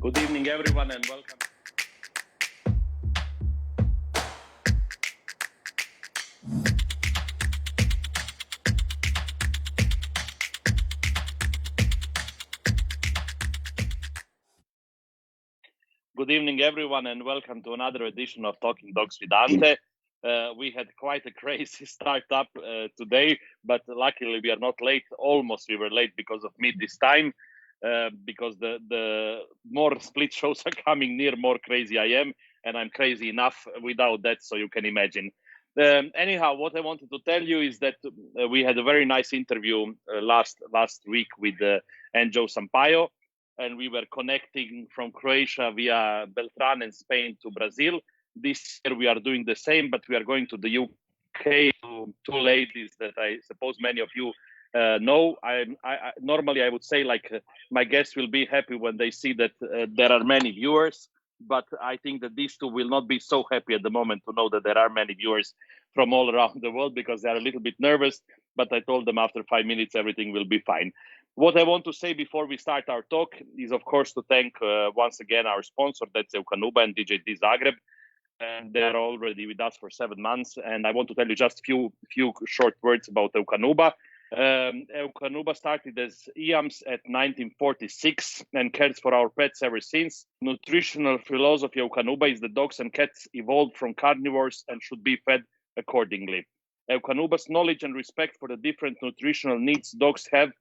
Good evening, everyone, and welcome. Good evening, everyone, and welcome to another edition of Talking Dogs with Ante. We had quite a crazy startup today, but luckily we are not late. Almost we were late because of me this time, because the more split shows are coming near, more crazy I am, and I'm crazy enough without that, so you can imagine. Anyhow, what I wanted to tell you is that we had a very nice interview last week with Enjo Sampaio, and we were connecting from Croatia via Beltran and Spain to Brazil. This year we are doing the same, but we are going to the UK to two ladies that I suppose many of you know. Normally I would say my guests will be happy when they see that there are many viewers, but I think that these two will not be so happy at the moment to know that there are many viewers from all around the world because they are a little bit nervous, but I told them after 5 minutes everything will be fine. What I want to say before we start our talk is, of course, to thank once again our sponsor, that's Eukanuba and DJD Zagreb. And they're already with us for 7 months. And I want to tell you just few short words about Eukanuba. Eukanuba started as EAMS at 1946 and cares for our pets ever since. Nutritional philosophy of Eukanuba is that dogs and cats evolved from carnivores and should be fed accordingly. Eukanuba's knowledge and respect for the different nutritional needs dogs have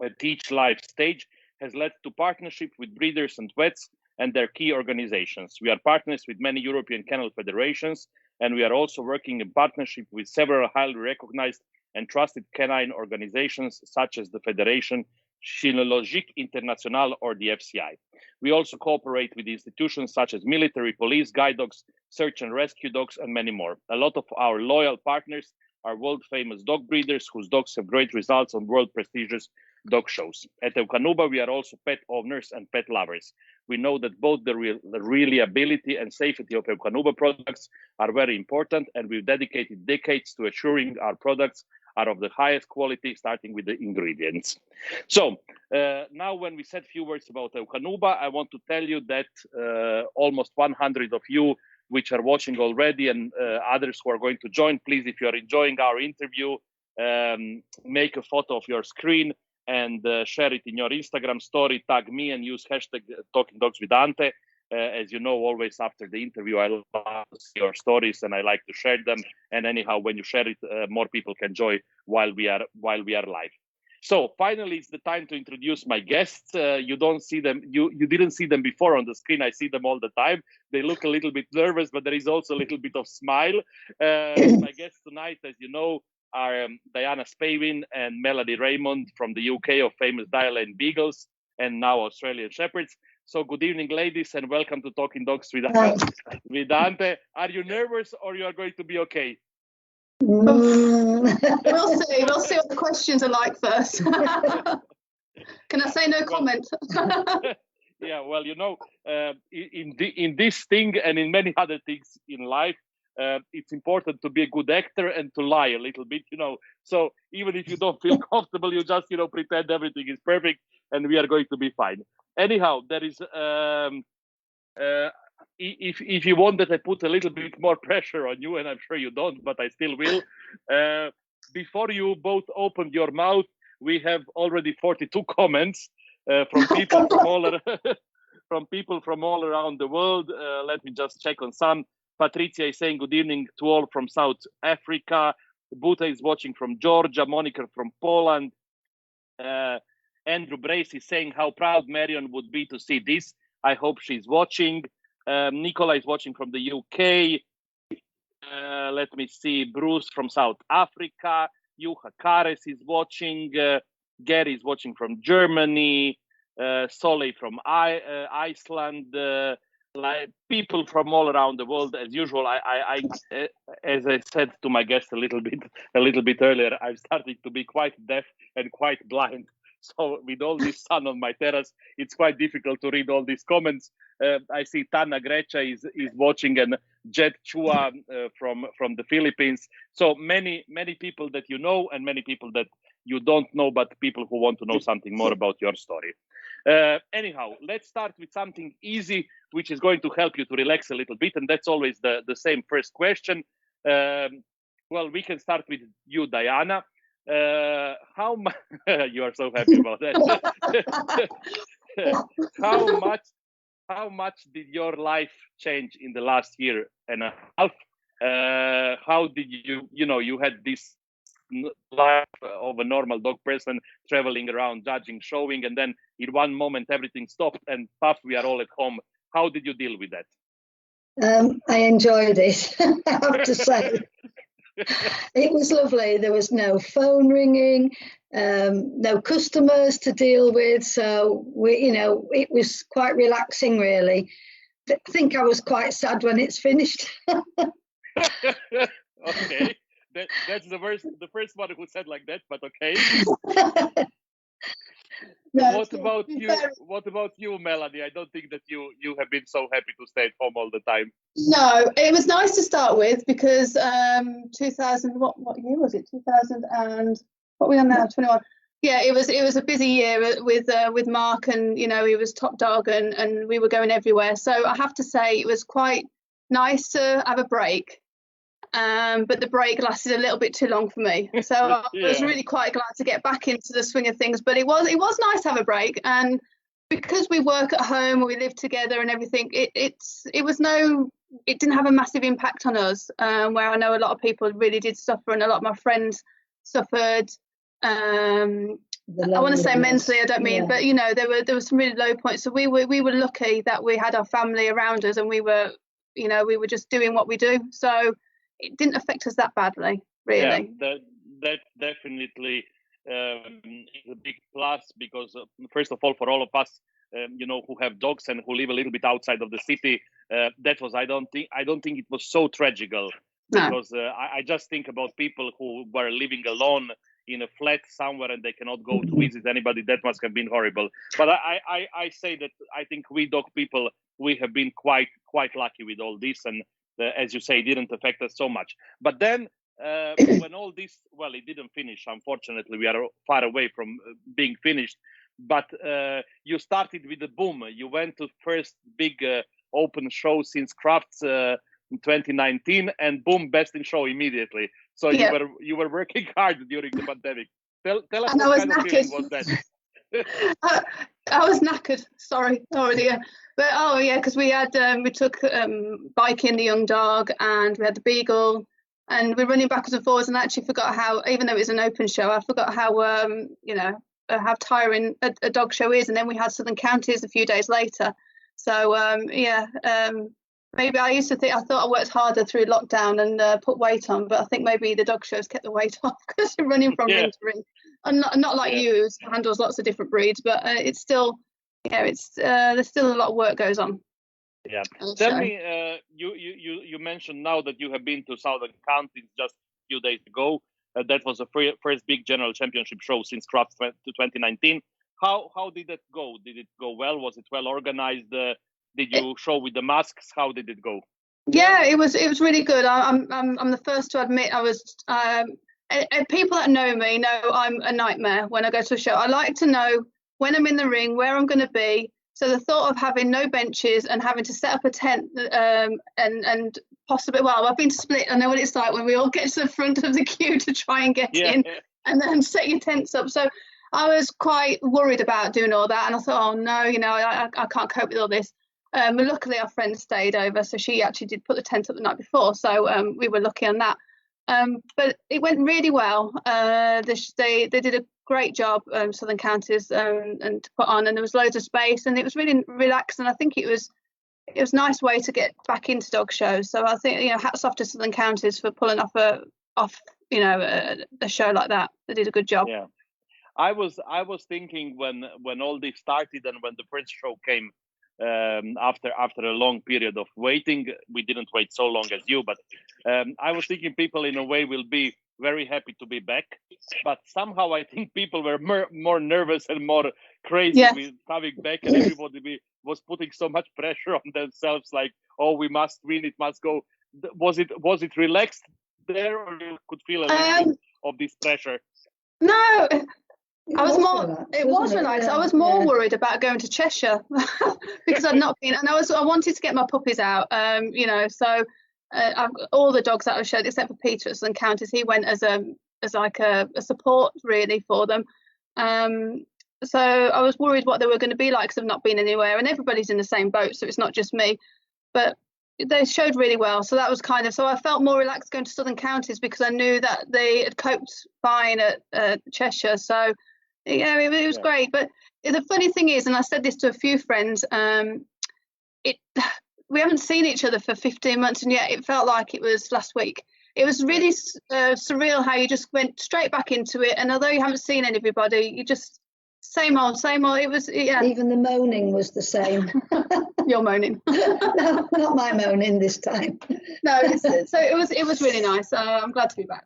at each life stage has led to partnership with breeders and vets and their key organizations. We are partners with many European kennel federations, and we are also working in partnership with several highly recognized and trusted canine organizations such as the Federation Chinologique Internationale or the FCI. We also cooperate with institutions such as military, police, guide dogs, search and rescue dogs, and many more. A lot of our loyal partners are world-famous dog breeders whose dogs have great results on world prestigious dog shows. At Eukanuba, we are also pet owners and pet lovers. We know that both the reliability and safety of Eukanuba products are very important, and we've dedicated decades to assuring our products are of the highest quality, starting with the ingredients. So now when we said few words about Eukanuba, I want to tell you that almost 100 of you which are watching already and others who are going to join, please, if you are enjoying our interview, make a photo of your screen and share it in your Instagram story, tag me and use hashtag Talking Dogs with Ante. As you know, always after the interview, I love to see your stories and I like to share them. And anyhow, when you share it, more people can join while we are live. So finally, it's the time to introduce my guests. You don't see them, you didn't see them before on the screen. I see them all the time. They look a little bit nervous, but there is also a little bit of smile. My guests tonight, as you know, are Diana Spavin and Melanie Raymond from the UK of famous Dialane Beagles and now Australian Shepherds. So good evening, ladies, and welcome to Talking Dogs with Ante. Are you nervous or you are going to be okay? We'll see. We'll see what the questions are like first. Can I say no comment? Yeah, well, you know, in this thing and in many other things in life, it's important to be a good actor and to lie a little bit, you know. So even if you don't feel comfortable, you just, pretend everything is perfect and we are going to be fine. Anyhow, there is, if you want that I put a little bit more pressure on you, and I'm sure you don't, but I still will. Before you both opened your mouth, we have already 42 comments from people from people from all around the world. Let me just check on some. Patricia is saying good evening to all from South Africa. Buta is watching from Georgia. Monica from Poland. Andrew Brace is saying how proud Marion would be to see this. I hope she's watching. Nicola is watching from the UK. Let me see. Bruce from South Africa. Juha Kares is watching. Gary is watching from Germany. Soley from Iceland. Like people from all around the world, as usual. I as I said to my guest a little bit earlier, I'm starting to be quite deaf and quite blind. So with all this sun on my terrace, it's quite difficult to read all these comments. I see Tana Grecha is watching, and Jet Chua from the Philippines. So many people that you know and many people that you don't know, but people who want to know something more about your story. Anyhow, let's start with something easy, which is going to help you to relax a little bit, and that's always the same first question. Well, we can start with you, Diana. How much you are so happy about that? How much did your life change in the last year and a half? How did you had this life of a normal dog person, traveling around, judging, showing, and then in one moment everything stopped and puff, we are all at home. How did you deal with that? I enjoyed it, I have to say. It was lovely. There was no phone ringing, no customers to deal with. So it was quite relaxing, really. I think I was quite sad when it's finished. Okay, that's the first one who said like that, but okay. No, What about you? What about you, Melanie? I don't think that you have been so happy to stay at home all the time. No, it was nice to start with because 2000. What year was it? 2000 and what are we on now? 21. Yeah, it was a busy year with Mark, and he was top dog, and we were going everywhere. So I have to say it was quite nice to have a break. But the break lasted a little bit too long for me. So I was really quite glad to get back into the swing of things. But it was nice to have a break, and because we work at home and we live together and everything, it didn't have a massive impact on us. Where I know a lot of people really did suffer, and a lot of my friends suffered. I want to say mentally, I don't mean, but there were some really low points. So we were lucky that we had our family around us, and we were just doing what we do. So it didn't affect us that badly, really. Yeah, that definitely is a big plus, because first of all, for all of us, who have dogs and who live a little bit outside of the city, that was I don't think it was so tragical, because I just think about people who were living alone in a flat somewhere and they cannot go to visit anybody. That must have been horrible. But I say that I think we dog people, we have been quite lucky with all this, and as you say, it didn't affect us so much. But then when all this, well, it didn't finish, unfortunately. We are far away from being finished. But you started with the boom. You went to first big open show since Crafts in 2019, and boom, best in show immediately. So you were working hard during the pandemic. Tell us what kind of feeling was that? I was knackered. Sorry, already. Yeah. But because we took Biking, the young dog, and we had the Beagle, and we're running backwards and forwards. And I actually forgot how, even though it was an open show, I forgot how tiring a dog show is. And then we had Southern Counties a few days later. So maybe I thought I worked harder through lockdown and put weight on, but I think maybe the dog shows kept the weight off because you're running from ring to ring. And not like you, who handles lots of different breeds, but it's still, there's still a lot of work goes on. Yeah. Tell me, you mentioned now that you have been to Southern Counties just a few days ago. That was the first big general championship show since Crafts 2019. How did it go? Did it go well? Was it well organized? Did you show with the masks? How did it go? Yeah, it was really good. I'm the first to admit I was. And people that know me know I'm a nightmare when I go to a show. I like to know when I'm in the ring, where I'm going to be. So the thought of having no benches and having to set up a tent and possibly, well, I've been to Split. I know what it's like when we all get to the front of the queue to try and get in and then set your tents up. So I was quite worried about doing all that. And I thought, oh, no, I can't cope with all this. But luckily, our friend stayed over. So she actually did put the tent up the night before. So we were lucky on that. But it went really well. They did a great job, Southern Counties, and to put on, and there was loads of space, and it was really relaxed. And I think it was a nice way to get back into dog shows. So I think hats off to Southern Counties for pulling off a show like that. They did a good job. Yeah, I was thinking when all this started and when the first show came. After a long period of waiting, we didn't wait so long as you, but I was thinking people in a way will be very happy to be back, but somehow I think people were more nervous and more crazy with coming back, and everybody was putting so much pressure on themselves, like, oh, we must win, it must go. Was it relaxed there, or you could feel a little bit of this pressure? No, I was more. relaxed, It was wasn't relaxed. Yeah, I was more yeah. worried about going to Cheshire because I'd not been, and I wanted to get my puppies out. You know, so all the dogs that I showed, except for Peter at Southern Counties, he went as like a support really for them. So I was worried what they were going to be like because I've not been anywhere, and everybody's in the same boat, so it's not just me. But they showed really well, so that was kind of, so I felt more relaxed going to Southern Counties because I knew that they had coped fine at Cheshire. So yeah, it was great. But the funny thing is, and I said this to a few friends, we haven't seen each other for 15 months, and yet it felt like it was last week. It was really surreal how you just went straight back into it, and although you haven't seen anybody, you just same old. It was, yeah. Even the moaning was the same. You're moaning. No, not my moaning this time. No, so it was really nice. I'm glad to be back.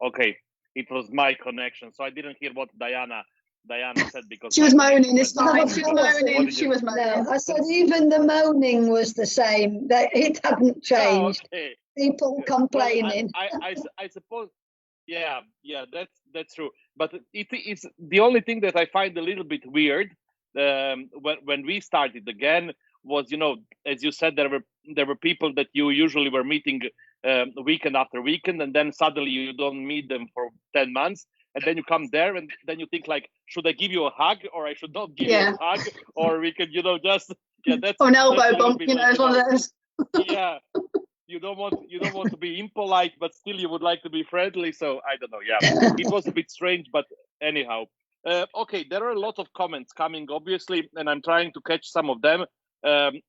Okay, it was my connection, so I didn't hear what Diana said because she was moaning. It's No, fine. she She was wasn't. moaning. She was moaning. No, I said even the moaning was the same. That it hadn't changed. Oh, okay. People complaining. Well, I suppose, yeah, that's true. But it's the only thing that I find a little bit weird when we started again was, you know, as you said, there were people that you usually were meeting weekend after weekend, and then suddenly you don't meet them for 10 months. And then you come there, and then you think like, should I give you a hug, or I should not give you a hug, or we could, you know, just that's or an elbow bump, you know, it's one of those. Yeah, you don't want to be impolite, but still you would like to be friendly. So I don't know. Yeah, it was a bit strange, but anyhow, okay. There are a lot of comments coming, obviously, and I'm trying to catch some of them.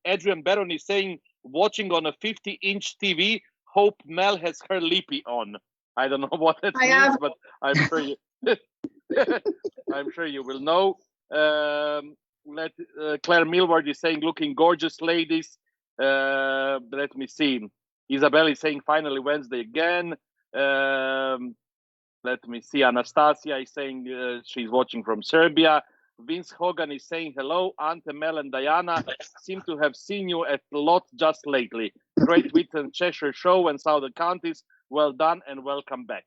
Adrian Barron is saying, watching on a 50-inch TV. Hope Mel has her lippy on. I don't know what that means, but I'm sure you. I'm sure you will know. Claire Millward is saying, looking gorgeous, ladies. Let me see. Isabel is saying, finally Wednesday again. Let me see. Anastasia is saying she's watching from Serbia. Vince Hogan is saying, hello, Ante, Mel, and Diana. Seem to have seen you a lot just lately. Great wit and Cheshire show and Southern Counties. Well done and welcome back.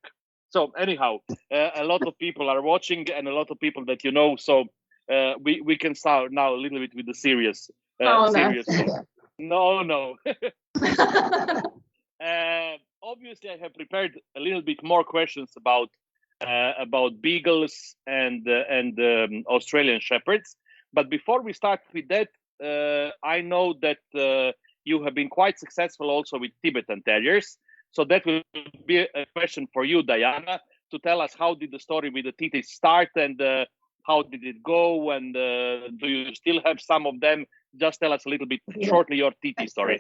So anyhow, a lot of people are watching and a lot of people that you know. So we can start now a little bit with the serious. Serious thing. No. Obviously, I have prepared a little bit more questions about beagles and Australian shepherds. But before we start with that, I know that you have been quite successful also with Tibetan Terriers. So that will be a question for you, Diana, to tell us how did the story with the Titis start and how did it go, and do you still have some of them? Just tell us a little bit shortly your Titi story.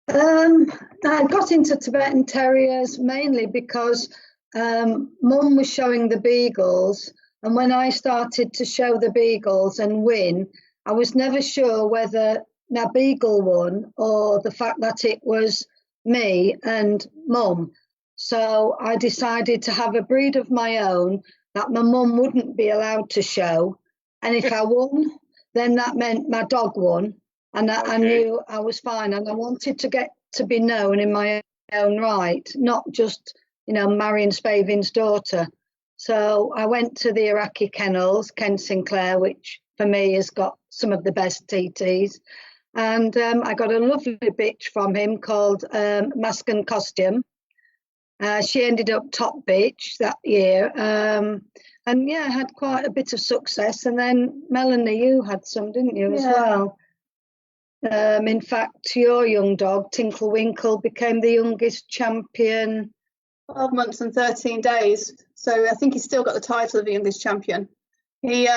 I got into Tibetan Terriers mainly because Mum was showing the beagles, and when I started to show the beagles and win, I was never sure whether my beagle won or the fact that it was me and Mum. So I decided to have a breed of my own that my mum wouldn't be allowed to show, and if I won, then that meant my dog won, and I knew I was fine, and I wanted to get to be known in my own right, not just, you know, marrying Spavin's daughter. So I went to the Iraqi kennels, Ken Sinclair, which for me has got some of the best TTs. And I got a lovely bitch from him called Mask and Costume. She ended up top bitch that year. And yeah, had quite a bit of success. And then Melanie, you had some, didn't you, as well? In fact, your young dog, Tinkle Winkle, became the youngest champion. 12 months and 13 days. So I think he's still got the title of the youngest champion. He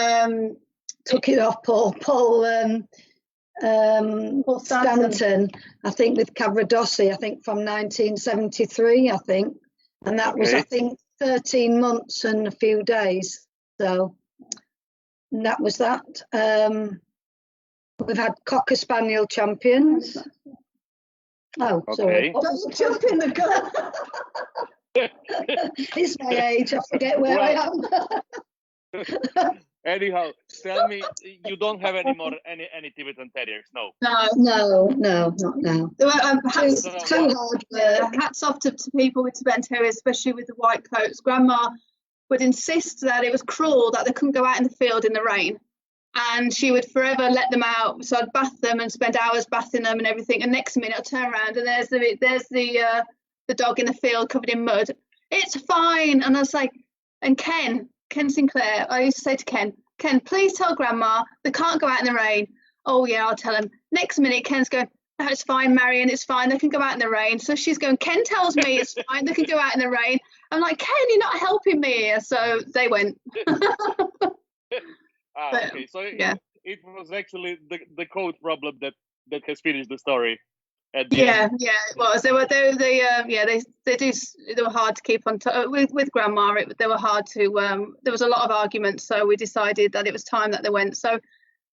took it off Paul Stanton, I think, with Cavradossi, I think from 1973, I think. And that was, I think, 13 months and a few days. So that was that. We've had Cocker Spaniel champions. Oh, sorry. Don't jump in the gun. It's my age, I forget where I am. Anyhow, tell me, you don't have any more any Tibetan Terriers? No, not now. Too hard. Hats off to people with Tibetan Terriers, especially with the white coats. Grandma would insist that it was cruel that they couldn't go out in the field in the rain. And she would forever let them out. So I'd bath them and spend hours bathing them and everything. And next minute I'd turn around and there's the dog in the field covered in mud. It's fine. And I was like, and Ken Sinclair, I used to say to Ken, please tell Grandma they can't go out in the rain. Oh yeah, I'll tell him. Next minute Ken's going, no, it's fine, Marion, it's fine, they can go out in the rain. So she's going, Ken tells me it's fine, they can go out in the rain. I'm like, Ken, you're not helping me here. So they went. Okay, so yeah, it was actually the code problem that has finished the story. At the yeah, end. yeah, it was. They were hard to keep on with Grandma. They were hard to. There was a lot of arguments, so we decided that it was time that they went. So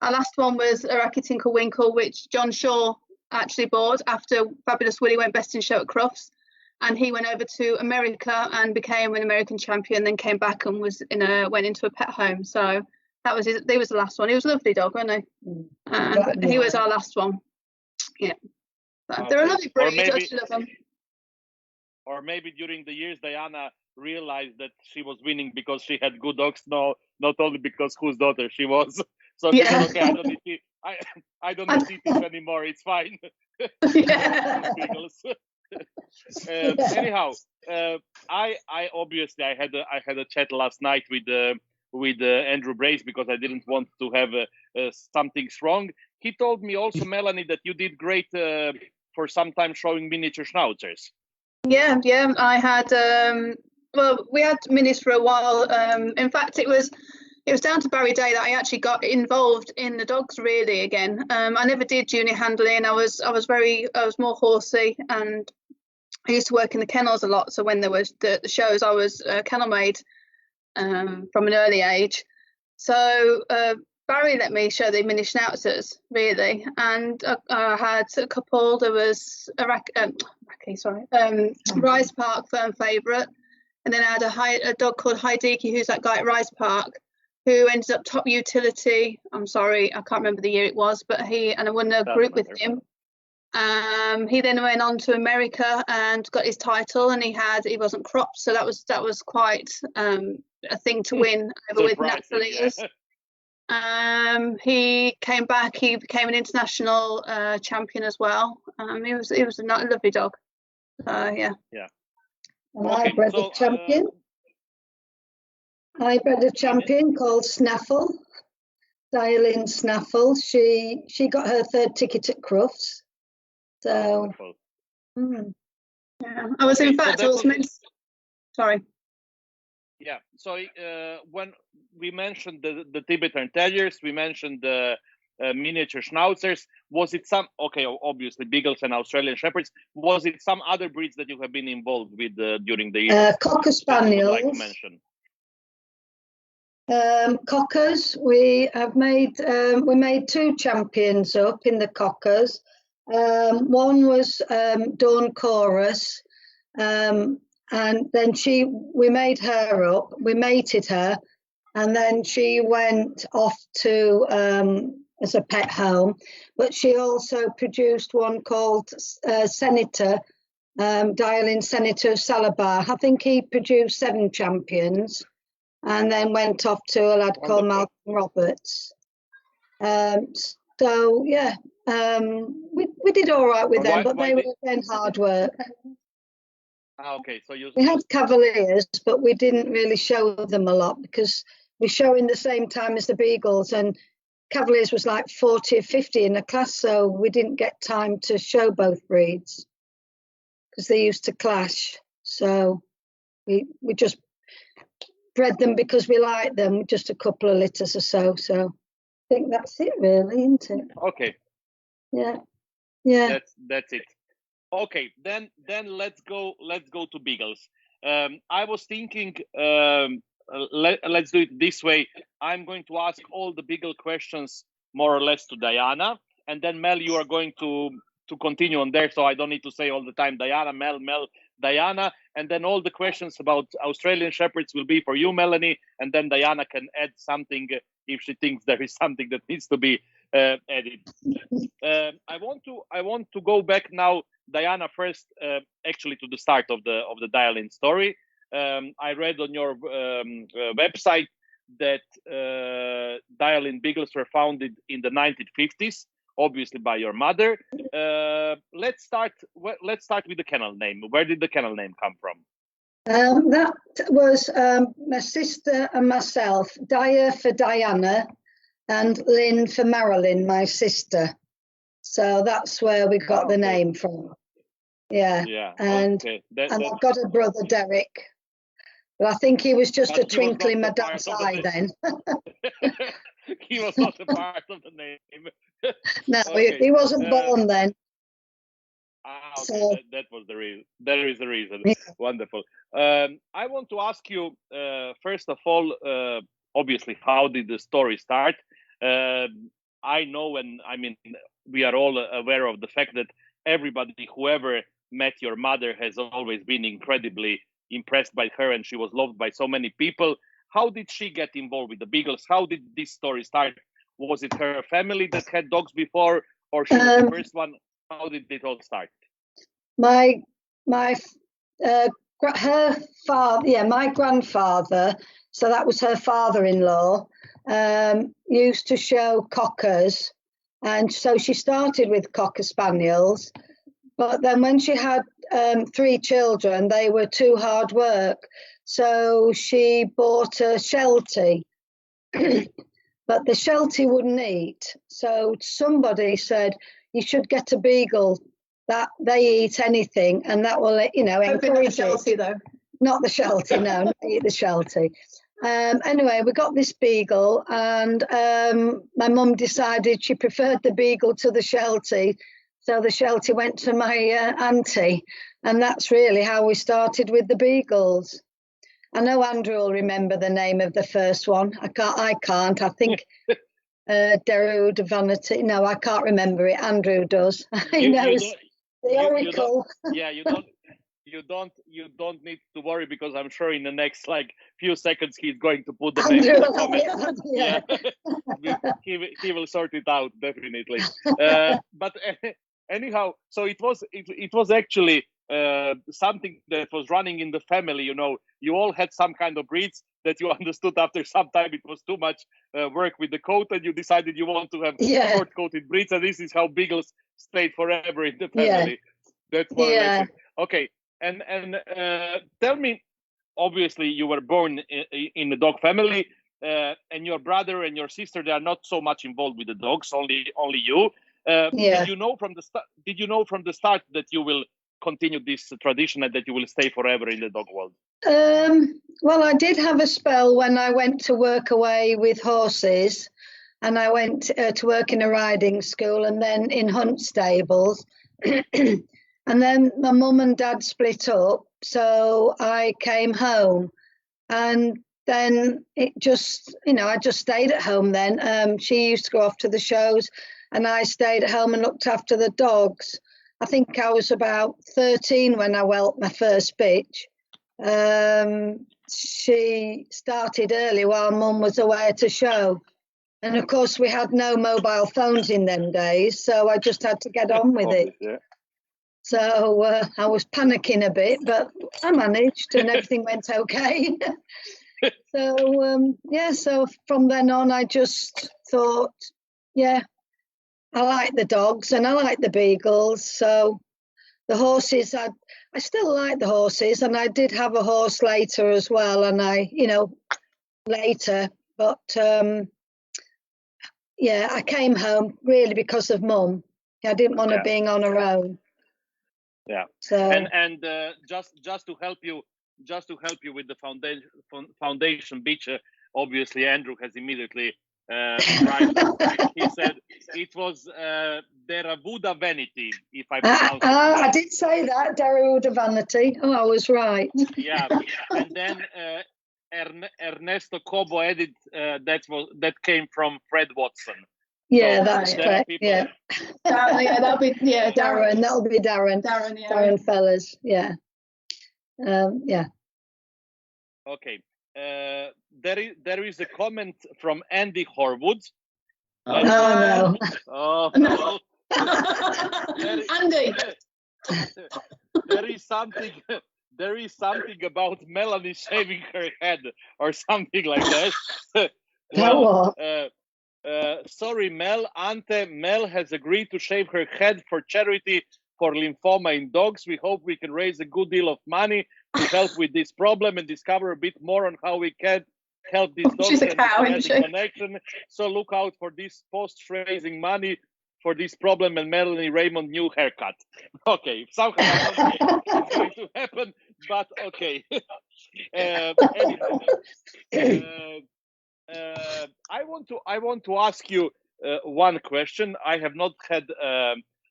our last one was Iraqi Tinkle Winkle, which John Shaw actually bought after Fabulous Willie went best in show at Crufts, and he went over to America and became an American champion. Then came back and went into a pet home. So that was he was the last one. He was a lovely dog, wasn't he? He was our last one. Yeah. They're a lovely breed. I just love them. Or maybe during the years, Diana realized that she was winning because she had good dogs, not only because whose daughter she was. So she said, okay, I don't need teeth anymore. It's fine. Yeah. Anyhow, I obviously I had a chat last night with Andrew Brace because I didn't want to have something wrong. He told me also, Melanie, that you did great for some time showing miniature schnauzers. Yeah, I had. Well, we had minis for a while. In fact, it was down to Barry Day that I actually got involved in the dogs really again. I never did junior handling. I was more horsey, and I used to work in the kennels a lot. So when there was the shows, I was kennel maid from an early age. So Barry let me show the mini schnauzers really, and I had a couple. There was Rise Park firm favourite, and then I had a dog called Hideki, who's that guy at Rise Park, who ended up top utility. I'm sorry, I can't remember the year it was, but I won a group with him. He then went on to America and got his title, and he wasn't cropped, so that was quite a thing to win over with natural ears. Yeah. He came back. He became an international champion as well. He was a lovely dog. Yeah. And I bred a champion. I bred a champion called Snaffle, Dialing Snaffle. She got her third ticket at Crufts. So. Yeah, I was in fact. Sorry. Yeah. So when we mentioned the Tibetan Terriers, we mentioned the miniature schnauzers. Was it obviously Beagles and Australian Shepherds. Was it some other breeds that you have been involved with during the years? Cocker Spaniels. Like to mention. Cockers. We made two champions up in the Cockers. One was Dawn Chorus. And then we made her up, we mated her, and then she went off to as a pet home. But she also produced one called Senator, Dialing Senator Salabar. I think he produced 7 champions, and then went off to a lad called Malcolm Roberts. So yeah, we did all right with them, but they were again hard work. Okay, so we had Cavaliers, but we didn't really show them a lot because we show in the same time as the Beagles, and Cavaliers was like 40 or 50 in a class, so we didn't get time to show both breeds because they used to clash. So we just bred them because we liked them, just a couple of litters or so. So I think that's it, really, isn't it? Okay. Yeah. That's it. Okay, then let's go to Beagles. I was thinking, let's do it this way. I'm going to ask all the Beagle questions more or less to Diana, and then Mel, you are going to continue on there, so I don't need to say all the time Diana, Mel, Diana, and then all the questions about Australian Shepherds will be for you, Melanie, and then Diana can add something if she thinks there is something that needs to be added. I want to go back now, Diana, first actually to the start of the dial-in story. I read on your website that Dial-in Beagles were founded in the 1950s, obviously by your mother. Let's start with the kennel name. Where did the kennel name come from? That was my sister and myself, Dia for Diana and Lynn for Marilyn, my sister. So that's where we got the name from. Yeah. And I've got a brother, Derek. But I think he was just a twinkle in my dad's eye then. He was not a part of the name. No, he wasn't born then. Okay, so that was the reason. There is a reason. Yeah. Wonderful. I want to ask you, first of all, obviously, how did the story start? I know, and I mean, we are all aware of the fact that everybody, whoever met your mother, has always been incredibly impressed by her, and she was loved by so many people. How did she get involved with the Beagles? How did this story start? Was it her family that had dogs before, or she was the first one? How did it all start? Her father, my grandfather, so that was her father-in-law, used to show cockers, and so she started with Cocker Spaniels, but then when she had 3 children, they were too hard work, so she bought a Sheltie, but the Sheltie wouldn't eat, so somebody said, you should get a Beagle, that they eat anything, and that will, encourage the Sheltie, though. Not the Sheltie, no, not eat the Sheltie. Anyway, we got this Beagle, and my mum decided she preferred the Beagle to the Sheltie, so the Sheltie went to my auntie, and that's really how we started with the Beagles. I know Andrew will remember the name of the first one. I can't. I think Derud Vanity. No, I can't remember it. Andrew does. He knows the oracle. You don't need to worry, because I'm sure in the next few seconds he's going to put the name in the comments. Yeah. he will sort it out definitely. But anyhow, so it was actually something that was running in the family. You all had some kind of breeds that you understood after some time it was too much work with the coat, and you decided you want to have short-coated breeds, and this is how Beagles stayed forever in the family. That's more or less it. Okay, and tell me, obviously you were born in a dog family, and your brother and your sister, they are not so much involved with the dogs, only you. Did you know from the start that you will continue this tradition and that you will stay forever in the dog world? Well, I did have a spell when I went to work away with horses, and I went to work in a riding school and then in hunt stables. And then my mum and dad split up, so I came home, and then it just, I just stayed at home then. She used to go off to the shows, and I stayed at home and looked after the dogs. I think I was about 13 when I whelped my first bitch. She started early while Mum was away at a show. And of course, we had no mobile phones in them days, so I just had to get on with it. Yeah. So I was panicking a bit, but I managed and everything went okay. So, so from then on, I just thought, I like the dogs and I like the Beagles. So the horses, I still like the horses, and I did have a horse later as well. And later, but I came home really because of Mum. I didn't want her being on her own. Yeah. So and just to help you with the foundation bitch, obviously Andrew has immediately right. He said it was Deravuda Vanity, if I pronounce it right. I did say that, Deravuda Vanity. Oh, I was right. Yeah, and then Ernesto Cobo added that came from Fred Watson. Yeah, so that's correct. Yeah. That'll be Darren. That'll be Darren. Darren Fellas. Yeah. Okay. There is a comment from Andy Horwood. No. Oh no. Andy. There is something there is something about Melanie shaving her head or something like that. Well, sorry, Mel. Mel has agreed to shave her head for charity for lymphoma in dogs. We hope we can raise a good deal of money to help with this problem and discover a bit more on how we can help these dogs. She's a cow, isn't she? Connection. So look out for this post raising money for this problem and Melanie Raymond new haircut. Okay, somehow I don't know it's going to happen, but okay. Anyhow, I want to ask you one question. I have not had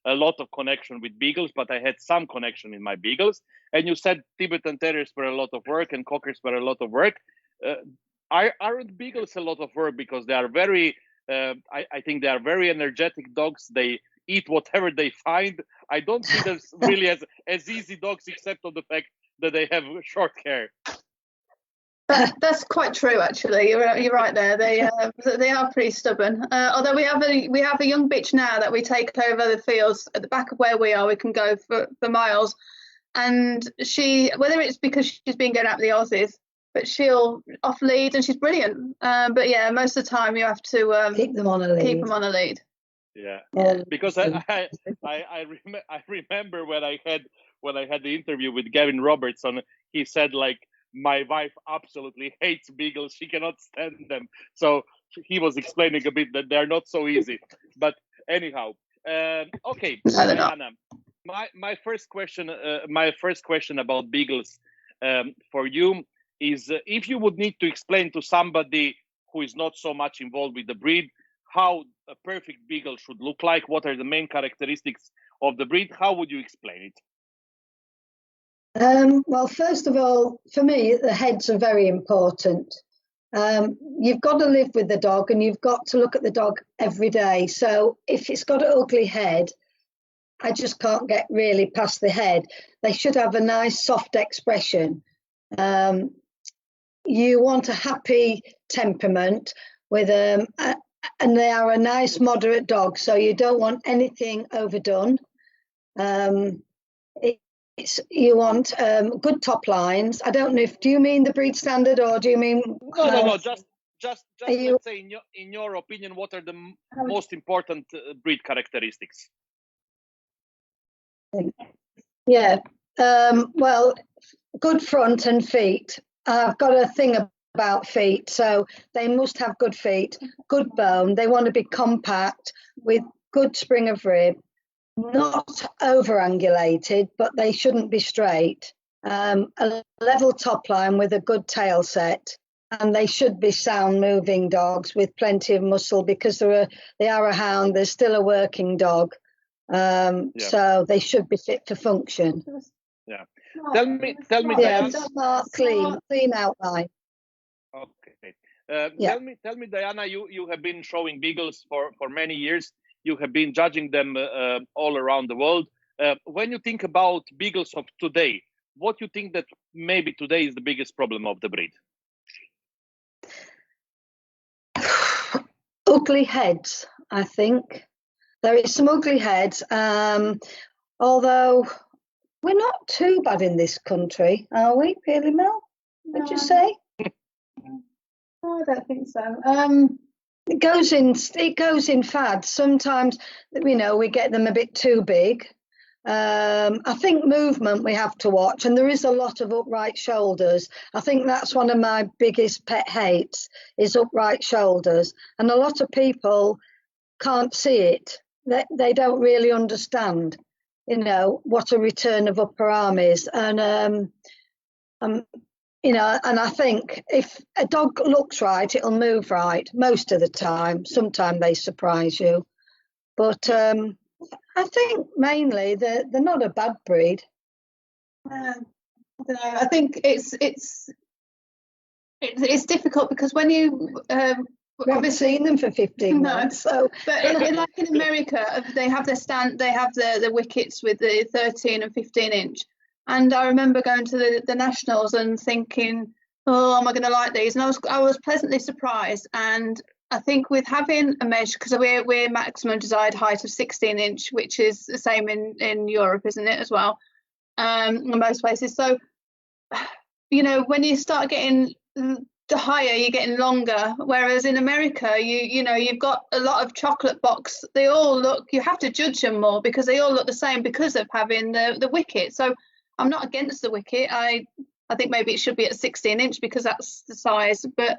a lot of connection with beagles, but I had some connection in my beagles. And you said Tibetan Terriers were a lot of work and Cockers were a lot of work. Aren't beagles a lot of work because they are very? I think they are very energetic dogs. They eat whatever they find. I don't see them really as easy dogs, except on the fact that they have short hair. That's quite true, actually. You're right there. They are pretty stubborn. Although we have a young bitch now that we take over the fields at the back of where we are. We can go for miles, and whether it's because she's been going out with the Aussies, but she'll off lead and she's brilliant. But yeah, most of the time you have to keep them on a lead. Yeah, because I remember when I had the interview with Gavin Robertson, he said like, my wife absolutely hates beagles. She cannot stand them. So he was explaining a bit that they're not so easy. But anyhow, okay, Diana, my first question about beagles for you is if you would need to explain to somebody who is not so much involved with the breed how a perfect beagle should look like, what are the main characteristics of the breed, how would you explain it? Well, first of all, for me, the heads are very important. You've got to live with the dog and you've got to look at the dog every day. So if it's got an ugly head, I just can't get really past the head. They should have a nice, soft expression. You want a happy temperament with and they are a nice, moderate dog. So you don't want anything overdone. You want good top lines. I don't know do you mean the breed standard or do you mean no just let's say in your opinion, what are the most important breed characteristics? Well, good front and feet. I've got a thing about feet, so they must have good feet, good bone. They want to be compact with good spring of rib. Not over-angulated, but they shouldn't be straight. A level top line with a good tail set, and they should be sound-moving dogs with plenty of muscle because they are a hound. They're still a working dog, so they should be fit for function. Yeah. Tell me, Diana. Smart, clean outline. Okay. Tell me, Diana. You have been showing beagles for many years. You have been judging them all around the world. When you think about beagles of today, what do you think that maybe today is the biggest problem of the breed? Ugly heads, I think. There is some ugly heads, although we're not too bad in this country, are we, really, Mel? Would you say? No, I don't think so. It goes in fads. Sometimes, we get them a bit too big. I think movement we have to watch, and there is a lot of upright shoulders. I think that's one of my biggest pet hates is upright shoulders, and a lot of people can't see it. They don't really understand, what a return of upper arm is, and and I think if a dog looks right, it'll move right most of the time. Sometimes they surprise you. But I think mainly they're not a bad breed. I don't know. I think it's difficult because when you we haven't seen them for 15 months. So, but like in America, they have the wickets with the 13 and 15 inch. And I remember going to the nationals and thinking, oh, am I going to like these? And I was pleasantly surprised. And I think with having a measure, because we're maximum desired height of 16 inch, which is the same in Europe, isn't it, as well, in most places. So you know, when you start getting the higher, you're getting longer. Whereas in America, you know, you've got a lot of chocolate box. They all look, you have to judge them more because they all look the same because of having the wicket. So I'm not against the wicket. I think maybe it should be at 16-inch because that's the size. But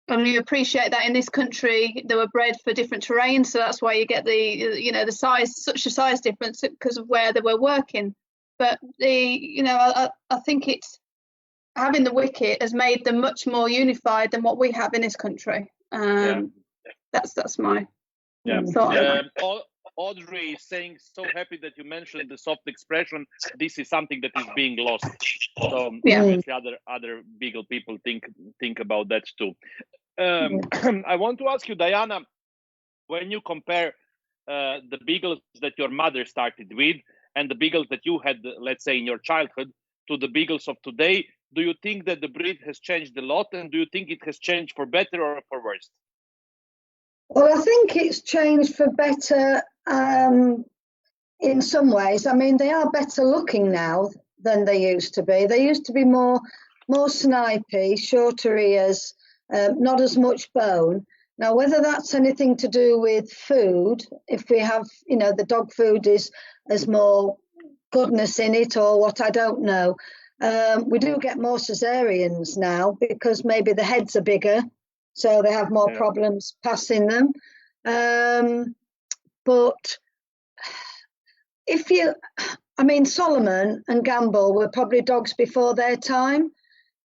you appreciate that in this country they were bred for different terrain, so that's why you get the, you know, the size, such a size difference because of where they were working. But you know, I think it's having the wicket has made them much more unified than what we have in this country. That's my thought. Audrey is saying, so happy that you mentioned the soft expression. This is something that is being lost. So obviously other Beagle people think about that too. I want to ask you, Diana, when you compare the Beagles that your mother started with and the Beagles that you had, let's say, in your childhood to the Beagles of today, do you think that the breed has changed a lot, and do you think it has changed for better or for worse? Well, I think it's changed for better in some ways. I mean, they are better looking now than they used to be. They used to be more snipey, shorter ears, not as much bone. Now, whether that's anything to do with food, if we have, you know, the dog food has more goodness in it or what, I don't know. We do get more cesareans now because maybe the heads are bigger, so they have more problems passing them. But I mean, Solomon and Gamble were probably dogs before their time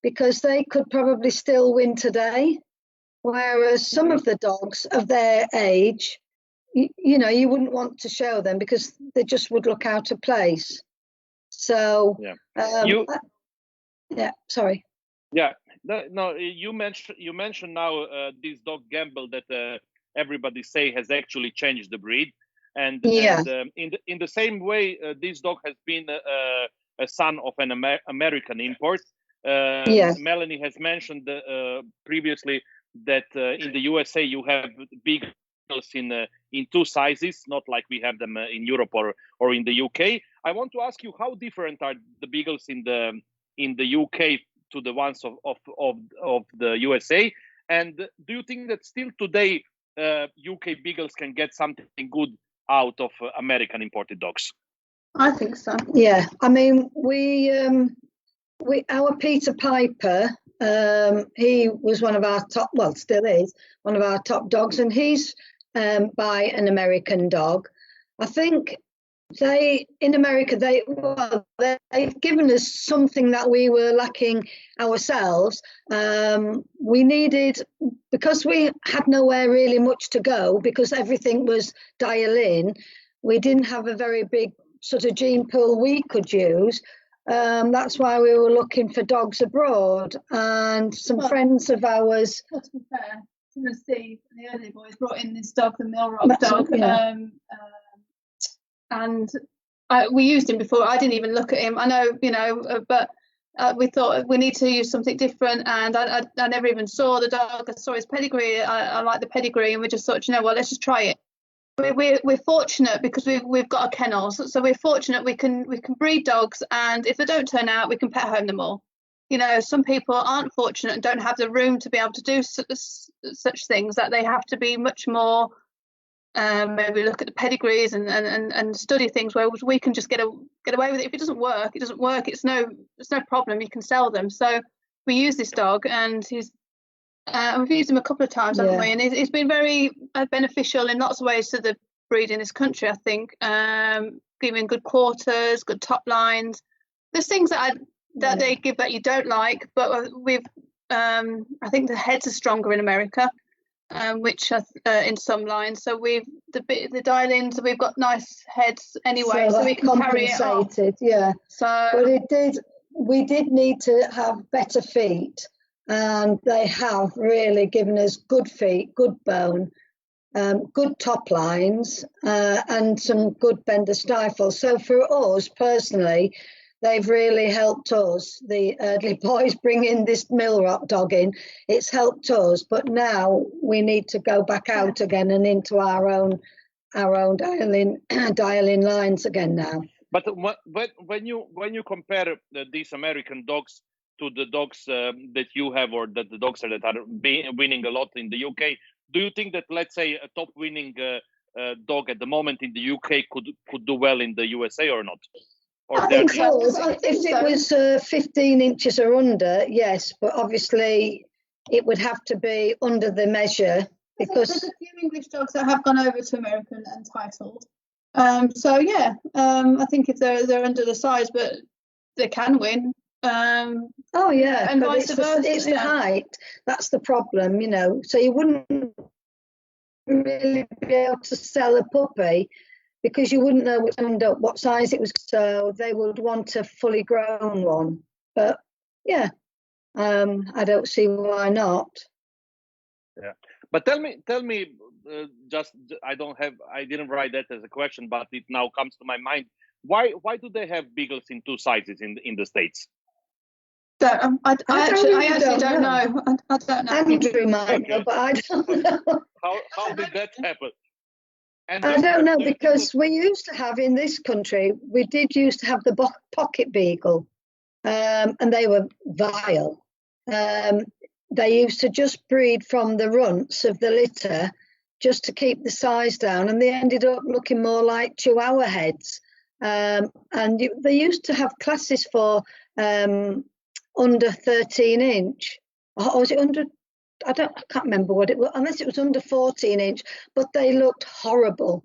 because they could probably still win today. Whereas some of the dogs of their age, you know, you wouldn't want to show them because they just would look out of place. So, sorry. Yeah, no, you mentioned now this dog Gamble that everybody say has actually changed the breed, and in the same way, this dog has been a son of an American import. Melanie has mentioned previously that in the USA you have Beagles in two sizes, not like we have them in Europe or in the UK. I want to ask you, how different are the Beagles in the UK to the ones of the USA? And do you think that still today UK Beagles can get something good out of American imported dogs? I think so. Yeah, I mean, our Peter Piper, he was one of our top, well, still is one of our top dogs, and he's by an American dog. I think in America, they've given us something that we were lacking ourselves. We needed, because we had nowhere really much to go, because everything was dial in, we didn't have a very big sort of gene pool we could use. That's why we were looking for dogs abroad, and some friends of ours. Well, to be fair, Steve and the early boys brought in this dog, the Milrock dog, and we used him before. I didn't even look at him. I know, you know, but we thought we need to use something different, and I never even saw the dog. I saw his pedigree. I like the pedigree, and we just thought, you know what, let's just try it. We're fortunate because we've got a kennel, so we're fortunate we can breed dogs, and if they don't turn out, we can pet home them all. You know, some people aren't fortunate and don't have the room to be able to do such things, that they have to be much more maybe look at the pedigrees and study things, where we can just get away with it. If it doesn't work, it doesn't work. It's no problem. You can sell them. So we use this dog, and we've used him a couple of times, haven't we? And it's been very beneficial in lots of ways to the breed in this country, I think. Giving good quarters, good top lines. There's things that they give that you don't like, but we've I think the heads are stronger in America, which in some lines. So the dial-ins, we've got nice heads anyway, so we can carry it on. Yeah. So, but we did need to have better feet. And they have really given us good feet, good bone, good top lines, and some good bender stifles. So for us personally, they've really helped us. The Eardley boys bringing this Milrock dog in, it's helped us. But now we need to go back out again and into our own dial-in lines again now. But when you compare these American dogs to the dogs that you have, or that the dogs that are winning a lot in the UK. Do you think that, let's say, a top winning dog at the moment in the UK could do well in the USA or not? Or I think so. If it was 15 inches or under, yes, but obviously it would have to be under the measure, because there's a few English dogs that have gone over to American and titled. So yeah, I think if they're under the size, but they can win. Oh yeah, and but vice versa. It's the height that's the problem, you know. So you wouldn't really be able to sell a puppy because you wouldn't know what size it was. So they would want a fully grown one. But yeah, I don't see why not. Yeah, but tell me, just I didn't write that as a question, but it now comes to my mind. Why do they have beagles in two sizes in the States? I actually don't know. I don't know. Andrew might know, but I don't know. How did that happen? And I don't know, because we used to have in this country, we did used to have the pocket beagle, and they were vile. They used to just breed from the runts of the litter just to keep the size down, and they ended up looking more like Chihuahua heads. And they used to have classes for under 13 inch, or was it under? I can't remember what it was, unless it was under 14 inch, but they looked horrible.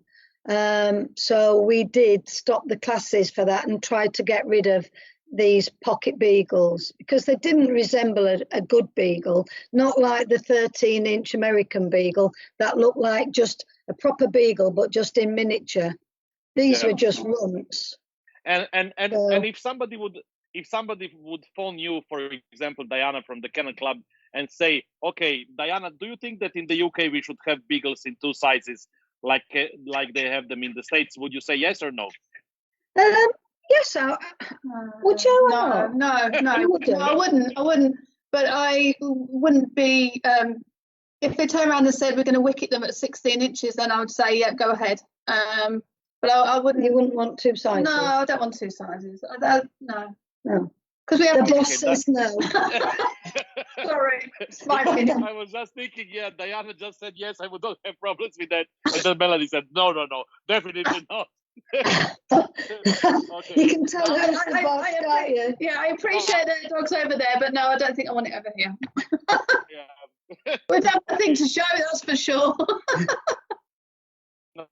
So we did stop the classes for that and tried to get rid of these pocket beagles because they didn't resemble a good beagle, not like the 13-inch American beagle that looked like just a proper beagle, but just in miniature. These were just runts. And if somebody would phone you, for example, Diana from the Kennel Club, and say, okay, Diana, do you think that in the UK we should have beagles in two sizes like they have them in the States? Would you say yes or no? Yes, would you? No, I wouldn't. But I wouldn't be. If they turn around and said we're going to wicket them at 16 inches, then I would say yeah, go ahead. But I wouldn't. You wouldn't want two sizes? No, I don't want two sizes. No. Because we have the boss says no. Sorry, I was just thinking, yeah, Diana just said yes, I would not have problems with that. And then Melanie said, no, definitely not. Okay. You can tell who's the boss, can't you? Yeah, I appreciate the dogs over there, but no, I don't think I want it over here. Yeah. We'd have nothing to show, that's for sure.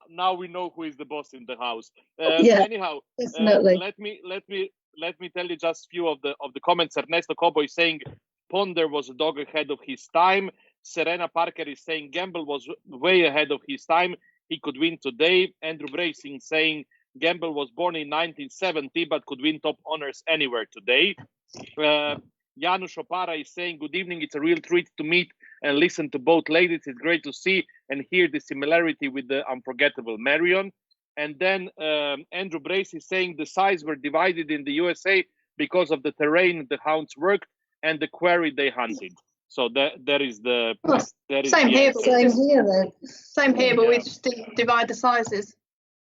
Now we know who is the boss in the house. Anyhow, definitely. Let me tell you just a few of the comments. Ernesto Cobo is saying Ponder was a dog ahead of his time. Serena Parker is saying Gamble was way ahead of his time. He could win today. Andrew Bracing saying Gamble was born in 1970 but could win top honors anywhere today. Janusz Opara is saying good evening. It's a real treat to meet and listen to both ladies. It's great to see and hear the similarity with the unforgettable Marion. And then Andrew Brace is saying the size were divided in the USA because of the terrain the hounds worked and the quarry they hunted. So there is the same here. Same here, but yeah. We just divide the sizes.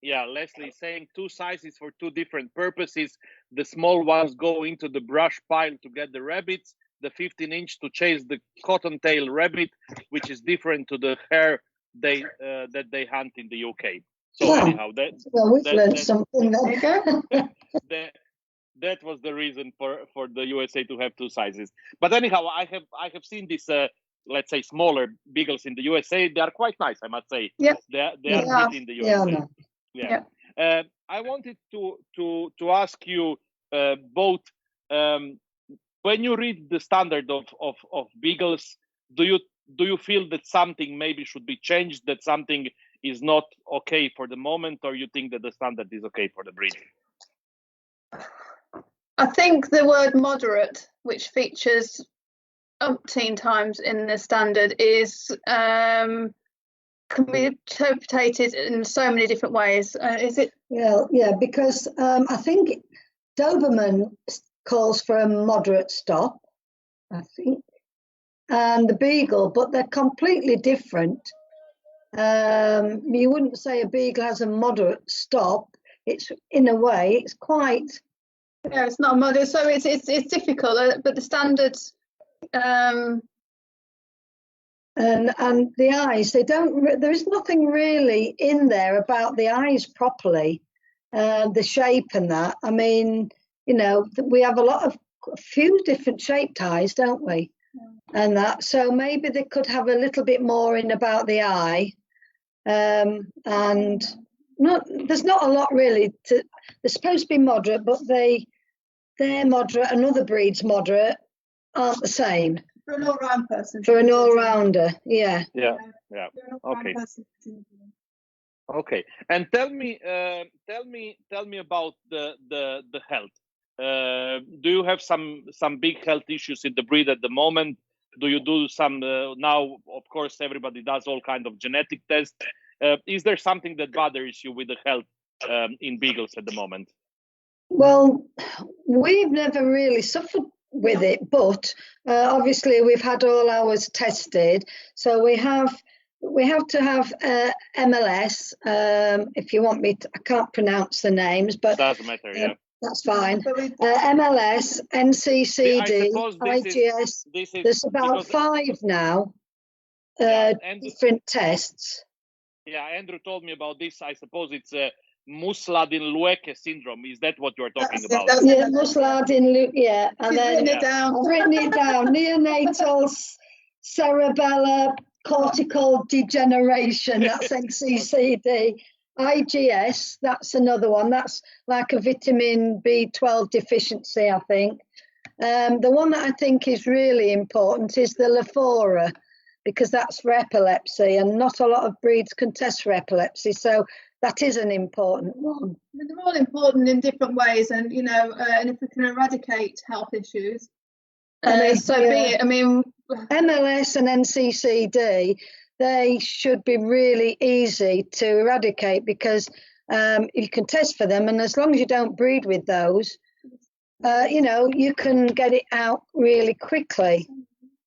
Yeah, Leslie is saying two sizes for two different purposes. The small ones go into the brush pile to get the rabbits. The 15-inch to chase the cottontail rabbit, which is different to the hare that they hunt in the UK. So anyhow, we've learned something there. That was the reason for the USA to have two sizes. But anyhow, I have seen this let's say smaller beagles in the USA. They are quite nice, I must say. Yeah. They are good in the USA. Yeah. I wanted to ask you both, when you read the standard of beagles, do you feel that something maybe should be changed, that something is not okay for the moment, or you think that the standard is okay for the breed? I think the word moderate, which features umpteen times in the standard, can be interpreted in so many different ways. Is it? Well, yeah, because I think Doberman calls for a moderate stop, I think, and the Beagle, but they're completely different. You wouldn't say a beagle has a moderate stop. It's, in a way, it's quite Yeah, it's not a model, so it's difficult. But the standards, and the eyes, they don't. There is nothing really in there about the eyes properly, the shape and that. I mean, you know, we have a few different shaped eyes, don't we? And that, so maybe they could have a little bit more in about the eye, and there's not a lot really. They're supposed to be moderate, but they're moderate, and other breeds moderate aren't the same. For an all-round person. For an all-rounder, yeah. Yeah. Okay. Okay. And tell me about the health. Do you have some big health issues in the breed at the moment? Do you do some now? Of course, everybody does all kind of genetic tests. Is there something that bothers you with the health in beagles at the moment? Well, we've never really suffered with it, but obviously we've had all ours tested. So we have to have MLS. If you want me to, I can't pronounce the names, but doesn't matter. Yeah. That's fine. MLS, NCCD, IGS. There's about 5 now, different tests. Yeah, Andrew told me about this. I suppose it's Musladin-Lueke syndrome. Is that what you're talking about? Yeah, Musladin-Lueke, yeah. And then I've written it down. Neonatal cerebellar cortical degeneration, that's NCCD. IGS, that's another one. That's like a vitamin B12 deficiency, I think. The one that I think is really important is the Lafora, because that's for epilepsy, and not a lot of breeds can test for epilepsy. So that is an important one. They're all important in different ways, and you know, and if we can eradicate health issues, so be it. I mean, MLS and NCCD, they should be really easy to eradicate, because you can test for them, and as long as you don't breed with those, you know, you can get it out really quickly.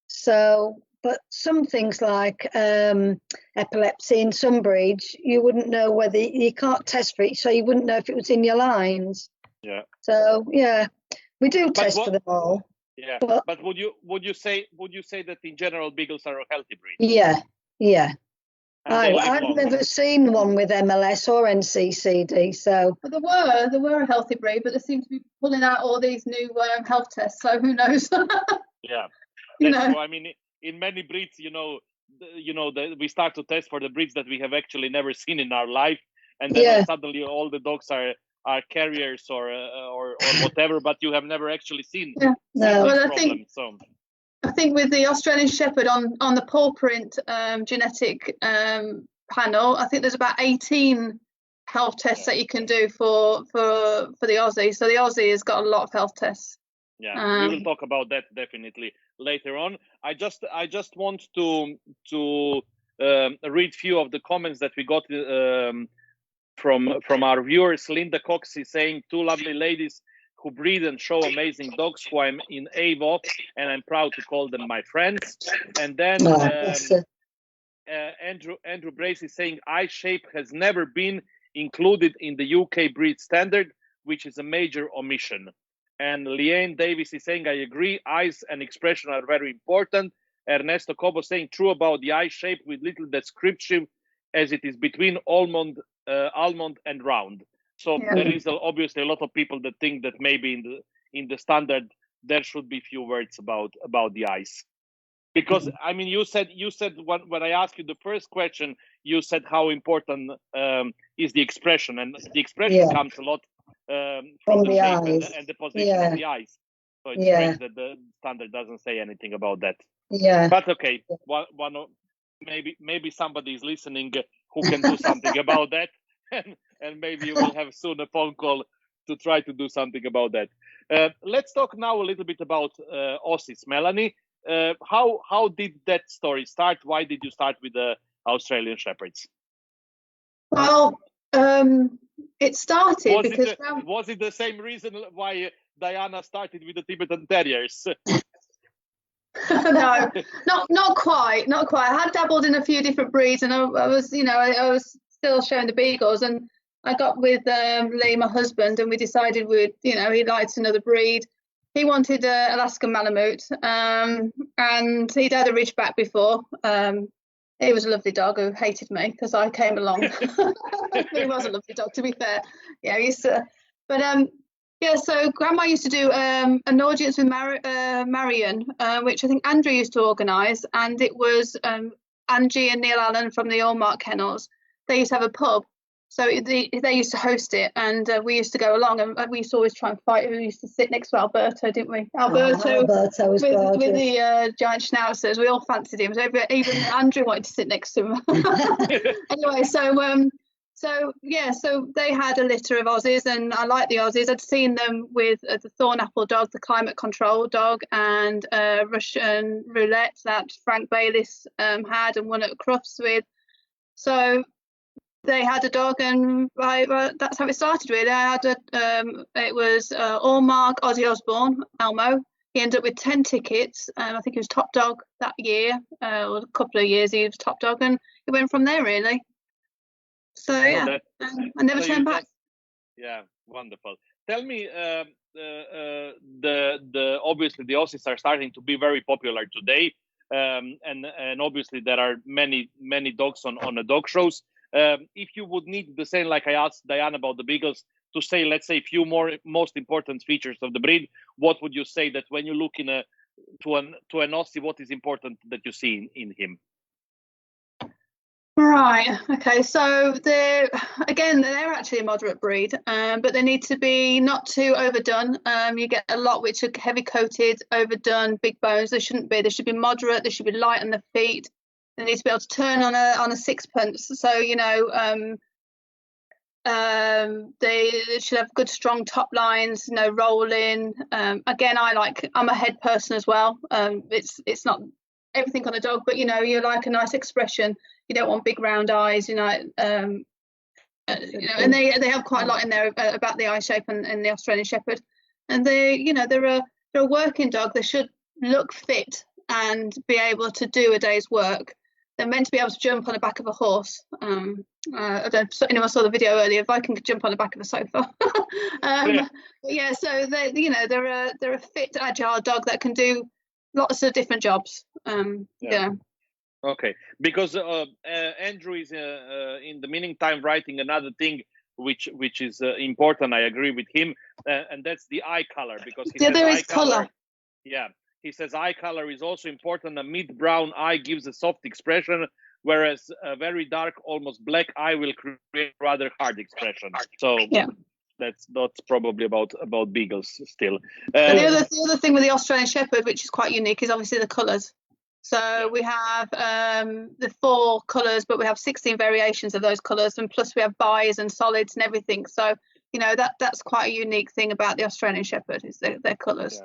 So, but some things like epilepsy in some breeds, you wouldn't know whether, you can't test for it, so you wouldn't know if it was in your lines. Yeah. So yeah, we do test for them all. Yeah. But would you say that in general beagles are a healthy breed? Yeah. Yeah. I've never seen one with MLS or NCCD. So well, there were a healthy breed, but they seem to be pulling out all these new health tests. So who knows? Yeah, that's true. I mean, in many breeds, we start to test for the breeds that we have actually never seen in our life, and then suddenly all the dogs are carriers or whatever, but you have never actually seen. Yeah. No. Well, I think with the Australian Shepherd on the paw print genetic panel, I think there's about 18 health tests that you can do for the Aussie. So the Aussie has got a lot of health tests. Yeah, we will talk about that definitely later on. I just want to read few of the comments that we got from our viewers. Linda Cox is saying, 2 lovely ladies who breed and show amazing dogs who I'm in awe of, and I'm proud to call them my friends. And then Andrew Brace is saying, eye shape has never been included in the UK breed standard, which is a major omission. And Leanne Davis is saying, I agree, eyes and expression are very important. Ernesto Cobo saying, true about the eye shape with little description, as it is between almond and round. So there is obviously a lot of people that think that maybe in the standard there should be few words about the eyes, because I mean you said when I asked you the first question, you said how important is the expression, and the expression comes a lot from the shape and the position of the eyes. So it's strange that the standard doesn't say anything about that. Yeah. But okay, maybe somebody is listening who can do something about that. And maybe you will have soon a phone call to try to do something about that. Let's talk now a little bit about Aussies. Melanie, how did that story start? Why did you start with the Australian Shepherds? Well, it started because... Was it the same reason why Diana started with the Tibetan Terriers? No, not quite. I had dabbled in a few different breeds, and I was still showing the beagles, and I got with Lee, my husband, and we decided he liked another breed. He wanted Alaskan Malamute, and he'd had a Ridgeback before. He was a lovely dog who hated me because I came along. He was a lovely dog, to be fair. Yeah, he used to. But yeah, so Grandma used to do an audience with Marion, which I think Andrew used to organise, and it was Angie and Neil Allen from the Allmark Kennels. They used to have a pub, so they used to host it, and we used to go along, and we used to always try and fight who used to sit next to Alberto, didn't we? Alberto was with the giant schnauzers. We all fancied him. So even Andrew wanted to sit next to him. Anyway, so they had a litter of Aussies, and I liked the Aussies. I'd seen them with the Thornapple dog, the climate control dog, and Russian Roulette that Frank Bayliss had and won at Crufts with. So they had a dog, and that's how it started, really. I had it was Allmark, Ozzy Osbourne, Elmo. He ended up with 10 tickets. I think he was top dog that year, or a couple of years he was top dog, and it went from there, really. So yeah, I never turned back. Yeah, wonderful. Tell me, the obviously the Aussies are starting to be very popular today, and obviously there are many dogs on the dog shows. If you would need the same, like I asked Diane about the Beagles, to say, let's say, a few most important features of the breed, what would you say that when you look to an Aussie, what is important that you see in him? Right. Okay. So they're actually a moderate breed, but they need to be not too overdone. You get a lot which are heavy coated, overdone, big bones. They shouldn't be. They should be moderate. They should be light on the feet. They need to be able to turn on a sixpence. So they should have good strong top lines, no rolling. Again, I'm a head person as well. It's not everything on a dog, but you like a nice expression. You don't want big round eyes, and they have quite a lot in there about the eye shape and the Australian Shepherd. And they're a working dog. They should look fit and be able to do a day's work. They're meant to be able to jump on the back of a horse. I don't know if anyone saw the video earlier. If I can jump on the back of a sofa. So they're a fit, agile dog that can do lots of different jobs. Okay, because Andrew is in the meantime writing another thing which is important. I agree with him, and that's the eye color, because there is color. Yeah, he says eye color is also important. A mid-brown eye gives a soft expression, whereas a very dark, almost black eye will create rather hard expression. So yeah. That's probably about Beagles still. The other thing with the Australian Shepherd, which is quite unique, is obviously the colours. So we have the 4 colours, but we have 16 variations of those colours, and plus we have byes and solids and everything. So that's quite a unique thing about the Australian Shepherd, is their colours.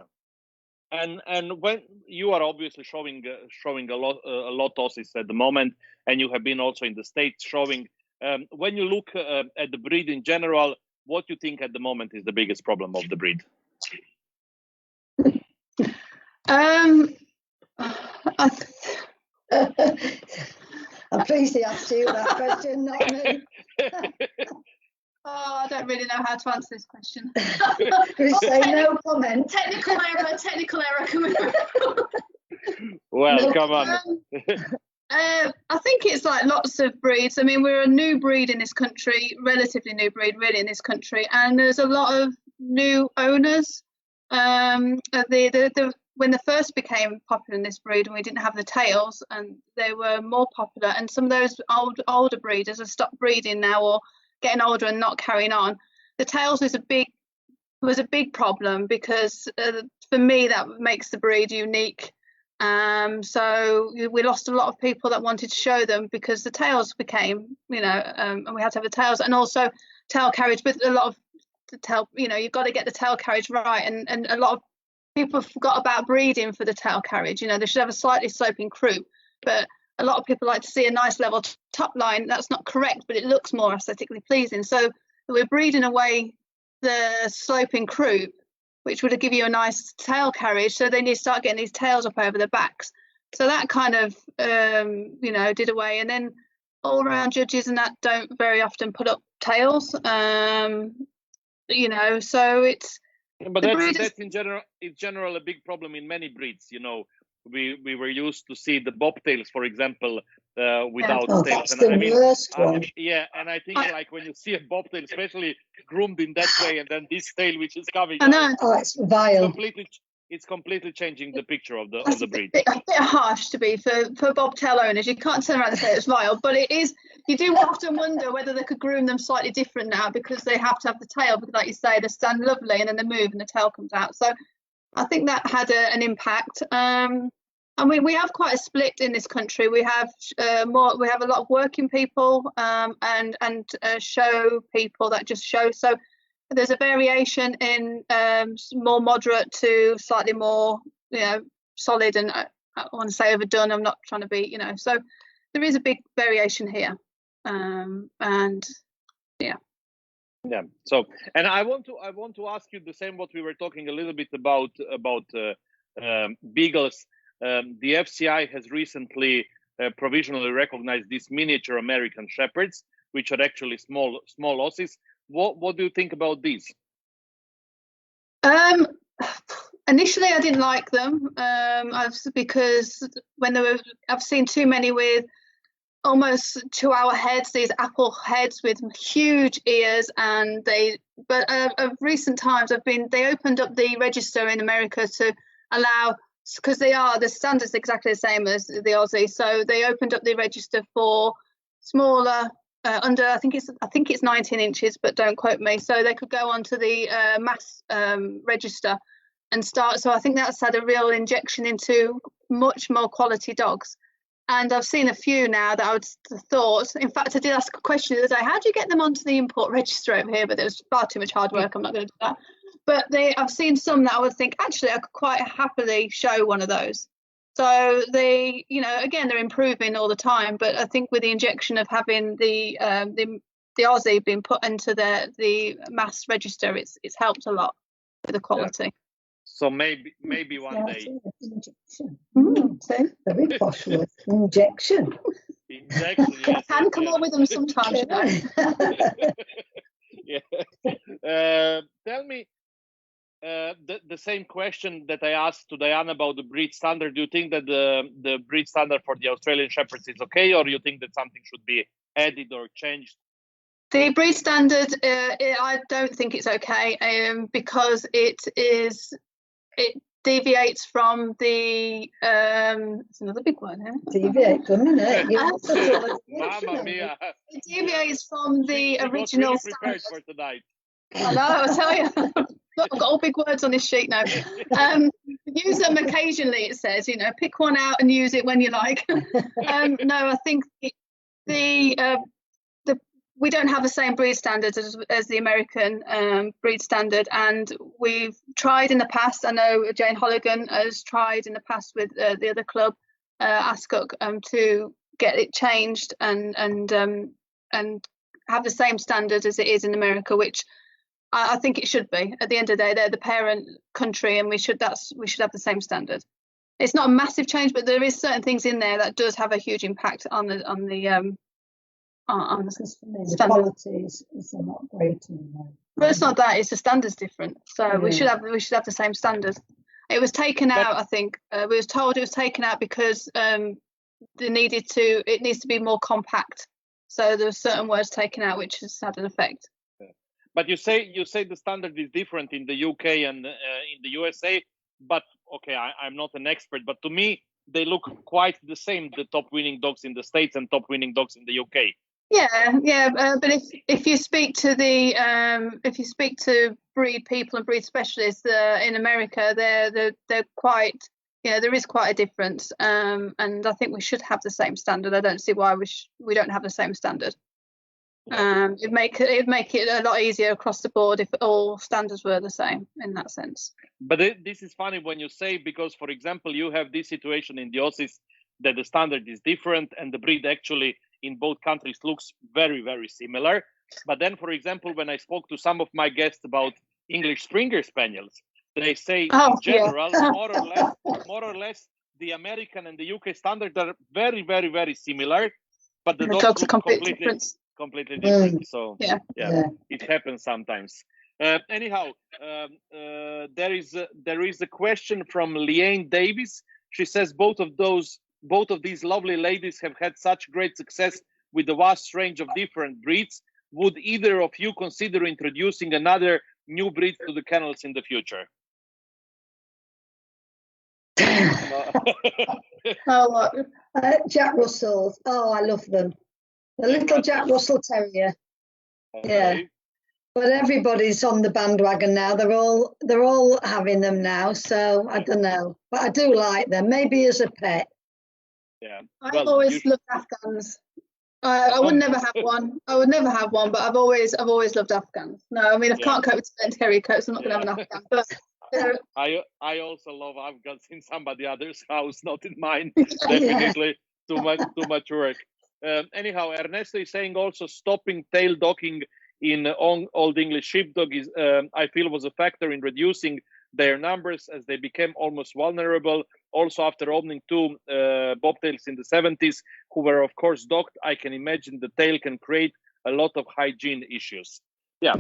Yeah. And when you are obviously showing a lot Aussies at the moment, and you have been also in the States showing. When you look at the breed in general, what do you think at the moment is the biggest problem of the breed? I'm pleased he asked you that question, not me. I don't really know how to answer this question. We say no comment. Technical error. Well, no, come on. I think it's like lots of breeds. I mean, we're a new breed in this country, relatively new breed, really, in this country, and there's a lot of new owners. When they first became popular in this breed, and we didn't have the tails, and they were more popular, and some of those older breeders have stopped breeding now, or getting older and not carrying on. The tails was a big problem, because for me that makes the breed unique. So we lost a lot of people that wanted to show them, because the tails became, and we had to have the tails, and also tail carriage with a lot of the tail. You've got to get the tail carriage right, and a lot of people forgot about breeding for the tail carriage. They should have a slightly sloping croup, but a lot of people like to see a nice level top line. That's not correct, but it looks more aesthetically pleasing. So we're breeding away the sloping croup, which would give you a nice tail carriage. So they need to start getting these tails up over the backs. So that kind of, did away. And then all-round judges and that don't very often put up tails. You know, so it's. But that's in general a big problem in many breeds. You know, we were used to see the bobtails, for example, without tails. That's the worst one. Yeah, and I think like when you see a bobtail, especially groomed in that way, and then this tail which is coming, I know. It's vile. It's completely changing the picture of the breed. A bit harsh to be for bobtail owners. You can't turn around and say it's vile, but it is. You do often wonder whether they could groom them slightly different now, because they have to have the tail, because like you say, they stand lovely and then they move and the tail comes out. So I think that had an impact. And we have quite a split in this country. We have we have a lot of working people and show people that just show. So there's a variation in more moderate to slightly more, you know, solid, and I want to say overdone. I'm not trying to be, you know, so there is a big variation here, and yeah. Yeah. So, and I want to ask you the same what we were talking a little bit about beagles. The FCI has recently provisionally recognized these miniature American Shepherds, which are actually small Aussies. What do you think about these? Initially, I didn't like them because when I've seen too many with almost 2-hour heads, these apple heads with huge ears, and but of recent times they opened up the register in America to allow, because the standards exactly the same as the Aussie, so they opened up the register for smaller. Under I think it's 19 inches, but don't quote me. So they could go onto the mass register and start. So I think that's had a real injection into much more quality dogs. And I've seen a few now that I would have thought. In fact, I did ask a question the other day: how do you get them onto the import register over here? But there was far too much hard work. I'm not going to do that. But I've seen some that I would think actually I could quite happily show one of those. So they, you know, again, they're improving all the time. But I think with the injection of having the Aussie being put into the mass register, it's helped a lot with the quality. Yeah. So maybe one day. Very posh word. Injection. Injection. Yes, I can come up with them sometimes. You know? Yeah. Tell me. The same question that I asked to Diana about the breed standard. Do you think that the breed standard for the Australian Shepherds is okay, or you think that something should be added or changed? The breed standard, I don't think it's okay, because it deviates from the. It's another big one, huh? Deviate from it. Mamma mia! It deviates from the original. Really prepared for tonight. I know, I tell you. I've got all big words on this sheet now. Use them occasionally, it says, you know, pick one out and use it when you like. No, I think we don't have the same breed standards as the American breed standard, and we've tried in the past. I know Jane Holligan has tried in the past with the other club, Ascot, to get it changed and have the same standard as it is in America, which I think it should be. At the end of the day, they're the parent country, and we should have the same standard. It's not a massive change, but there is certain things in there that does have a huge impact on the quality is not great anymore. But it's not that; it's the standard's different. So we should have the same standard. It was taken out. I think we was told it was taken out because it needs to be more compact. So there were certain words taken out, which has had an effect. But you say the standard is different in the UK and in the USA. But okay, I'm not an expert, but to me they look quite the same. The top winning dogs in the States and top winning dogs in the UK. Yeah. But if you speak to breed people and breed specialists in America, they're quite, you know, there is quite a difference. And I think we should have the same standard. I don't see why we don't have the same standard. It'd make it a lot easier across the board if all standards were the same in that sense. But this is funny when you say, because for example you have this situation in the Aussies that the standard is different and the breed actually in both countries looks very, very similar. But then, for example, when I spoke to some of my guests about English Springer Spaniels, they say in general, more or less, the American and the UK standards are very, very, very similar. but the And the dogs dogs are look completely different. completely different. So Yeah. it happens sometimes. Anyhow, there is a question from Leanne Davis. She says both of these lovely ladies have had such great success with the vast range of different breeds. Would either of you consider introducing another new breed to the kennels in the future? Oh, Jack Russells. Oh, I love them. The little Jack Russell Terrier. Yeah. But everybody's on the bandwagon now. They're all having them now. So I don't know, but I do like them. Maybe as a pet. Yeah. I've always loved Afghans. I would never have one. I would never have one, but I've always loved Afghans. No, I mean I can't cope with terrier coats. I'm not going to have an Afghan. But I also love Afghans in somebody else's house, not in mine. Definitely too much work. Anyhow, Ernesto is saying also stopping tail docking in Old English sheepdog is I feel was a factor in reducing their numbers as they became almost vulnerable. Also, after owning two bobtails in the 70s, who were of course docked, I can imagine the tail can create a lot of hygiene issues. Yeah.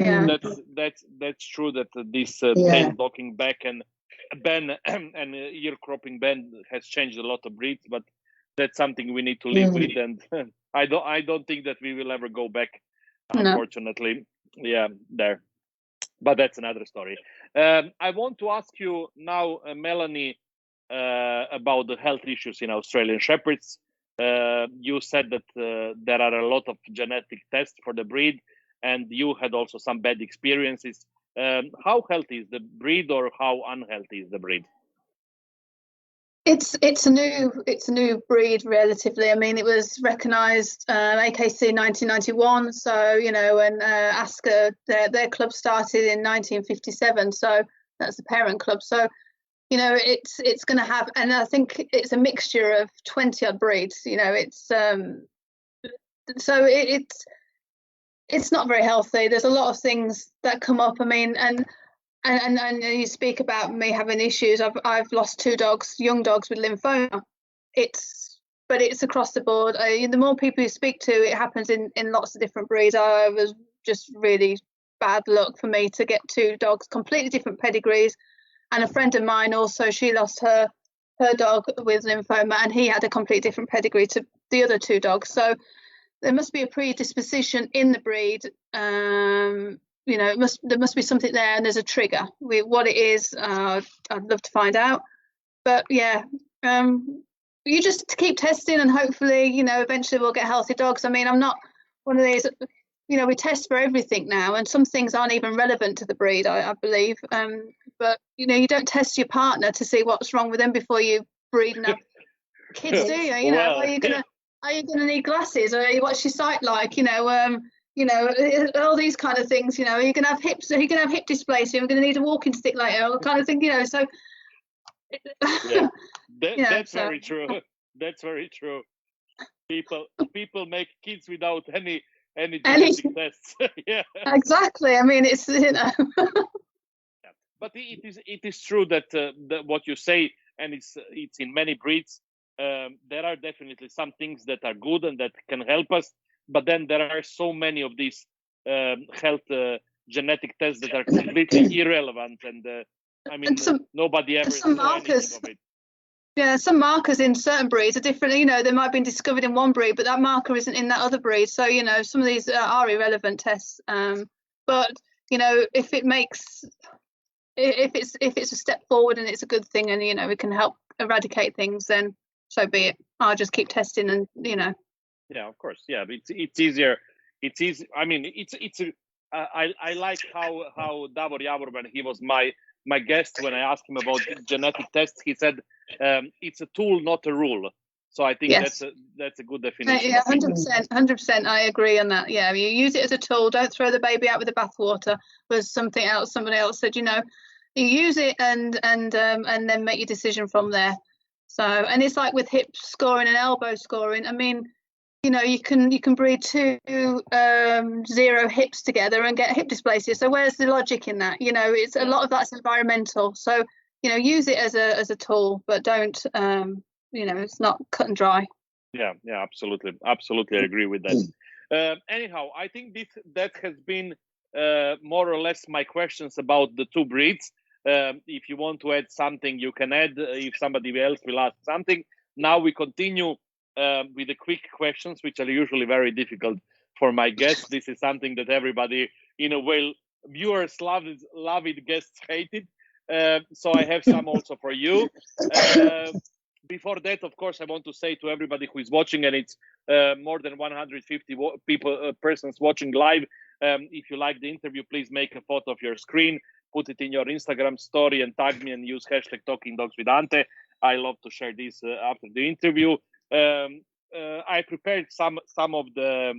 That's true that this tail docking back and ban and ear cropping ban has changed a lot of breeds, but that's something we need to live with, and I don't think that we will ever go back, unfortunately. There. But that's another story. I want to ask you now, Melanie, about the health issues in Australian Shepherds. You said that there are a lot of genetic tests for the breed, and you had also some bad experiences. How healthy is the breed, or how unhealthy is the breed? It's a new breed relatively. I mean, it was recognised AKC 1991. So and ASCA their club started in 1957. So that's the parent club. So it's going to have, and I think it's a mixture of 20 odd breeds. It's not very healthy. There's a lot of things that come up. I mean, and you speak about me having issues. I've lost two dogs, young dogs with lymphoma. It's across the board. The more people you speak to, it happens in lots of different breeds. I was just really bad luck for me to get two dogs, completely different pedigrees. And a friend of mine also, she lost her dog with lymphoma, and he had a completely different pedigree to the other two dogs. So there must be a predisposition in the breed. There must be something there, and there's a trigger. What it is, I'd love to find out. But you just keep testing, and hopefully, eventually we'll get healthy dogs. I mean, I'm not one of these. We test for everything now, and some things aren't even relevant to the breed, I believe. But you don't test your partner to see what's wrong with them before you breed and have kids, do you? Are you gonna need glasses, or what's your sight like? All these kind of things. Are you gonna have hips? Are you gonna have hip dysplasia? We're gonna need a walking stick later, kind of thing. So that's very true. That's very true. People make kids without any genetic tests. Yeah, exactly. I mean, it's But it is true that what you say, and it's in many breeds. There are definitely some things that are good and that can help us, but then there are so many of these health genetic tests that are completely irrelevant, and nobody ever saw anything of it. Yeah, some markers in certain breeds are different. They might have been discovered in one breed, but that marker isn't in that other breed. So some of these are irrelevant tests. But if it's a step forward and it's a good thing, and we can help eradicate things, then so be it. I'll just keep testing, and Yeah, of course. Yeah, it's easier. It's easy. I mean, I like how Davor Javor, when he was my guest, when I asked him about genetic tests, he said it's a tool, not a rule. So I think that's a good definition. Yeah, 100%. I agree on that. Yeah, you use it as a tool. Don't throw the baby out with the bathwater. Was something else. Somebody else said, you use it and then make your decision from there. So, and it's like with hip scoring and elbow scoring. I mean, you can breed two 0 hips together and get hip dysplasia. So where's the logic in that? It's a lot of that's environmental. So use it as a tool, but don't it's not cut and dry. Yeah, absolutely, I agree with that. Anyhow, I think that has been more or less my questions about the two breeds. If you want to add something, you can add. If somebody else will ask something, now we continue with the quick questions, which are usually very difficult for my guests. This is something that everybody, in a way, viewers love it, guests hate it. So I have some also for you. Before that, of course, I want to say to everybody who is watching, and it's more than 150 persons watching live. If you like the interview, please make a photo of your screen, put it in your Instagram story, and tag me and use hashtag Talking Dogs with Ante. I love to share this after the interview. I prepared some of the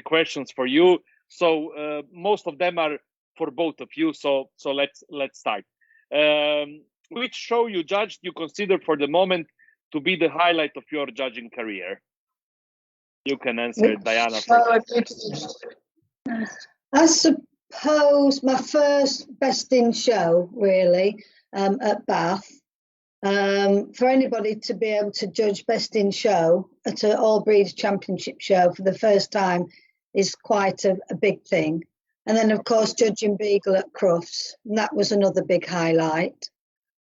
questions for you. So most of them are for both of you. So let's start. Which show you judged you consider for the moment to be the highlight of your judging career? You can answer it, Diana. I suppose my first Best in Show, really, at Bath. For anybody to be able to judge Best in Show at an All Breeds Championship show for the first time is quite a big thing. And then, of course, judging Beagle at Crufts, and that was another big highlight.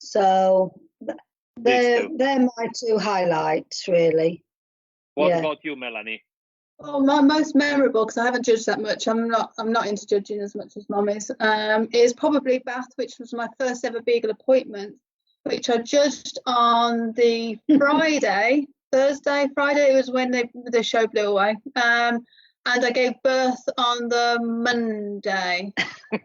So they're my two highlights, really. What about you, Melanie? Well, my most memorable, because I haven't judged that much. I'm not into judging as much as Mum is probably Bath, which was my first ever Beagle appointment, which I judged on the Friday. It was when the show blew away. And I gave birth on the Monday.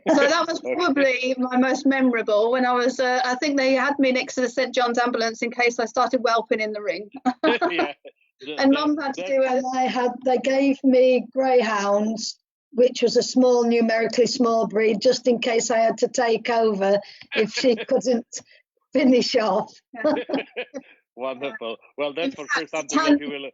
So that was probably my most memorable when I was, I think they had me next to the St. John's ambulance in case I started whelping in the ring. And Mum had to do it. And they gave me greyhounds, which was a numerically small breed, just in case I had to take over if she couldn't finish off. Wonderful. Well, that's for sure something that you will...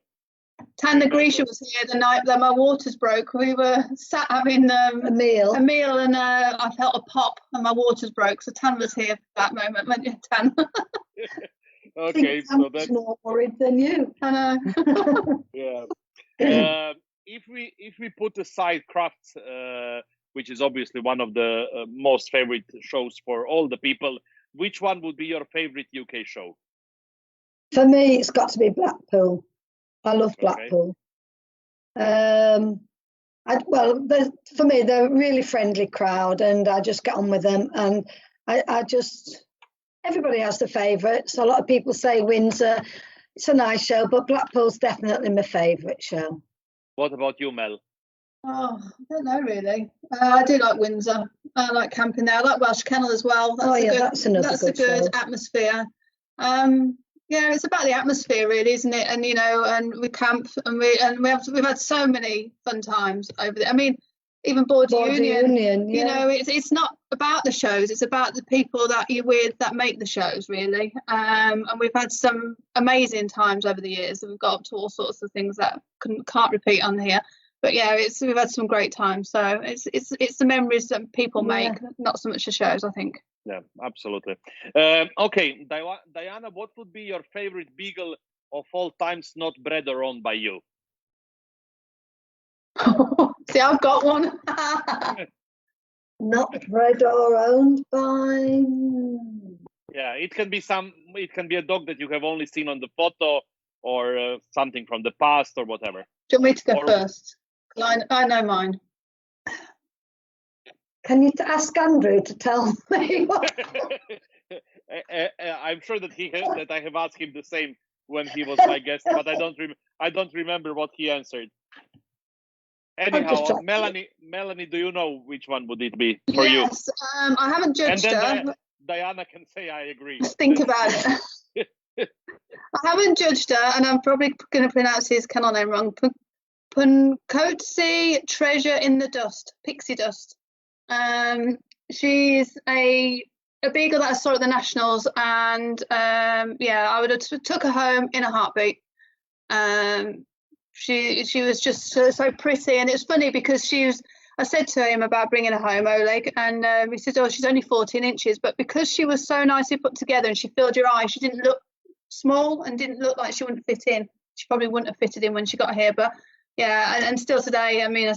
Tanya Grisha was here the night that my waters broke. We were sat having a meal, and I felt a pop, and my waters broke. So Tan was here for that moment, weren't you, Tan? Okay, so that's more worried than you. I know. Yeah. If we put aside Crafts, which is obviously one of the most favorite shows for all the people, which one would be your favorite UK show? For me, it's got to be Blackpool. I love Blackpool. Okay. For me, they're a really friendly crowd, and I just get on with them. And everybody has their favourites. A lot of people say Windsor. It's a nice show, but Blackpool's definitely my favourite show. What about you, Mel? Oh, I don't know really. I do like Windsor. I like camping there. I like Welsh Kennel as well. That's a good atmosphere. Yeah, it's about the atmosphere, really, isn't it? And and we camp, and we've had so many fun times over there. I mean, even Border Union. It's not about the shows; it's about the people that you're with that make the shows, really. And we've had some amazing times over the years. We've got up to all sorts of things that can't repeat on here. But yeah, we've had some great times. So it's the memories that people make, not so much the shows, I think. Yeah, absolutely. Okay, Diana, what would be your favorite Beagle of all times, not bred or owned by you? See, I've got one. Not bred or owned by. Yeah, it can be a dog that you have only seen on the photo, or something from the past, or whatever. Do you want me to go first? I know mine. Can you ask Andrew to tell me? I'm sure that I have asked him the same when he was my guest, but I don't remember what he answered. Anyhow, Melanie, do you know which one would it be for you? Yes, I haven't judged her. Diana can say I agree. Think about it. I haven't judged her, and I'm probably going to pronounce his kennel name wrong. Punkotsi Treasure in the Dust, Pixie Dust. She's a Beagle that I saw at the Nationals, and I would have took her home in a heartbeat. She was just so pretty, and it was funny because I said to him about bringing her home, Oleg, and he said, "Oh, she's only 14 inches," but because she was so nicely put together and she filled your eye, she didn't look small and didn't look like she wouldn't fit in. she probably wouldn't have fitted in when she got here. But yeah, and still today, I mean,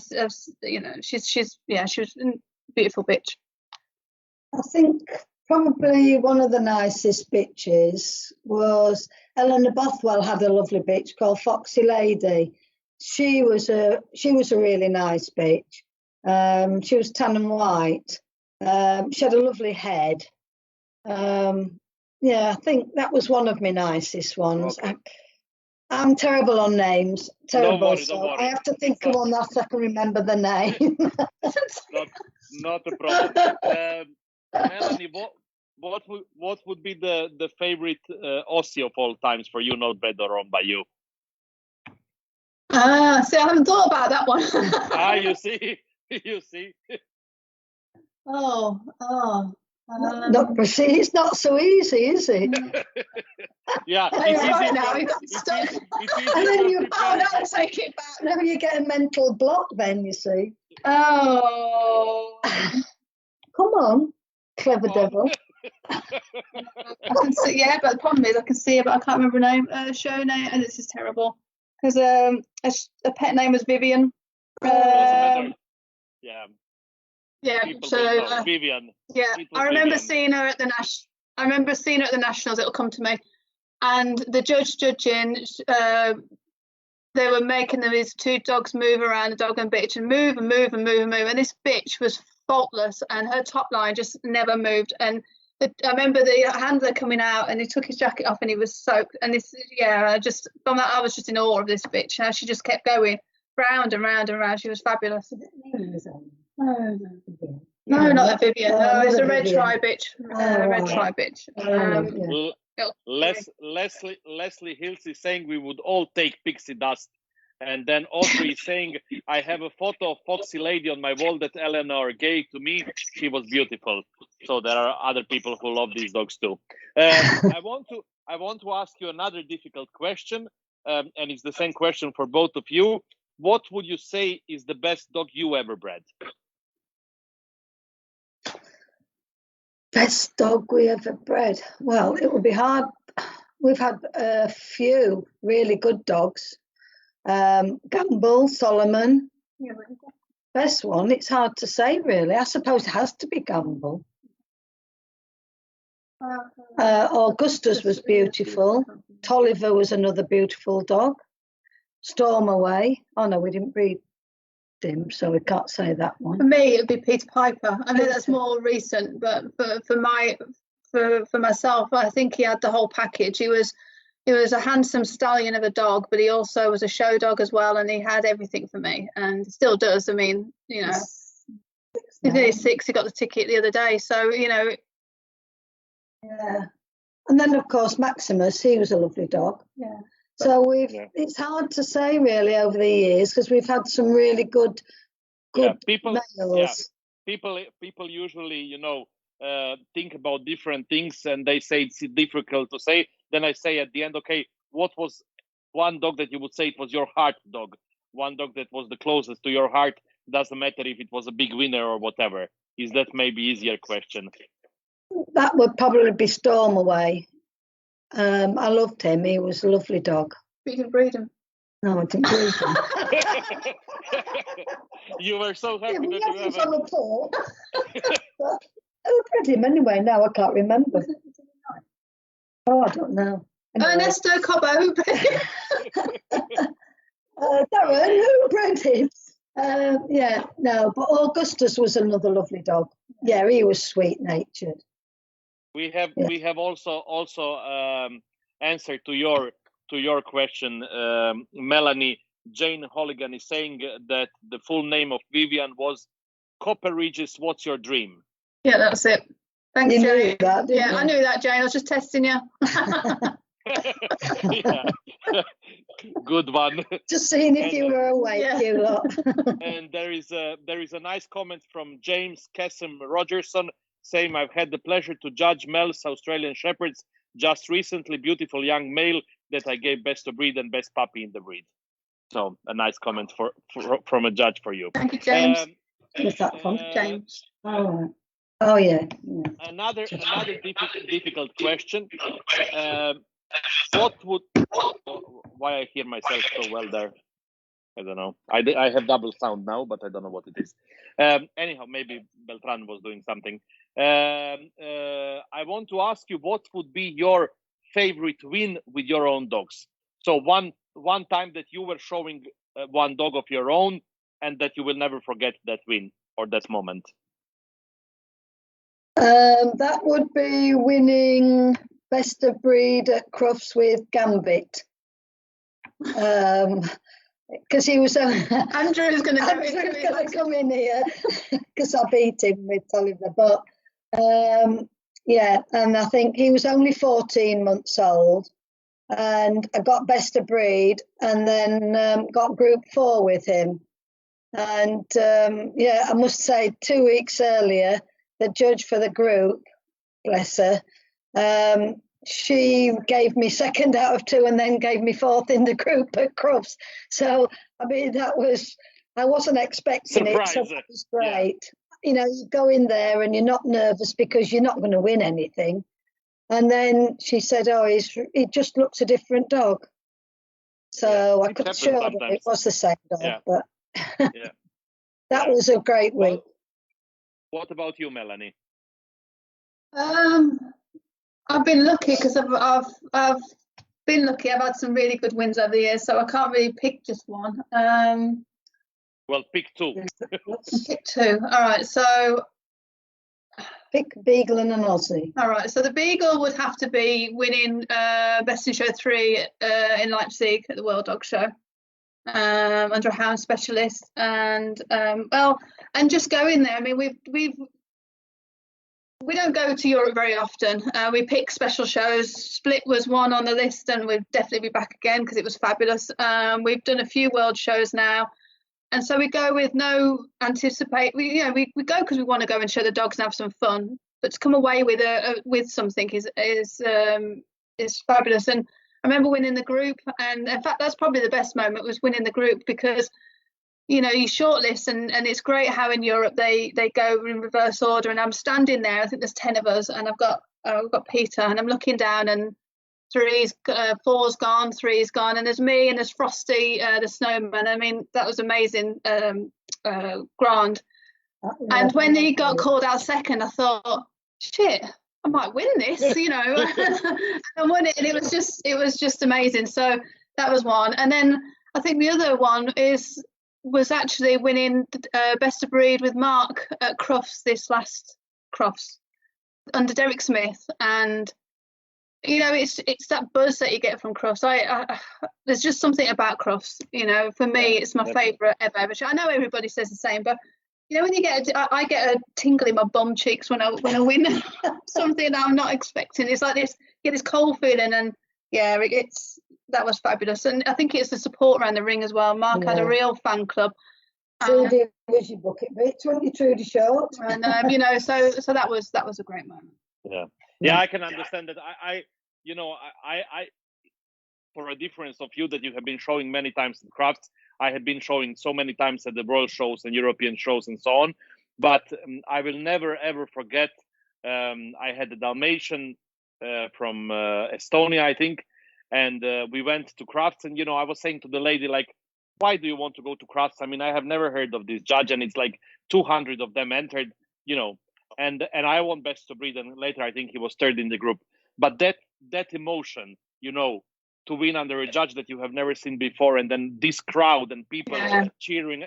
you know, she was a beautiful bitch. I think probably one of the nicest bitches was Eleanor Bothwell had a lovely bitch called Foxy Lady. She was a really nice bitch. She was tan and white. She had a lovely head. Yeah, I think that was one of my nicest ones. Okay. I'm terrible on names. Terrible. Don't so worry. I have to think of one that I can remember the name. not a problem. Melanie, what would be the favorite Aussie of all times for you, not bred or owned by you? See, I haven't thought about that one. You see. It's not so easy, is it? Yeah, it's right now. You got stuck. And then you take it back. Now you get a mental block. Then you see. Oh, come on, clever devil. I can see. Yeah, but the problem is I can see it, but I can't remember her name. Show name, and this is terrible because a pet name was Vivian. Yeah. Yeah, People so Vivian. Yeah, I remember seeing her at the Nationals. It'll come to me, and the judging. They were making these two dogs move around, a dog and bitch, and move and move and move and move. And this bitch was faultless, and her top line just never moved. And I remember the handler coming out, and he took his jacket off, and he was soaked. And I was just in awe of this bitch. How she just kept going round and round and round. She was fabulous. No, not a Vivian. No, it's a red tri bitch. Red tri bitch. Leslie Hills is saying we would all take pixie dust, and then Audrey is saying I have a photo of Foxy Lady on my wall that Eleanor gave to me. She was beautiful. So there are other people who love these dogs too. I want to ask you another difficult question, and it's the same question for both of you. What would you say is the best dog you ever bred? Best dog we ever bred. Well, it would be hard. We've had a few really good dogs. Gamble, Solomon. Yeah, best one. It's hard to say, really. I suppose it has to be Gamble. Augustus was beautiful. Tolliver was another beautiful dog. Stormaway. Oh no, we didn't breed him, so we can't say that one. For me, it would be Peter Piper. I know that's more recent, but for myself, I think he had the whole package. He was a handsome stallion of a dog, but he also was a show dog as well, and he had everything for me, and still does. I mean, you know, he's nearly 6. He got the ticket the other day, so you know. Yeah, and then of course Maximus, he was a lovely dog. Yeah. So it's hard to say really over the years because we've had some really good people males. People usually, you know, think about different things and they say it's difficult to say. Then I say at the end, okay, what was one dog that you would say it was your heart dog? One dog that was the closest to your heart. Doesn't matter if it was a big winner or whatever. Is that maybe easier question? That would probably be Stormaway. I loved him. He was a lovely dog. But you didn't breed him. No, I didn't breed him. You were so happy that you have on the floor. I bred him anyway. Now I can't remember. Oh, I don't know. Anyway. Ernesto Cobbo. Darren, who bred him? But Augustus was another lovely dog. Yeah, he was sweet-natured. We have also answered to your question, Melanie. Jane Holligan is saying that the full name of Vivian was Copper Regis. What's your dream? Yeah, that's it. Thanks, you Jane. Knew that, didn't you? I knew that, Jane. I was just testing you. Good one. Just seeing if you were awake, you lot. And there is a nice comment from James Cassim Rogerson saying, I've had the pleasure to judge Mel's Australian Shepherds just recently. Beautiful young male that I gave best of breed and best puppy in the breed. So a nice comment from a judge for you. Thank you, James. What's that from? James. Oh yeah. Another difficult question. What would why I hear myself so well there? I don't know. I have double sound now, but I don't know what it is. Anyhow, maybe Beltran was doing something. I want to ask you, what would be your favorite win with your own dogs? So one time that you were showing one dog of your own, and that you will never forget that win or that moment. That would be winning best of breed at Crufts with Gambit. Because he was Andrew's going to come in here because I beat him with Oliver. But yeah, and I think he was only 14 months old, and I got best of breed, and then got Group 4 with him. And yeah, I must say, 2 weeks earlier, the judge for the group, bless her, she gave me 2nd out of 2 and then gave me 4th in the group at Crufts. So, I mean, I wasn't expecting Surprise. it, so that was great. Yeah. You know, you go in there and you're not nervous because you're not going to win anything. And then she said, oh, he just looks a different dog. So I could show that it was the same dog, but that was a great win. Well, what about you, Melanie? I've been lucky because I've been lucky. I've had some really good wins over the years, so I can't really pick just one. Well, pick 2. Pick 2. All right, so pick Beagle and an Aussie. All right, so the Beagle would have to be winning Best in Show 3 in Leipzig at the World Dog Show. Under a hound specialist, and and just going there. I mean, we don't go to Europe very often. We pick special shows. Split was one on the list, and we'll definitely be back again because it was fabulous. We've done a few world shows now, and so we go with no anticipate. We go because we want to go and show the dogs and have some fun. But to come away with something is fabulous. And I remember winning the group, and in fact, that's probably the best moment was winning the group because, you know, you shortlist and it's great how in Europe they go in reverse order, and I'm standing there. I think there's 10 of us, and I've got Peter, and I'm looking down, and 4's gone, 3's gone, and there's me and there's Frosty, the snowman. I mean, that was amazing, Grant. And when he got called out second, I thought, shit, I might win this, you know. I won it, and it was just amazing. So that was one, and then I think the other one was actually winning Best of Breed with Mark at Crufts this last Crufts under Derek Smith, and you know it's that buzz that you get from Crufts. There's just something about Crufts, you know. For me, it's my favourite ever. I know everybody says the same, but you know, when you I get a tingle in my bum cheeks when I win something I'm not expecting. It's like this, you get this cold feeling, and yeah, that was fabulous. And I think it's the support around the ring as well. Mark had a real fan club. Trudy was your bucket bit, 20 Trudy short. And you know, so that was a great moment. Yeah, I can understand that. I for a difference of you that you have been showing many times in Crafts, I had been showing so many times at the World shows and European shows and so on. But I will never ever forget. I had a Dalmatian from Estonia, I think, and we went to Crafts, and you know, I was saying to the lady, like, why do you want to go to Crafts? I mean, I have never heard of this judge, and it's like 200 of them entered, you know, and I won Best of Breed, and later I think he was 3rd in the group. But that emotion, you know, to win under a judge that you have never seen before, and then this crowd and people cheering,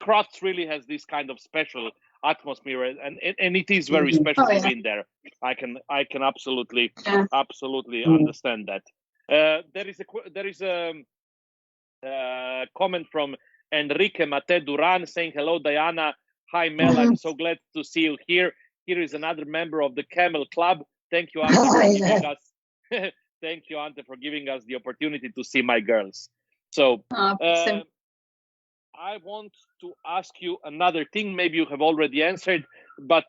Crafts really has this kind of special atmosphere, and it is very special to win there. I can absolutely understand that. There is a comment from Enrique Mate Duran saying, hello Diana, hi Mel, I'm so glad to see you here. Here is another member of the Camel Club. Thank you, Ante, for giving us thank you, Ante, for giving us the opportunity to see my girls. So I want to ask you another thing. Maybe you have already answered, but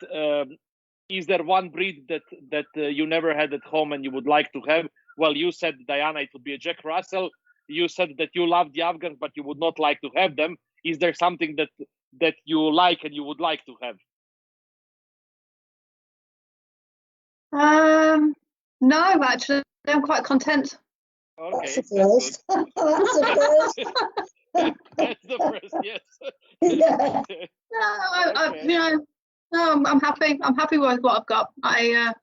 is there one breed that you never had at home and you would like to have? Well, you said, Diana, it would be a Jack Russell. You said that you love the Afghans, but you would not like to have them. Is there something that you like and you would like to have? No, actually, I'm quite content. Okay, That's the first. That's the first. That's the first, yes. Yeah. I'm happy. I'm happy with what I've got. I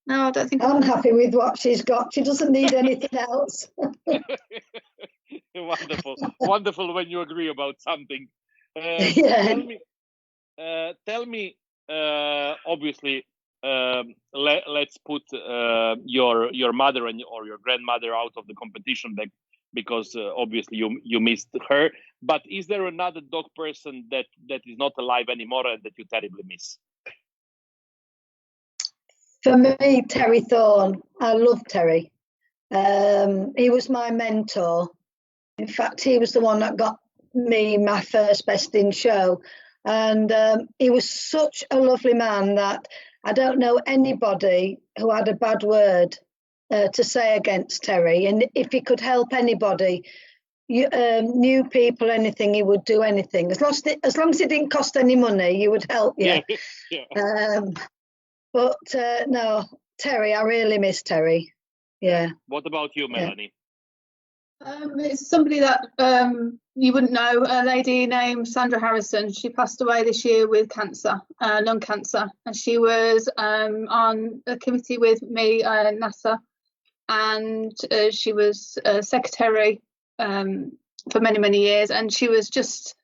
don't think I'm happy with what she's got. She doesn't need anything else. Wonderful when you agree about something. Yeah. Tell me. Obviously, let's put your mother or your grandmother out of the competition, because obviously you missed her. But is there another dog person that is not alive anymore and that you terribly miss? For me, Terry Thorne. I love Terry. He was my mentor. In fact, he was the one that got me my first Best in Show. And he was such a lovely man that I don't know anybody who had a bad word to say against Terry. And if he could help anybody, new people, anything, he would do anything. As long as it didn't cost any money, he would help you. Yeah. But no, Terry, I really miss Terry. Yeah. What about you, Melanie? It's somebody that you wouldn't know, a lady named Sandra Harrison. She passed away this year with cancer, lung cancer, and she was on a committee with me at NASA, and she was secretary for many years, and she was just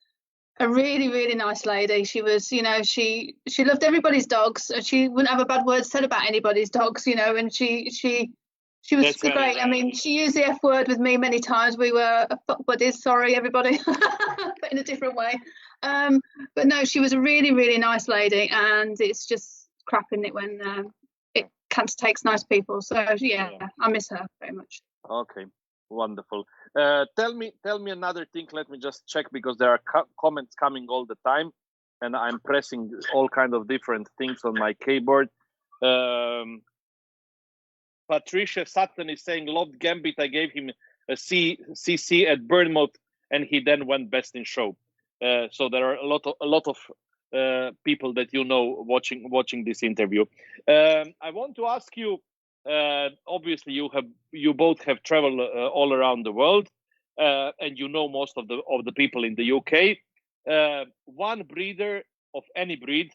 a really nice lady. She was, she loved everybody's dogs. She wouldn't have a bad word said about anybody's dogs, and she was great. Right. I mean, she used the F word with me many times. We were fuck buddies, sorry everybody, but in a different way. But no, she was a really nice lady, and it's just crap, isn't it, when cancer takes nice people. So yeah, I miss her very much. Okay, wonderful. Tell me another thing. Let me just check, because there are comments coming all the time, and I'm pressing all kind of different things on my keyboard. Patricia Sutton is saying, loved Gambit. I gave him a CC at Bournemouth, and he then went Best in Show. So there are a lot of people that watching this interview. I want to ask you. Obviously, you both have traveled all around the world, and you know most of the people in the UK. One breeder of any breed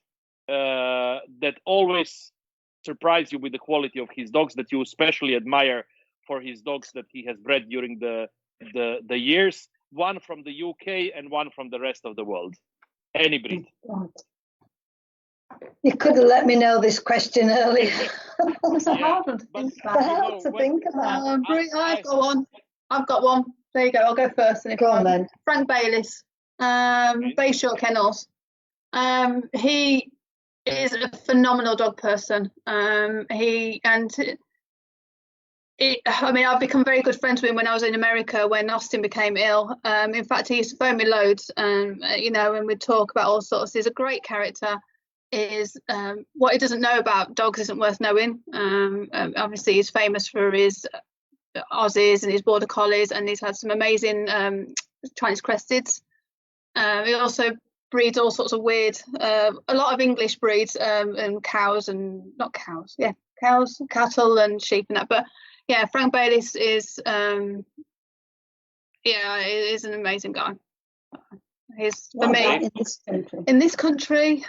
that always surprise you with the quality of his dogs, that you especially admire for his dogs that he has bred during the years. One from the UK and one from the rest of the world. Any breed. You could have let me know this question earlier. It's a hard one to think about. I've got one. There you go. I'll go first. Go on then. Frank Bayliss, Bayshore Kennels. He is a phenomenal dog person. I've become very good friends with him when I was in America, when Austin became ill. In fact, he used to phone me loads, and we'd talk about all sorts. He's a great character. What he doesn't know about dogs isn't worth knowing. Obviously, he's famous for his Aussies and his Border Collies, and he's had some amazing Chinese Cresteds. He also breeds all sorts of weird, a lot of English breeds, and cows, cattle and sheep and that. But yeah, Frank Bayliss is an amazing guy. He's for me in this country.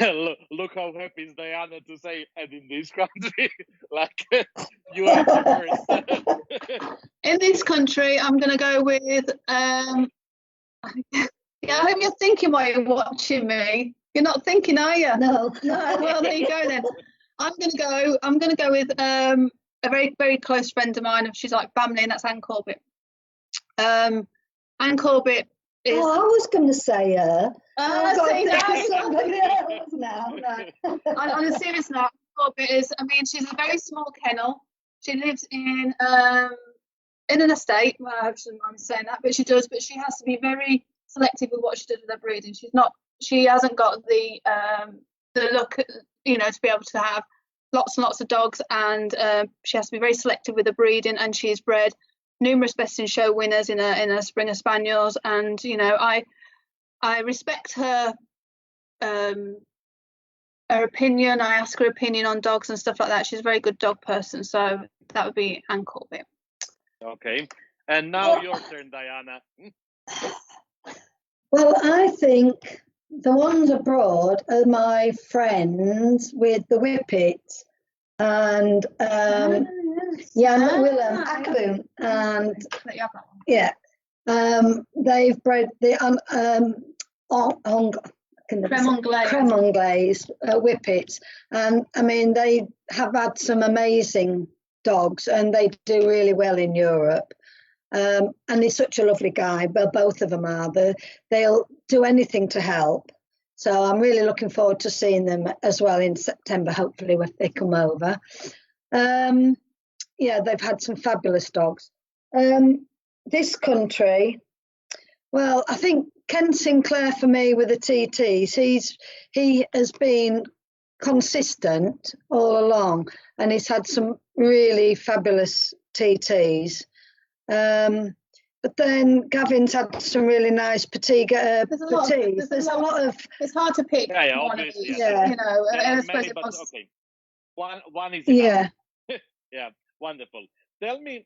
Look how happy is Diana to say, and in this country, like you answer first. In this country, I'm going to go with. I hope you're thinking while you're watching me. You're not thinking, are you? No. Well, there you go then. I'm going to go with a very, very close friend of mine. She's like family, and that's Anne Corbett. Anne Corbett is. Oh, I was going to say her. Somebody else now. No. On a serious note, Corbett is. I mean, she's a very small kennel. She lives in an estate. Well, I hope she doesn't mind me saying that, but she does. But she has to be very selective with what she does with her breeding. She hasn't got the look, to be able to have lots and lots of dogs, and she has to be very selective with her breeding. And she's bred numerous Best in Show winners in her Springer Spaniels, and I respect her her opinion. I ask her opinion on dogs and stuff like that. She's a very good dog person, so that would be Anne Corbett. Okay. And now your turn, Diana. Well, I think the ones abroad are my friends with the whippets and Jan Willem Akkerboom, and yeah, they've bred the creme anglaise whippets, and I mean they have had some amazing dogs, and they do really well in Europe. And he's such a lovely guy, but both of them are. They'll do anything to help. So I'm really looking forward to seeing them as well in September, hopefully, when they come over. Yeah, they've had some fabulous dogs. This country, well, I think Ken Sinclair for me with the TTs, he has been consistent all along, and he's had some really fabulous TTs. But then Gavin's had some really nice petits. There's a lot of. It's hard to pick. Yeah, one obviously. You know, and I suppose it was okay. One is enough. Yeah. Yeah, wonderful. Tell me,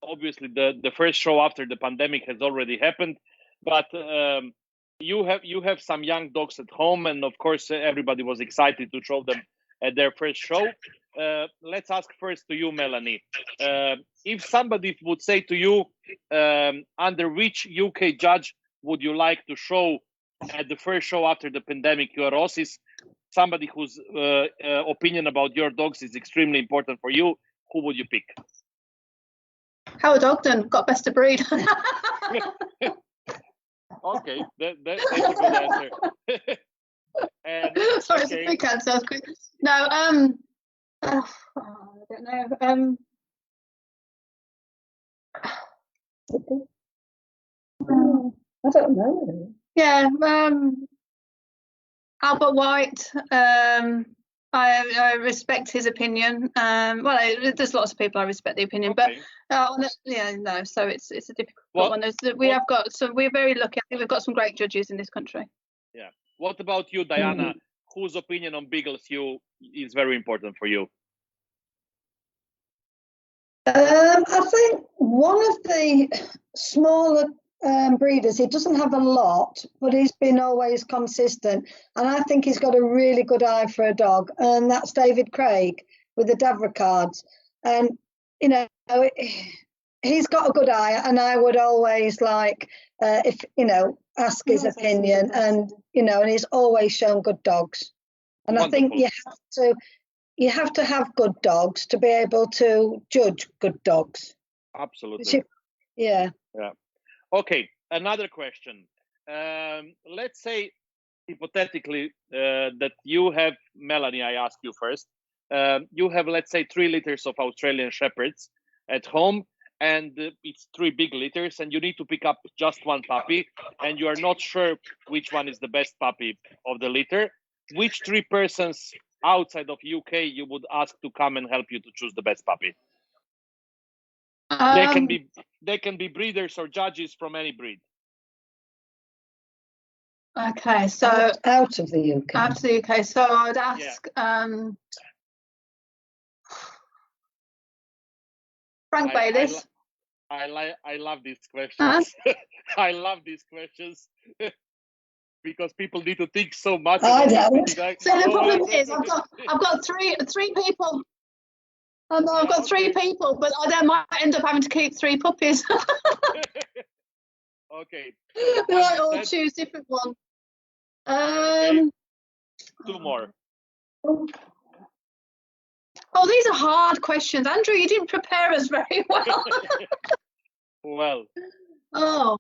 obviously the first show after the pandemic has already happened, but you have some young dogs at home, and of course everybody was excited to show them at their first show. Let's ask first to you, Melanie. If somebody would say to you, under which UK judge would you like to show at the first show after the pandemic your horses, somebody whose opinion about your dogs is extremely important for you, who would you pick? Howard Ogden, got best of breed. Okay, that's a good answer. And, sorry, it's a quick answer. No, I don't know. I don't know. Yeah, Albert White. I respect his opinion. Well, there's lots of people I respect the opinion, okay. But yeah, no. So it's a difficult one. We're very lucky. I think we've got some great judges in this country. Yeah. What about you, Diana? Whose opinion on Beagles is very important for you? I think one of the smaller breeders, he doesn't have a lot, but he's been always consistent, and I think he's got a really good eye for a dog, and that's David Craig with the Davricards. And you know, he's got a good eye, and I would always like if you know ask his opinion, and you know, and he's always shown good dogs. And wonderful. I think you have to have good dogs to be able to judge good dogs. Absolutely. Yeah. Okay, another question. Let's say hypothetically that you have, Melanie, I ask you first. You have, let's say, 3 litters of Australian Shepherds at home, and it's 3 big litters, and you need to pick up just one puppy, and you are not sure which one is the best puppy of the litter. Which 3 persons outside of UK you would ask to come and help you to choose the best puppy? They can be breeders or judges from any breed. Okay, so out of the UK. Out of the UK. So I'd ask Frank Bayliss. I love these questions. I love these questions because people need to think so much. I don't. So the problem is, I've got three people. I've got 3 people, but I then might end up having to keep 3 puppies. Okay. They might all choose different ones. Okay. 2 more. Oh, these are hard questions, Andrew. You didn't prepare us very well. Well. Oh.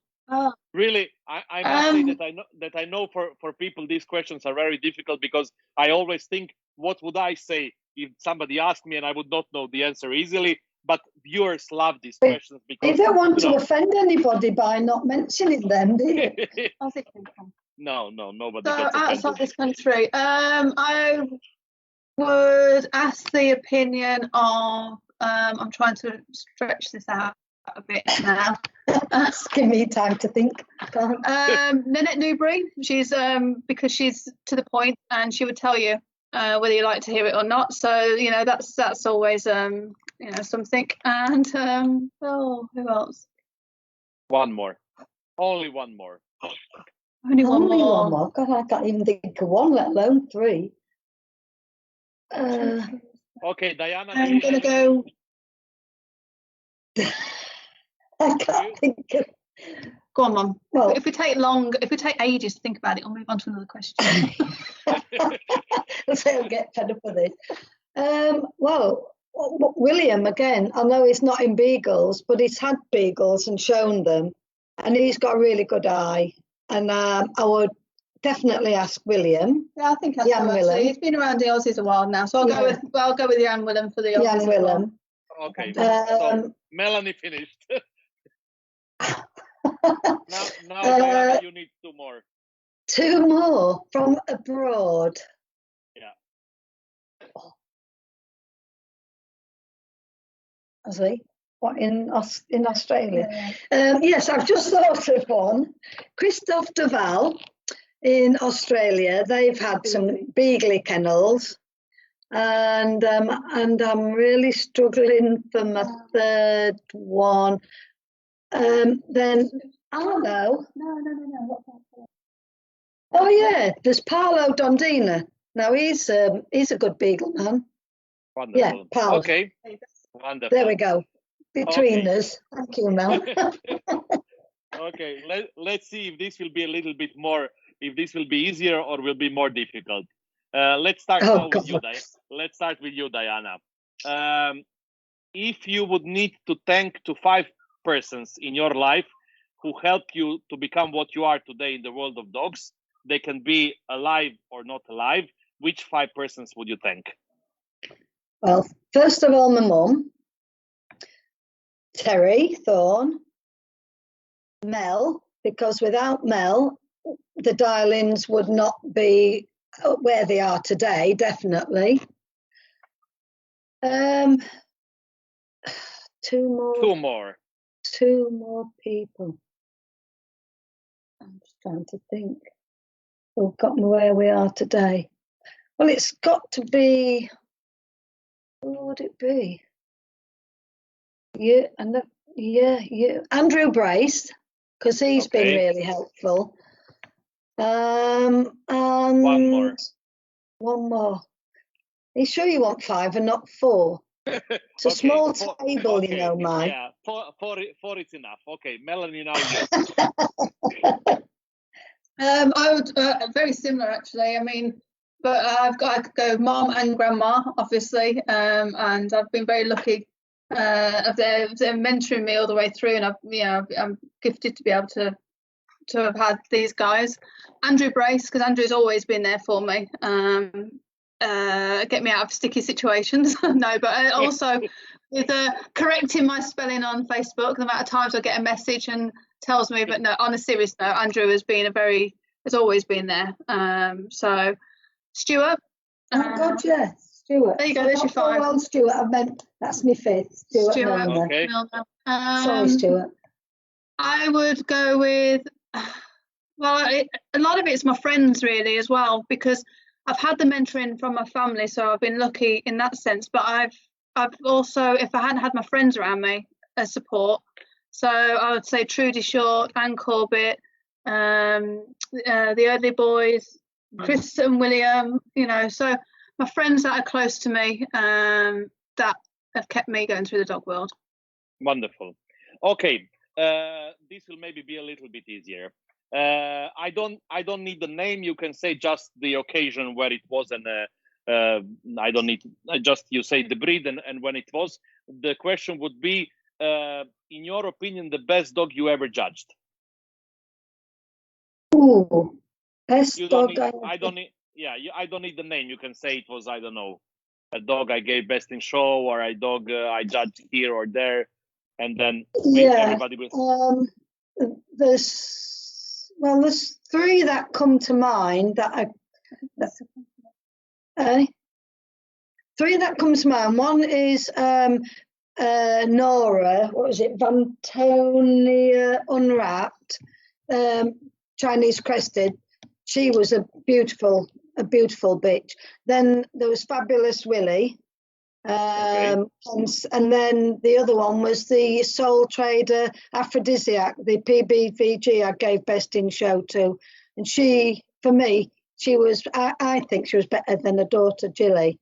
Really, I must say that I know for people these questions are very difficult, because I always think, what would I say if somebody asked me and I would not know the answer easily? But viewers love these questions because you don't want to offend anybody by not mentioning them, do you? No, nobody. So outside this country, I would ask the opinion of. I'm trying to stretch this out. a bit now. That's giving me time to think. I can't. Nanette Newbury, she's because she's to the point and she would tell you whether you like to hear it or not. So, you know, that's always you know, something. And oh, who else? One more. Only one more. Only one Only more. one more. God, I can't even think of one, let alone three. Okay, Diana. I'm gonna go. I can't think of. Go on, Mum. Well, If we take ages to think about it, I'll move on to another question. I'll say I'll get fed up with it. Well, William, again, I know he's not in beagles, but he's had beagles and shown them, and he's got a really good eye. And I would definitely ask William. Yeah, I think that's Jan right. Willem. He's been around the Aussies a while now, so I'll go with Jan Willem for the Aussies. Jan as well. Willem. Okay, so Melanie finished. now Diana, you need two more. Two more from abroad. Yeah. Has he? What, in Australia? Yeah. Yes, I've just thought of one. Christophe Duval in Australia. They've had some beagley kennels, and I'm really struggling for my third one. Then I don't know. No. Oh yeah, there's Paolo Dondina. Now he's a good beagle man. Wonderful. Yeah, Paolo. Okay. Wonderful. There we go. Between us. Thank you, Mel. Okay, let's see if this will be a little bit more, if this will be easier or will be more difficult. Let's start with you, Let's start with you, Diana. If you would need to thank to 5 persons in your life who helped you to become what you are today in the world of dogs, they can be alive or not alive, which 5 persons would you thank? Well, first of all, my mum, Terry Thorne, Mel, because without Mel, the Dialins would not be where they are today, definitely. 2 more. 2 more people. I'm just trying to think who've got me where we are today. Well, it's got to be, who would it be? Andrew Brace, because he's been really helpful. And one more. Are you sure you want 5 and not 4? It's a small table, you know, mine. Yeah, four is enough. Okay, Melanie, now you. I would very similar actually. I mean, but I could go mom and grandma, obviously, and I've been very lucky. They're mentoring me all the way through, and I'm gifted to be able to have had these guys. Andrew Brace, because Andrew's always been there for me. Get me out of sticky situations. No, but also with correcting my spelling on Facebook, the amount of times I get a message and tells me. But no, on a serious note, Andrew has always been there. So Stuart. Oh God, yeah, Stuart. There you go. There's your 5. Well, Stuart. I meant that's my 5th. Stuart. Okay. Sorry, Stuart. I would go with. Well, a lot of it's my friends really as well, because I've had the mentoring from my family, so I've been lucky in that sense. But I've also, if I hadn't had my friends around me as support, so I would say Trudy Short, Anne Corbett, the early boys, Chris and William, you know, so my friends that are close to me, that have kept me going through the dog world. Wonderful. Okay, this will maybe be a little bit easier. I don't need the name. You can say just the occasion where it was, and I don't need just you say the breed and when it was. The question would be, in your opinion, the best dog you ever judged. Ooh, best dog. I don't need the name. You can say it was, I don't know, a dog I gave best in show, or a dog I judged here or there, and then everybody will. There's 3 that come to mind that 3 that come to mind. One is Nora, what was it, Vantonia Unwrapped, Chinese crested. She was a beautiful bitch. Then there was Fabulous Willie. And then the other one was the Soul Trader Aphrodisiac, the PBVG I gave Best in Show to. And she, for me, she was, I think she was better than her daughter Jilly.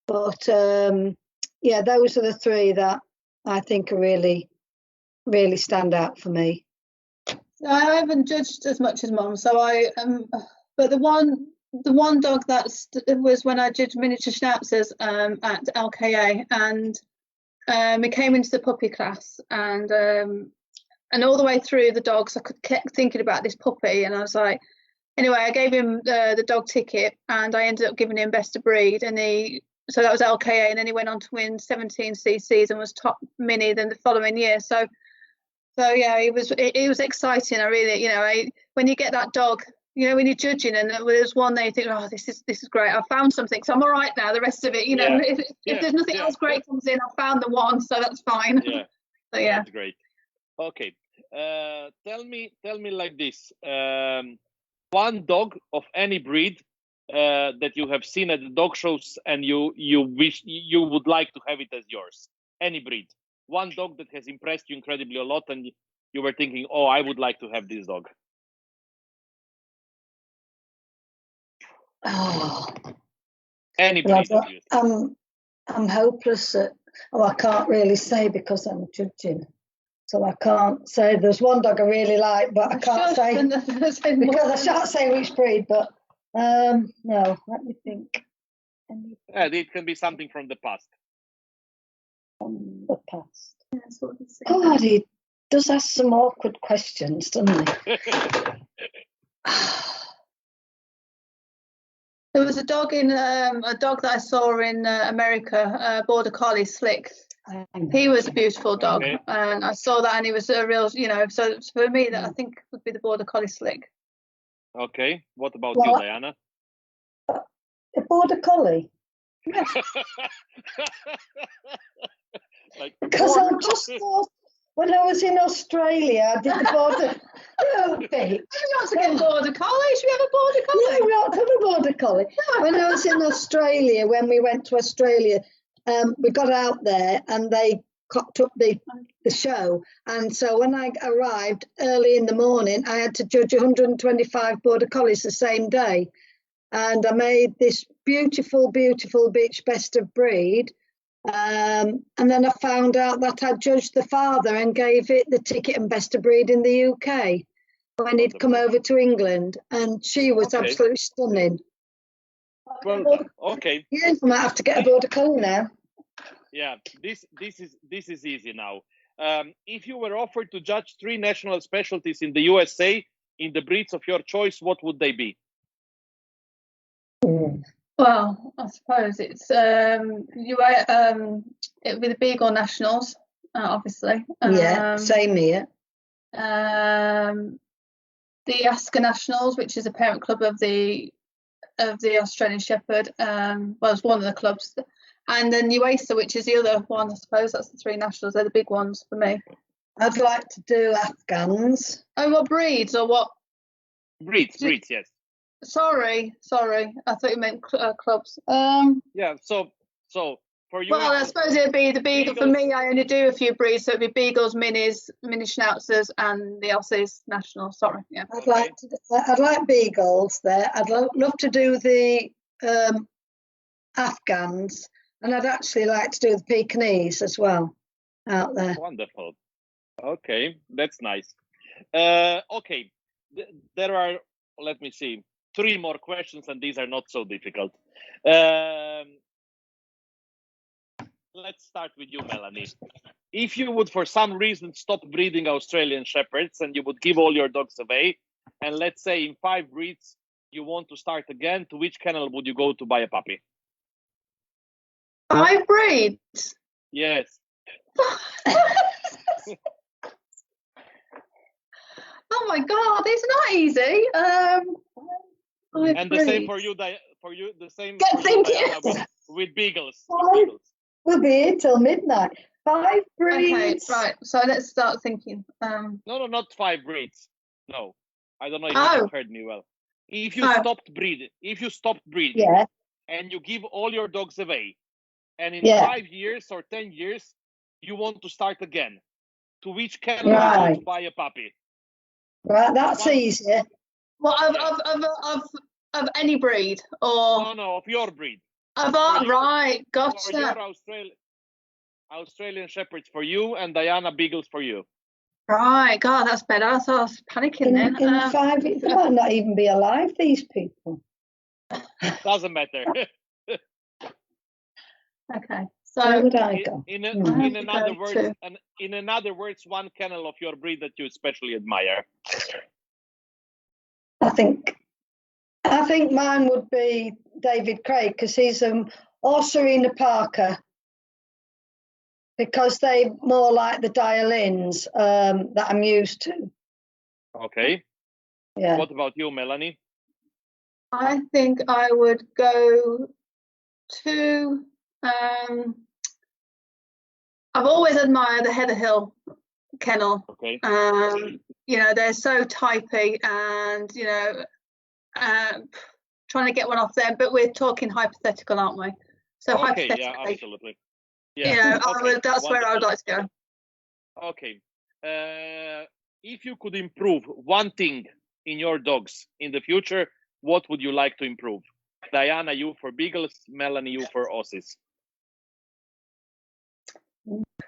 But yeah, those are the three that I think are really, really stand out for me. I haven't judged as much as Mum, so but the one dog that was when I judged miniature schnauzers at LKA, and we came into the puppy class, and all the way through the dogs, I kept thinking about this puppy, and I was like, anyway, I gave him the dog ticket, and I ended up giving him best of breed, and so that was LKA, and then he went on to win 17 CCs and was top mini then the following year. So yeah, it was exciting. I really, when you get that dog, when you're judging and there's one there, you think, oh, this is great. I found something, so I'm all right now. The rest of it, if there's nothing else great comes in, I found the one, so that's fine. Yeah, so yeah, that's great. Okay, tell me like this: one dog of any breed that you have seen at the dog shows, and you wish you would like to have it as yours. Any breed. One dog that has impressed you incredibly a lot, and you were thinking, oh, I would like to have this dog. Oh, any breed. I'm hopeless at. Oh, I can't really say because I'm judging, so I can't say. There's one dog I really like, but I can't say because I shan't say which breed. But no, let me think. It can be something from the past. From the past. God, he does ask some awkward questions, doesn't he? There was a dog that I saw in America, Border Collie, Slick. He was a beautiful dog, and I saw that, and he was a real, So for me, that I think would be the Border Collie, Slick. Okay, what about you, Diana? A Border Collie. Because I just thought when I was in Australia, I did the border. No, bitch. Maybe not to get Border Collie. Should we have a Border Collie? No, we don't have a Border Collie. When I was in Australia, when we went to Australia, we got out there and they cocked up the show. And so when I arrived early in the morning, I had to judge 125 Border Collies the same day. And I made this beautiful, beautiful bitch best of breed. And then I found out that I judged the father and gave it the ticket and best of breed in the UK when he'd come over to England, and she was absolutely stunning. Well, okay. Yeah, I might have to get a Border Collie now. Yeah, this is easy now. If you were offered to judge 3 national specialties in the USA in the breeds of your choice, what would they be? Well, I suppose it's it would be the Beagle Nationals, obviously. Yeah, same here. The Asker Nationals, which is a parent club of the Australian Shepherd. Well, it's one of the clubs, and then UASA, which is the other one. I suppose that's the 3 nationals. They're the big ones for me. I'd like to do Afghans. Oh, what breeds or what? Breeds, yes. Sorry. I thought you meant clubs. Yeah. So for you. Well, I suppose it'd be the Beagle. For me, I only do a few breeds, so it'd be Beagles, Minis, Mini Schnauzers, and the Aussies National. Sorry. Yeah. I'd like Beagles there. I'd love to do the Afghans, and I'd actually like to do the Pekingese as well out there. Wonderful. Okay, that's nice. Okay, there are. Let me see. 3 more questions, and these are not so difficult. Let's start with you, Melanie. If you would, for some reason, stop breeding Australian Shepherds and you would give all your dogs away, and let's say in 5 breeds you want to start again, to which kennel would you go to buy a puppy? 5 breeds? Yes. Oh my God, it's not easy. And the same for you, the same for you, Diana, with Beagles. We'll be here till midnight. 5 Okay, breeds. right. So let's start thinking. No, not 5 breeds. No, I don't know if Oh. you heard me well. If you Oh. stopped breeding, Yeah, and you give all your dogs away, and in Yeah. 5 years or 10 years you want to start again, to which kennel you Right. want to buy a puppy? right. That's One- easy. Well, Yeah. of any breed or No, of your breed. of For our you- right? For Gotcha. your Australian Shepherds for you, and Diana Beagles for you. Right. God, that's better. I thought I was panicking In, then. in 5, they might not even be alive, these people. Doesn't matter. Okay. Where So would I go? In have to other go words, to- in another words, one kennel of your breed that you especially admire. I think mine would be David Craig, because he's or Serena Parker, because they more like the dial-ins that I'm used to. Okay. Yeah. What about you, Melanie? I think I would go to. I've always admired the Heather Hill kennel. Okay. You know, they're so typey, and you know, trying to get one off them. But we're talking hypothetical, aren't we? So Okay. hypothetically, Yeah. Absolutely. you Yeah. know, Okay. that's where I would like to go. Okay. If you could improve one thing in your dogs in the future, what would you like to improve? Diana, you for Beagles, Melanie, you for Aussies.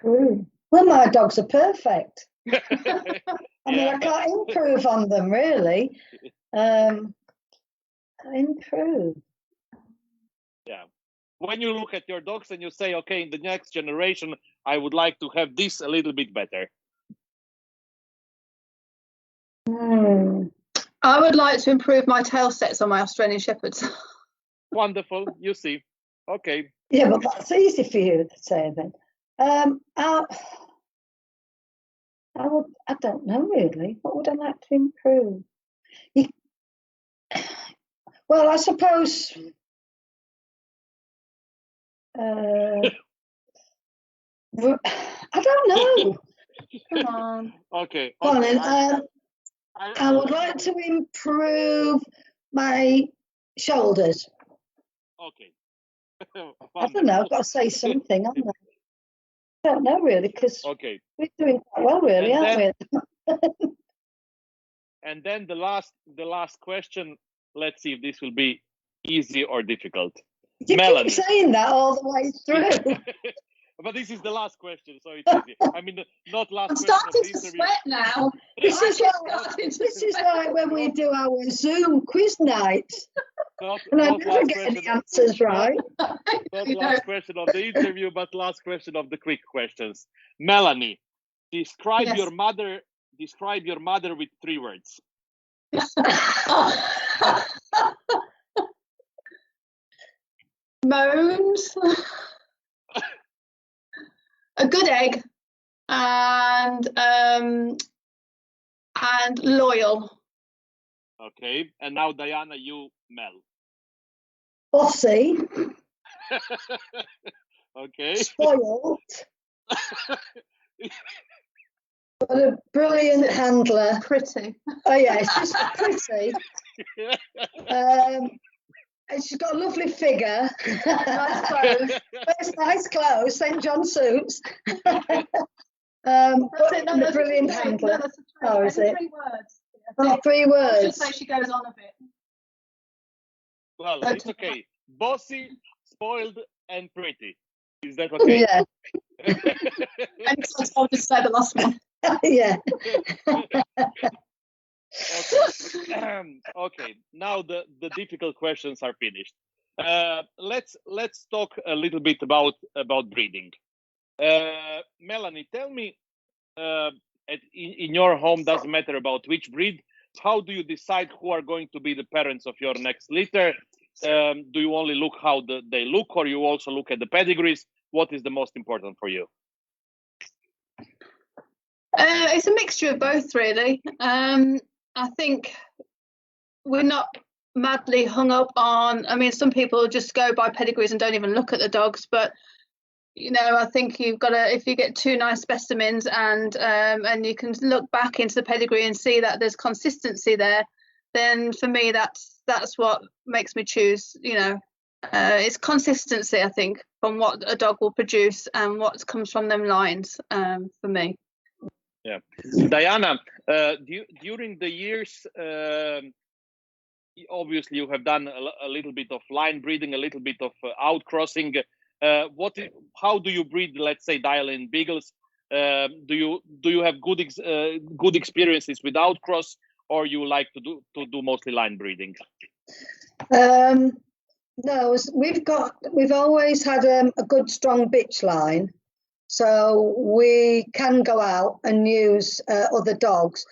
Well, my dogs are perfect. I mean, Yeah. I can't improve on them, really. Improve. Yeah. When you look at your dogs and you say, okay, in the next generation, I would like to have this a little bit better. I would like to improve my tail sets on my Australian Shepherds. Wonderful. You see. Okay. Yeah, but that's easy for you to say then. I don't know really. What would I like to improve? Well, I suppose. I don't know. Come on. Okay. Go on Okay. then. I would like to improve my shoulders. Okay. I don't know. I've got to say something, haven't I? I don't know really, because Okay. we're doing quite well, really, And aren't we? And then the last question. Let's see if this will be easy or difficult. You Melanie. keep saying that all the way through. But this is the last question, so it's easy. I mean, not last I'm question of starting the to interview. sweat now. This is This like when we do our Zoom quiz nights, and I Not never last get question. the answers right. Not last question of the interview, but last question of the quick questions. Melanie, describe Yes. your mother. Describe your mother with 3 words. Moans, a good egg, and loyal. Okay, and now Diana, you Mel. Bossy, Okay. spoiled, but a brilliant handler. Pretty. Oh yes, she's pretty. And she's got a lovely figure. Nice clothes. Wears nice clothes, St. John suits. That's But it. No, and a that's brilliant three. handler. No, that's a three. Oh, is Only it? 3 words. Oh, 3 I should words. say she goes on a bit. Well, it's okay. Bossy, spoiled, and pretty. Is that okay? Yeah, And I'll just say the last one. yeah. Okay. Now the difficult questions are finished. Let's talk a little bit about breeding. Melanie, tell me, in your home, doesn't matter about which breed, how do you decide who are going to be the parents of your next litter? Do you only look how they look, or you also look at the pedigrees? What is the most important for you? It's a mixture of both, really. I think we're not madly hung up on. I mean, some people just go by pedigrees and don't even look at the dogs, but you know, I think you've got to, if you get two nice specimens and you can look back into the pedigree and see that there's consistency there, then for me that's what makes me choose. You know, it's consistency, I think, from what a dog will produce and what comes from them lines, for me. Yeah, Diana, during the years, obviously you have done a little bit of line breeding, a little bit of outcrossing. How do you breed, let's say, Dialing Beagles? Do you have good experiences with outcross, or you like to do mostly line breeding? No, we've always had a good strong bitch line, so we can go out and use other dogs.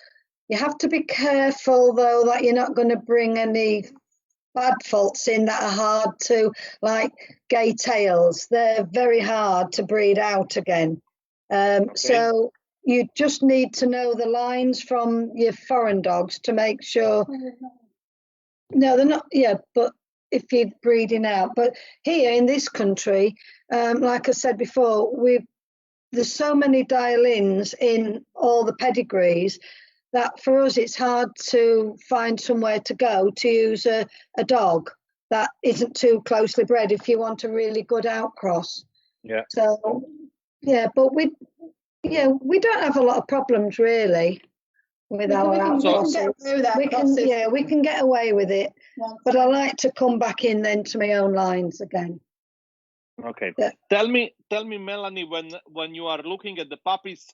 You have to be careful though that you're not going to bring any bad faults in that are hard to, like gay tails. They're very hard to breed out again. So you just need to know the lines from your foreign dogs to make sure. No, they're not. Yeah, but if you're breeding out, but here in this country, like I said before, there's so many dial-ins in all the pedigrees that for us it's hard to find somewhere to go to use a dog that isn't too closely bred if you want a really good outcross. Yeah. So yeah, but we don't have a lot of problems really with our outcrosses. We can get away with it. But I like to come back in then to my own lines again. Okay. Yeah. Tell me, Melanie, when you are looking at the puppies,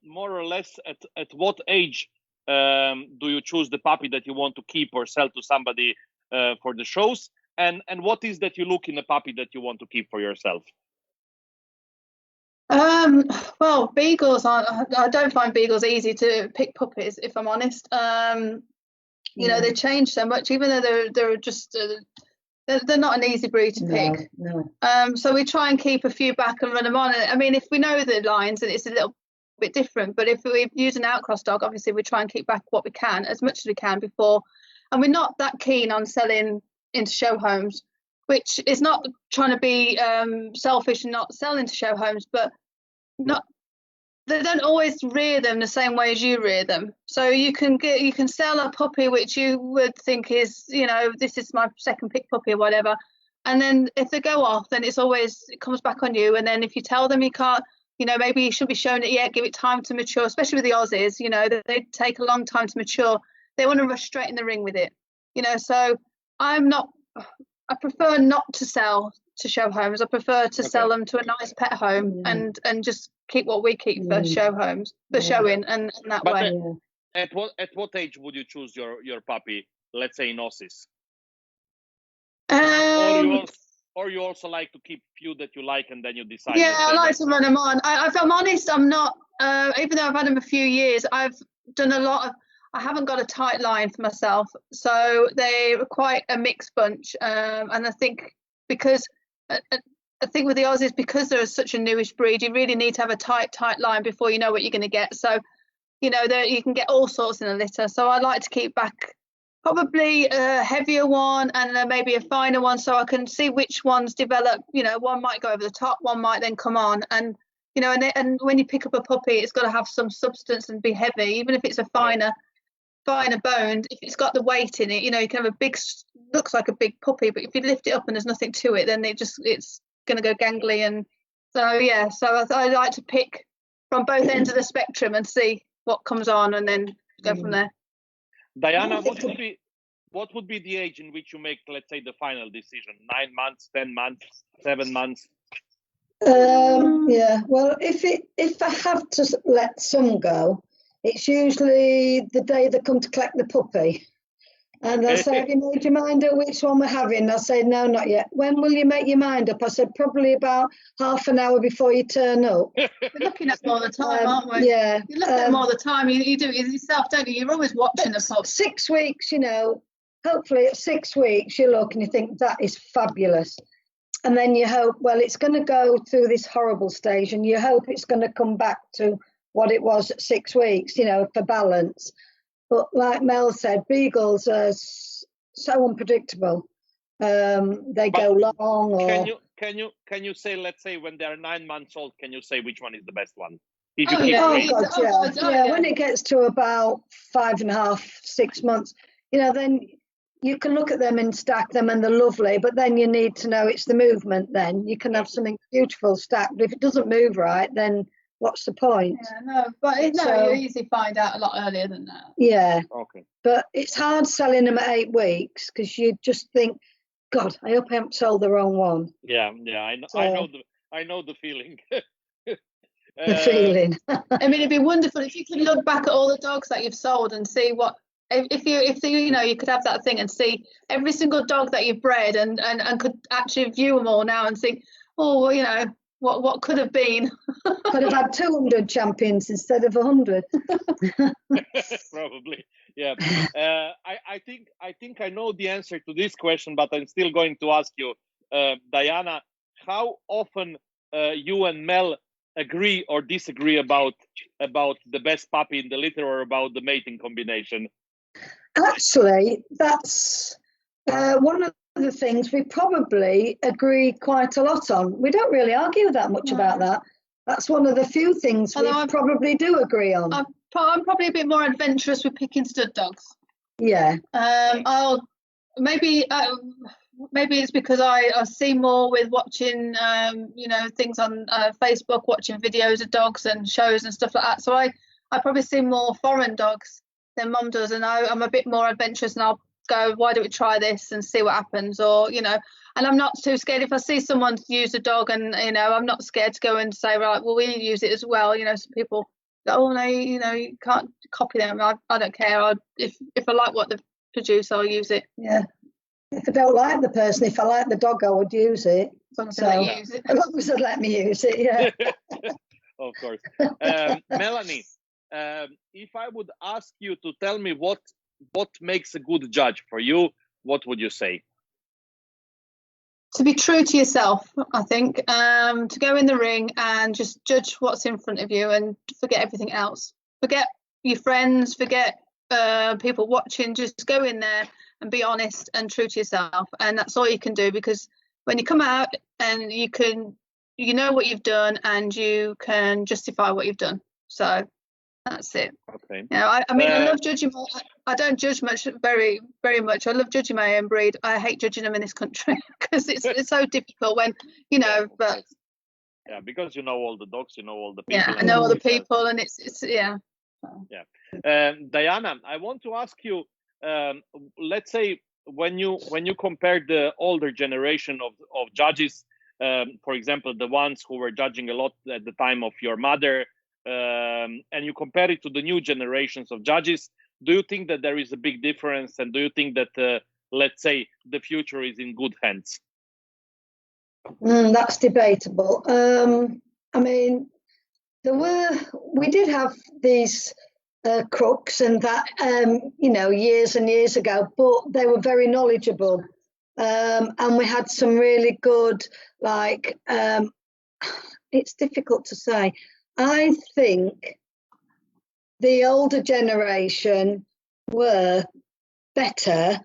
more or less at what age do you choose the puppy that you want to keep or sell to somebody for the shows? And what is that you look in a puppy that you want to keep for yourself? Well, beagles, I don't find beagles easy to pick puppies, if I'm honest. You know, they change so much, even though they're just they're not an easy breed to pick. No. So we try and keep a few back and run them on. I mean, if we know the lines, and it's a little bit different, but if we use an outcross dog, obviously we try and keep back what we can, as much as we can before. And we're not that keen on selling into show homes, which is not trying to be selfish and not sell into show homes, but they don't always rear them the same way as you rear them. So you can sell a puppy which you would think is, you know, this is my second pick puppy or whatever, and then if they go off, then it comes back on you. And then if you tell them you can't, you know, maybe you shouldn't be showing it yet, give it time to mature, especially with the Aussies, you know, they take a long time to mature. They want to rush straight in the ring with it, you know. So I prefer not to sell to show homes. I prefer to sell them to a nice pet home and just keep what we keep for show homes, for showing, and that way. At what age would you choose your puppy? Let's say in Aussies. Or you also like to keep few that you like and then you decide. Yeah, I like to run them on. If I'm honest, I'm not. Even though I've had them a few years, I've done a lot of. I haven't got a tight line for myself, so they're quite a mixed bunch. And I think because I think with the Aussies, because they're such a newish breed, you really need to have a tight line before you know what you're going to get. So, you know, you can get all sorts in a litter. So I like to keep back probably a heavier one and maybe a finer one, so I can see which ones develop. You know, one might go over the top, one might then come on, and you know, and when you pick up a puppy, it's got to have some substance and be heavy, even if it's a finer boned. If it's got the weight in it, you know, you can have looks like a big puppy, but if you lift it up and there's nothing to it, then it's going to go gangly. And so yeah, so I like to pick from both ends of the spectrum and see what comes on, and then go from there. Diana, what would be the age in which you make, let's say, the final decision? 9 months, 10 months, 7 months? Yeah, well, if I have to let some go, it's usually the day they come to collect the puppy. And I say, have you made your mind up which one we're having? I say, no, not yet. When will you make your mind up? I said, probably about half an hour before you turn up. We're looking at them all the time, aren't we? Yeah. You look at them all the time. You do it yourself, don't you? You're always watching the pup. 6 weeks, you know, hopefully at 6 weeks you look and you think, that is fabulous. And then you hope, well, it's going to go through this horrible stage and you hope it's going to come back to what it was at 6 weeks, you know, for balance. But like Mel said, beagles are so unpredictable. They go long. can you say, let's say when they're 9 months old, can you say which one is the best one? If you Oh, keep yeah. breeding. God, yeah. When it gets to about 5.5, 6 months, then you can look at them and stack them and they're lovely, but then you need to know it's the movement. Then you can have something beautiful stacked, but if it doesn't move right, then what's the point? Yeah, no, but you easily find out a lot earlier than that. Yeah. Okay. But it's hard selling them at 8 weeks because you just think, God, I hope I haven't sold the wrong one. Yeah, I know the feeling. The feeling. I mean, it'd be wonderful if you could look back at all the dogs that you've sold and see what if you could have that thing and see every single dog that you've bred and could actually view them all now and think, oh, well, what could have been. Could have had 200 champions instead of 100. Probably, yeah. I think I know the answer to this question, but I'm still going to ask you, Diana, how often you and Mel agree or disagree about the best puppy in the litter or about the mating combination? Actually, that's one of the things we probably agree quite a lot on. We don't really argue that much about that. That's one of the few things we probably do agree on. I'm probably a bit more adventurous with picking stud dogs. Yeah. Maybe it's because I see more with watching things on Facebook, watching videos of dogs and shows and stuff like that. So I probably see more foreign dogs than Mum does, and I'm a bit more adventurous, and I'll go, why don't we try this and see what happens, or and I'm not too scared if I see someone use a dog, and I'm not scared to go and say, right, well, we use it as well. Some people go, oh no, you can't copy them. I don't care. If I like what they produce, I'll use it. Yeah. If I don't like the person, if I like the dog, I would use it. As long as they let you use it. As long as they let me use it, yeah. Of course. Melanie, if I would ask you to tell me what makes a good judge for you, what would you say? To be true to yourself, I think. To go in the ring and just judge what's in front of you and forget everything else. Forget your friends, forget people watching. Just go in there and be honest and true to yourself. And that's all you can do, because when you come out and you know what you've done and you can justify what you've done. So that's it. Okay. I love judging. I don't judge much, very, very much. I love judging my own breed. I hate judging them in this country because it's so difficult when, but. Yeah, because you know all the dogs, you know all the people. Yeah, I know all the people, and it's yeah. Yeah. Diana, I want to ask you, let's say when you compare the older generation of judges, for example, the ones who were judging a lot at the time of your mother, and you compare it to the new generations of judges, do you think that there is a big difference, and do you think that let's say the future is in good hands? That's debatable. I mean, we did have these crooks and that, years and years ago, but they were very knowledgeable. And we had some really good, it's difficult to say. I think the older generation were better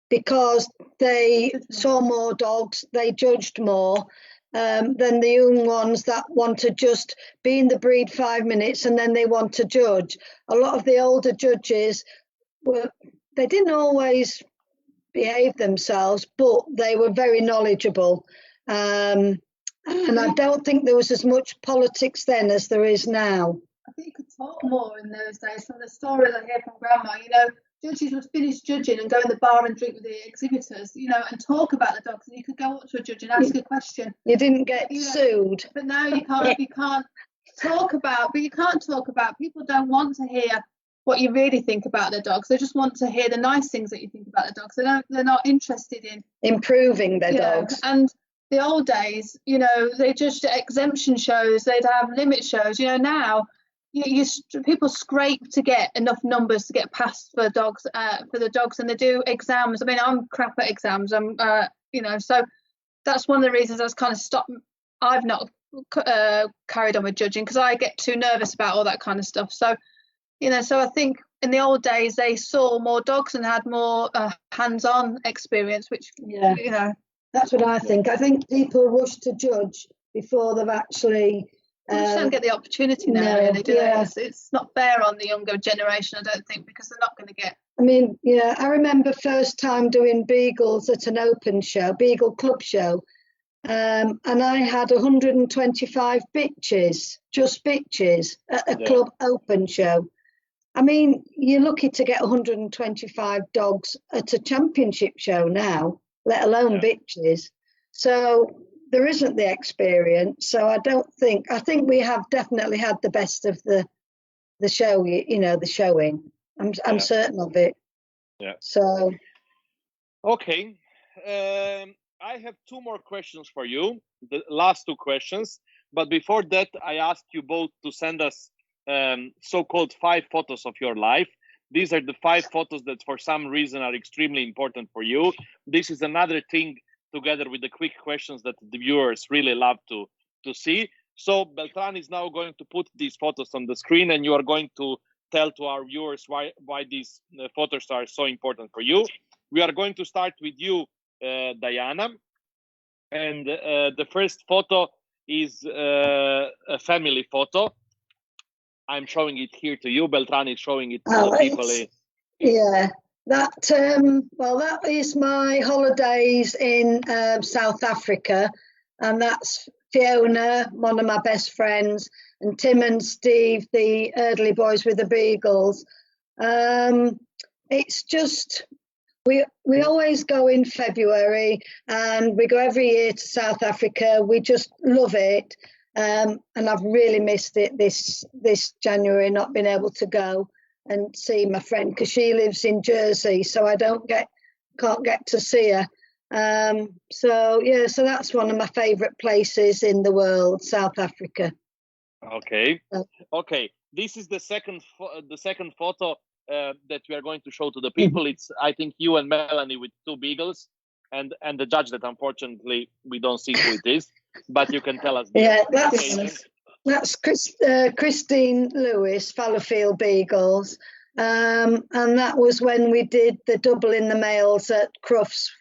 because they saw more dogs, they judged more than the young ones that want to just be in the breed 5 minutes and then they want to judge. A lot of the older judges they didn't always behave themselves, but they were very knowledgeable. And I don't think there was as much politics then as there is now. I think you could talk more in those days. From the stories I hear from Grandma, judges would finish judging and go in the bar and drink with the exhibitors, and talk about the dogs. And you could go up to a judge and ask a question. You didn't get sued. But now you can't. You can't talk about. But you can't talk about. People don't want to hear what you really think about their dogs. They just want to hear the nice things that you think about the dogs. They're not interested in improving their dogs. And the old days, they judged at exemption shows. They'd have limit shows. Now. People scrape to get enough numbers to get passed for dogs, and they do exams. I mean, I'm crap at exams. So that's one of the reasons I was kind of stopped. I've not carried on with judging because I get too nervous about all that kind of stuff. So, so I think in the old days they saw more dogs and had more hands-on experience, which That's what I think. I think people rush to judge before they've actually. They just don't get the opportunity now, no, really, do they? It's not fair on the younger generation, I don't think, because they're not going to get. I mean, yeah, I remember first time doing beagles at an open show, Beagle Club show, and I had 125 bitches, just bitches, at a club open show. I mean, you're lucky to get 125 dogs at a championship show now, let alone bitches. So there isn't the experience. So I think we have definitely had the best of the show, you know, the showing. I'm certain of it. Yeah. So. Okay. I have two more questions for you, the last two questions. But before that, I asked you both to send us so-called 5 photos of your life. These are the 5 photos that for some reason are extremely important for you. This is another thing, together with the quick questions, that the viewers really love to see. So Beltrán is now going to put these photos on the screen, and you are going to tell to our viewers why these photos are so important for you. We are going to start with you, Diana. And the first photo is a family photo. I'm showing it here to you. Beltrán is showing it to the people. Yeah, that is my holidays in South Africa, and that's Fiona, one of my best friends, and Tim and Steve, the Eardley boys with the beagles. It's just we always go in February, and we go every year to South Africa. We just love it. And I've really missed it this January, not being able to go and see my friend because she lives in Jersey, so I can't get to see her. So that's one of my favourite places in the world, South Africa. Okay. This is the second photo that we are going to show to the people. It's, I think, you and Melanie with 2 beagles, and the judge that unfortunately we don't see who it is, but you can tell us. That's Christine Lewis, Fallowfield Beagles, and that was when we did the double in the males at Crufts.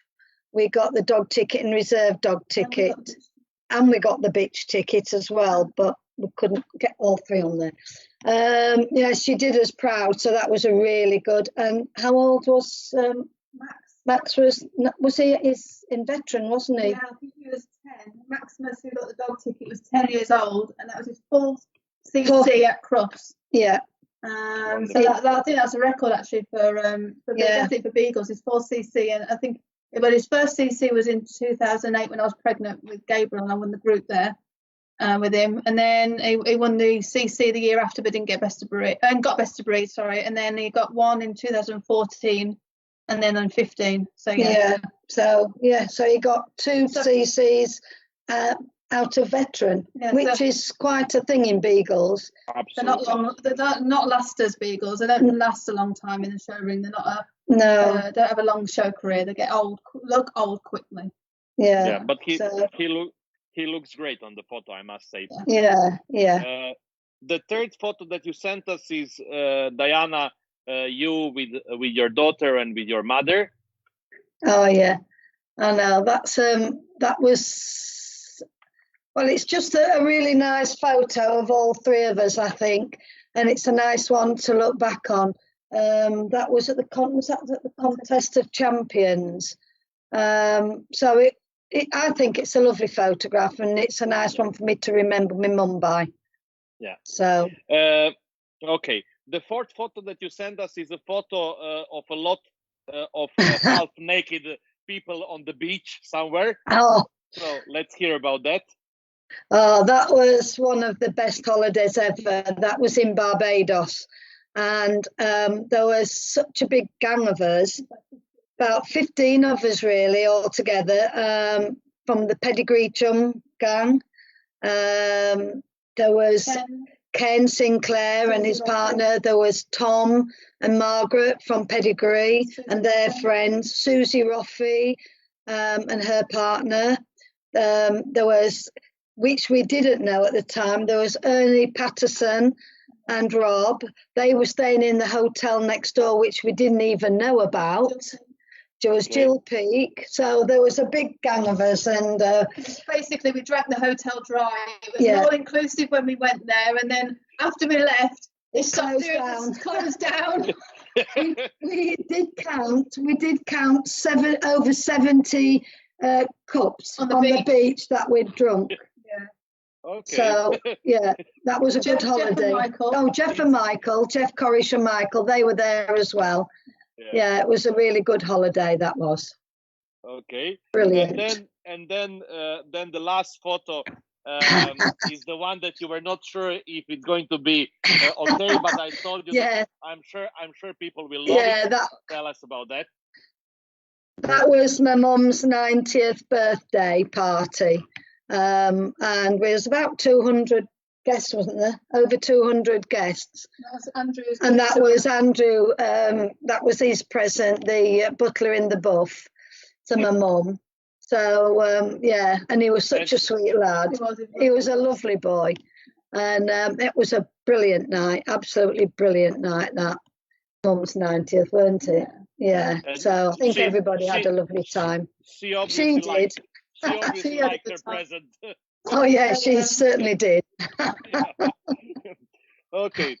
We got the dog ticket and reserve dog ticket, and we got the bitch ticket as well, but we couldn't get all 3 on there. She did us proud, so that was a really good. And how old was Max? Max was he's in veteran, wasn't he? Yeah, I think he was 10. Maximus, who got the dog ticket, was 10 years old, and that was his 4th CC at Crufts. Yeah. So I think that's a record actually for definitely for beagles. His 4th CC, and I think his first CC was in 2008 when I was pregnant with Gabriel, and I won the group there with him. And then he won the CC the year after, but didn't get best of breed, and got best of breed. Sorry, and then he got one in 2014. And then on 15, so he got 2 CCs out of veteran, which is quite a thing in beagles. Absolutely. They're not lasters beagles. They don't last a long time in the show ring. They're not don't have a long show career. They look old quickly. Yeah, but he looks great on the photo, I must say. Yeah. The third photo that you sent us is Diana. You with your daughter and with your mother. Oh yeah, I know. That was it's just a really nice photo of all 3 of us, I think, and it's a nice one to look back on. That was at the Contest of Champions. So I think it's a lovely photograph, and it's a nice one for me to remember my mum by. Yeah. So. Okay. The 4th photo that you sent us is a photo of a lot of half-naked people on the beach somewhere. Oh. So let's hear about that. Oh, that was one of the best holidays ever. That was in Barbados. And there was such a big gang of us, about 15 of us really altogether, from the Pedigree Chum gang. There was Ken Sinclair and his partner. There was Tom and Margaret from Pedigree and their friends, Susie Roffey and her partner. There was, which we didn't know at the time, there was Ernie Patterson and Rob. They were staying in the hotel next door, which we didn't even know about. There was Jill Peake. So there was a big gang of us, and basically we drank the hotel dry. It was all inclusive when we went there, and then after we left, it closed down. we did count over 70 cups on the beach that we'd drunk. Okay. So that was a good holiday. Jeff and Michael, Jeff Corish and Michael, they were there as well. Yeah, it was a really good holiday. That was. Okay. Brilliant. And then the last photo is the one that you were not sure if it's going to be okay, but I told you that I'm sure people will love it. Tell us about that. That was my mum's 90th birthday party. And there was about 200 guests, wasn't there? Over 200 guests. That was Andrew's. And that was Andrew. That was his present, the butler in the buff, to my mum. So and he was such a sweet lad. He was a lovely boy, and it was a brilliant night, absolutely brilliant night. That mum's 90th, weren't it? Yeah. So I think everybody had a lovely time. She did. She liked her present. Oh yeah, she certainly did. Okay.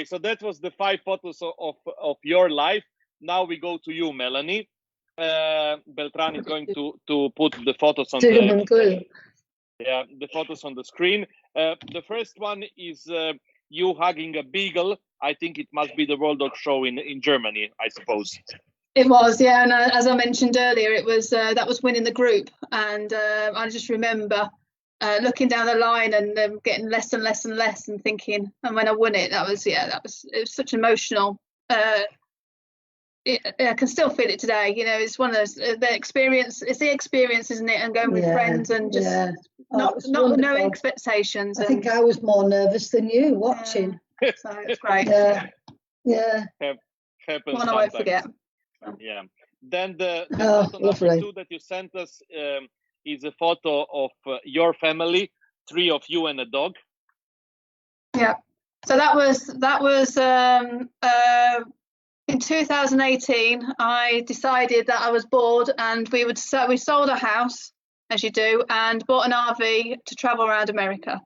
So that was the 5 photos of your life. Now we go to you, Melanie. Beltran is going to put the photos on the photos on the screen. The first one is you hugging a beagle. I think it must be the World Dog Show in Germany, I suppose. It was, yeah, and as I mentioned earlier, it was that was winning the group, and I just remember looking down the line and getting less and less and less, and thinking, and when I won it, it was such an emotional. I can still feel it today. You know, it's one of those the experience. It's the experience, isn't it? And going with friends and just no expectations. I think I was more nervous than you watching. So it's great. Yeah. Happens one I won't forget. Yeah. Then the photo number 2 that you sent us is a photo of your family, 3 of you and a dog. Yeah. So that was in 2018. I decided that I was bored, and we sold a house, as you do, and bought an RV to travel around America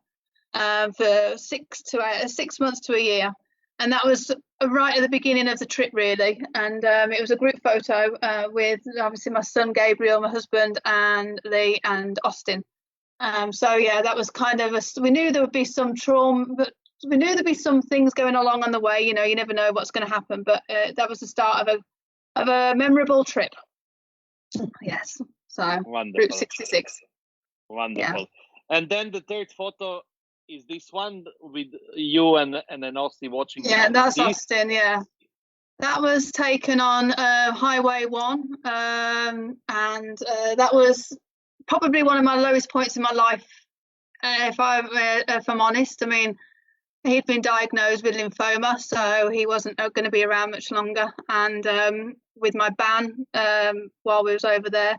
for 6 months to a year. And that was right at the beginning of the trip, really. And it was a group photo with obviously my son Gabriel, my husband, and Lee and Austin. So yeah, that was kind of we knew there would be some trauma, but we knew there'd be some things going along on the way. You know, you never know what's going to happen. But that was the start of a memorable trip. Yes. So wonderful. Group 66. Wonderful. Yeah. And then the third photo is this one with you and then Austin watching. Yeah, that's Austin. Yeah, that was taken on Highway 1, and that was probably one of my lowest points in my life, if I'm honest. I mean, he'd been diagnosed with lymphoma, so he wasn't going to be around much longer. And with my ban while we was over there,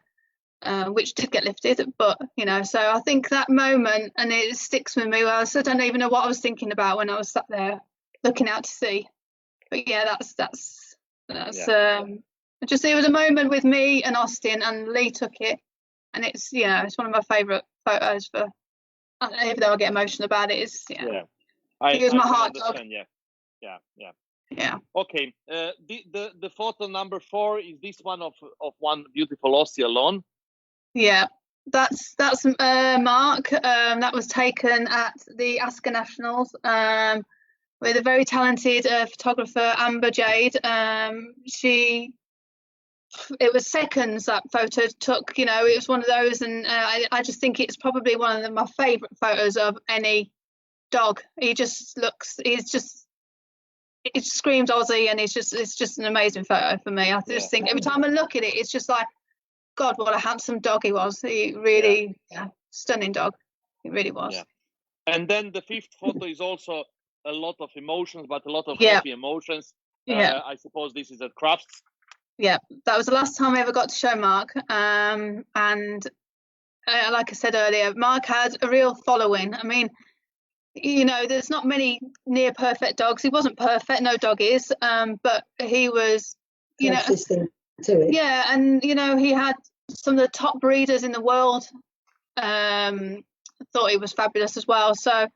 which did get lifted, but you know, so I think that moment, and it sticks with me. Well, I still don't even know what I was thinking about when I was sat there looking out to sea. But yeah, that's just, it was a moment with me and Austin, and Lee took it, and it's it's one of my favourite photos. For even though I get emotional about it, it's he was my heart dog. Yeah. Okay. The photo number 4 is this one of one beautiful Aussie alone. Yeah, that's Mark. That was taken at the Asker Nationals with a very talented photographer, Amber Jade. It was seconds that photo took. You know, it was one of those, and I just think it's probably one of my favourite photos of any dog. It screams Aussie, and it's just an amazing photo for me. I just think every time I look at it, it's just like, God, what a handsome dog he was. He really, stunning dog. He really was. Yeah. And then the 5th photo is also a lot of emotions, but a lot of happy emotions. I suppose this is at Crafts. Yeah, that was the last time I ever got to show Mark. And like I said earlier, Mark had a real following. I mean, you know, there's not many near perfect dogs. He wasn't perfect, no dog is. But he was, to it. Yeah, and you know, he had some of the top breeders in the world. Thought he was fabulous as well. So,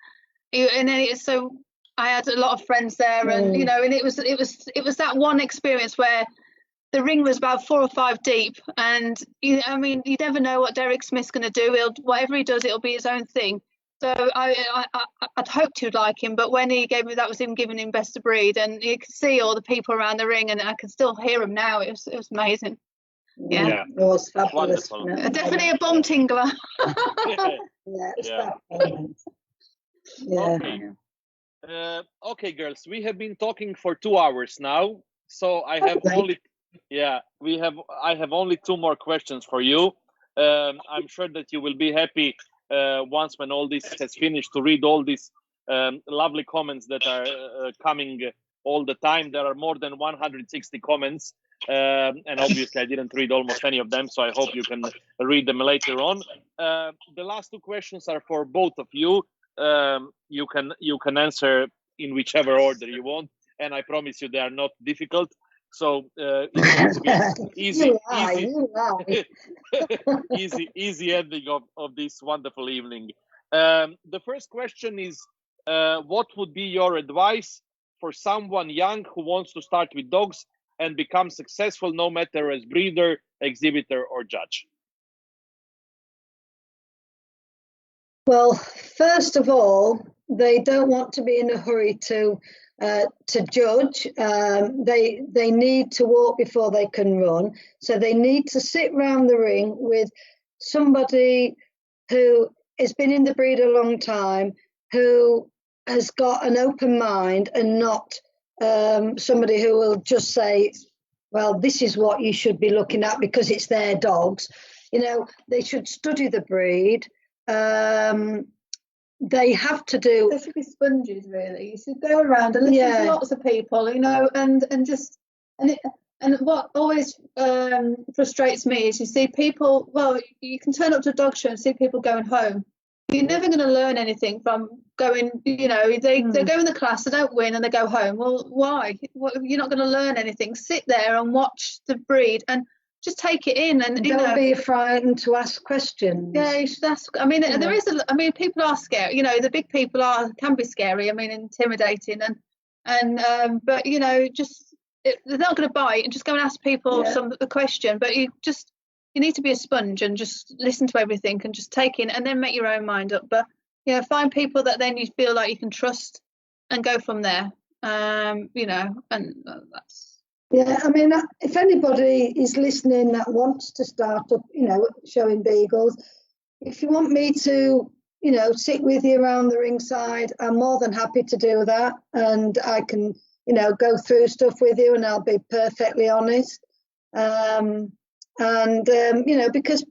so I had a lot of friends there, and you know, and it was that one experience where the ring was about 4 or 5 deep, and I mean, you never know what Derek Smith's going to do. Whatever he does, it'll be his own thing. So I'd hoped you'd like him, but when he gave me, that was him giving him best of breed, and you could see all the people around the ring, and I can still hear him now. It was amazing. Yeah. It was fabulous. Wonderful. Definitely a bum tingler. Okay, girls, we have been talking for 2 hours now, so I have only 2 more questions for you. I'm sure that you will be happy once when all this has finished to read all these lovely comments that are coming all the time. There are more than 160 comments, and obviously I didn't read almost any of them, so I hope you can read them later on. The last 2 questions are for both of you. You can answer in whichever order you want, and I promise you they are not difficult. So it's going to be easy ending of this wonderful evening. The first question is, what would be your advice for someone young who wants to start with dogs and become successful, no matter as breeder, exhibitor, or judge? Well, first of all, they don't want to be in a hurry to judge. They need to walk before they can run. So they need to sit round the ring with somebody who has been in the breed a long time, who has got an open mind, and not somebody who will just say, well, this is what you should be looking at because it's their dogs. You know, they should study the breed. They have to do. They should be sponges, really. You should go around and listen to lots of people, you know, and what always frustrates me is you see people. Well, you can turn up to a dog show and see people going home. You're never going to learn anything from going. You know, they go in the class, they don't win, and they go home. Well, why? You're not going to learn anything. Sit there and watch the breed and just take it in, and don't be frightened to ask questions. Yeah, you should ask. I mean, there is people are scary. You know, the big people can be scary. I mean, intimidating, and but you know, they're not going to bite, and just go and ask people a question. But you need to be a sponge and just listen to everything and just take in, and then make your own mind up. But you know, find people that then you feel like you can trust, and go from there. You know, and that's. Yeah, I mean, if anybody is listening that wants to start up, you know, showing beagles, if you want me to, you know, sit with you around the ringside, I'm more than happy to do that. And I can, you know, go through stuff with you, and I'll be perfectly honest. You know, because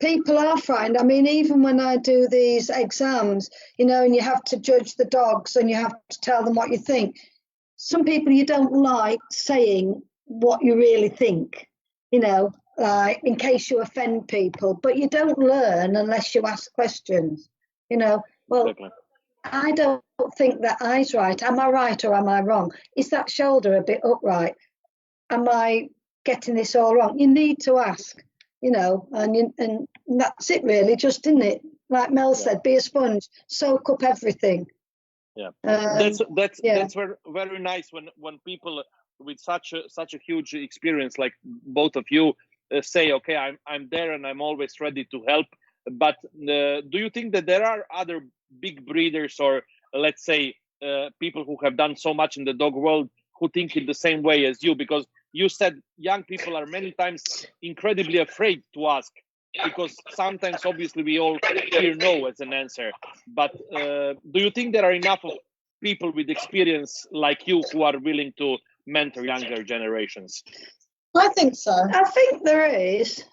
people are frightened. I mean, even when I do these exams, you know, and you have to judge the dogs and you have to tell them what you think. Some people you don't like saying what you really think, you know, in case you offend people, but you don't learn unless you ask questions, you know. Well, I don't think that eye's right. Am I right or am I wrong? Is that shoulder a bit upright? Am I getting this all wrong? You need to ask, you know, and that's it really, just, isn't it? Like Mel said, be a sponge, soak up everything. Yeah, that's very nice when people with such a huge experience like both of you say, okay, I'm there and I'm always ready to help. But do you think that there are other big breeders, or let's say people who have done so much in the dog world, who think in the same way as you? Because you said young people are many times incredibly afraid to ask, because sometimes obviously we all hear no as an answer. But do you think there are enough of people with experience like you who are willing to mentor younger generations? I think so. I think there is.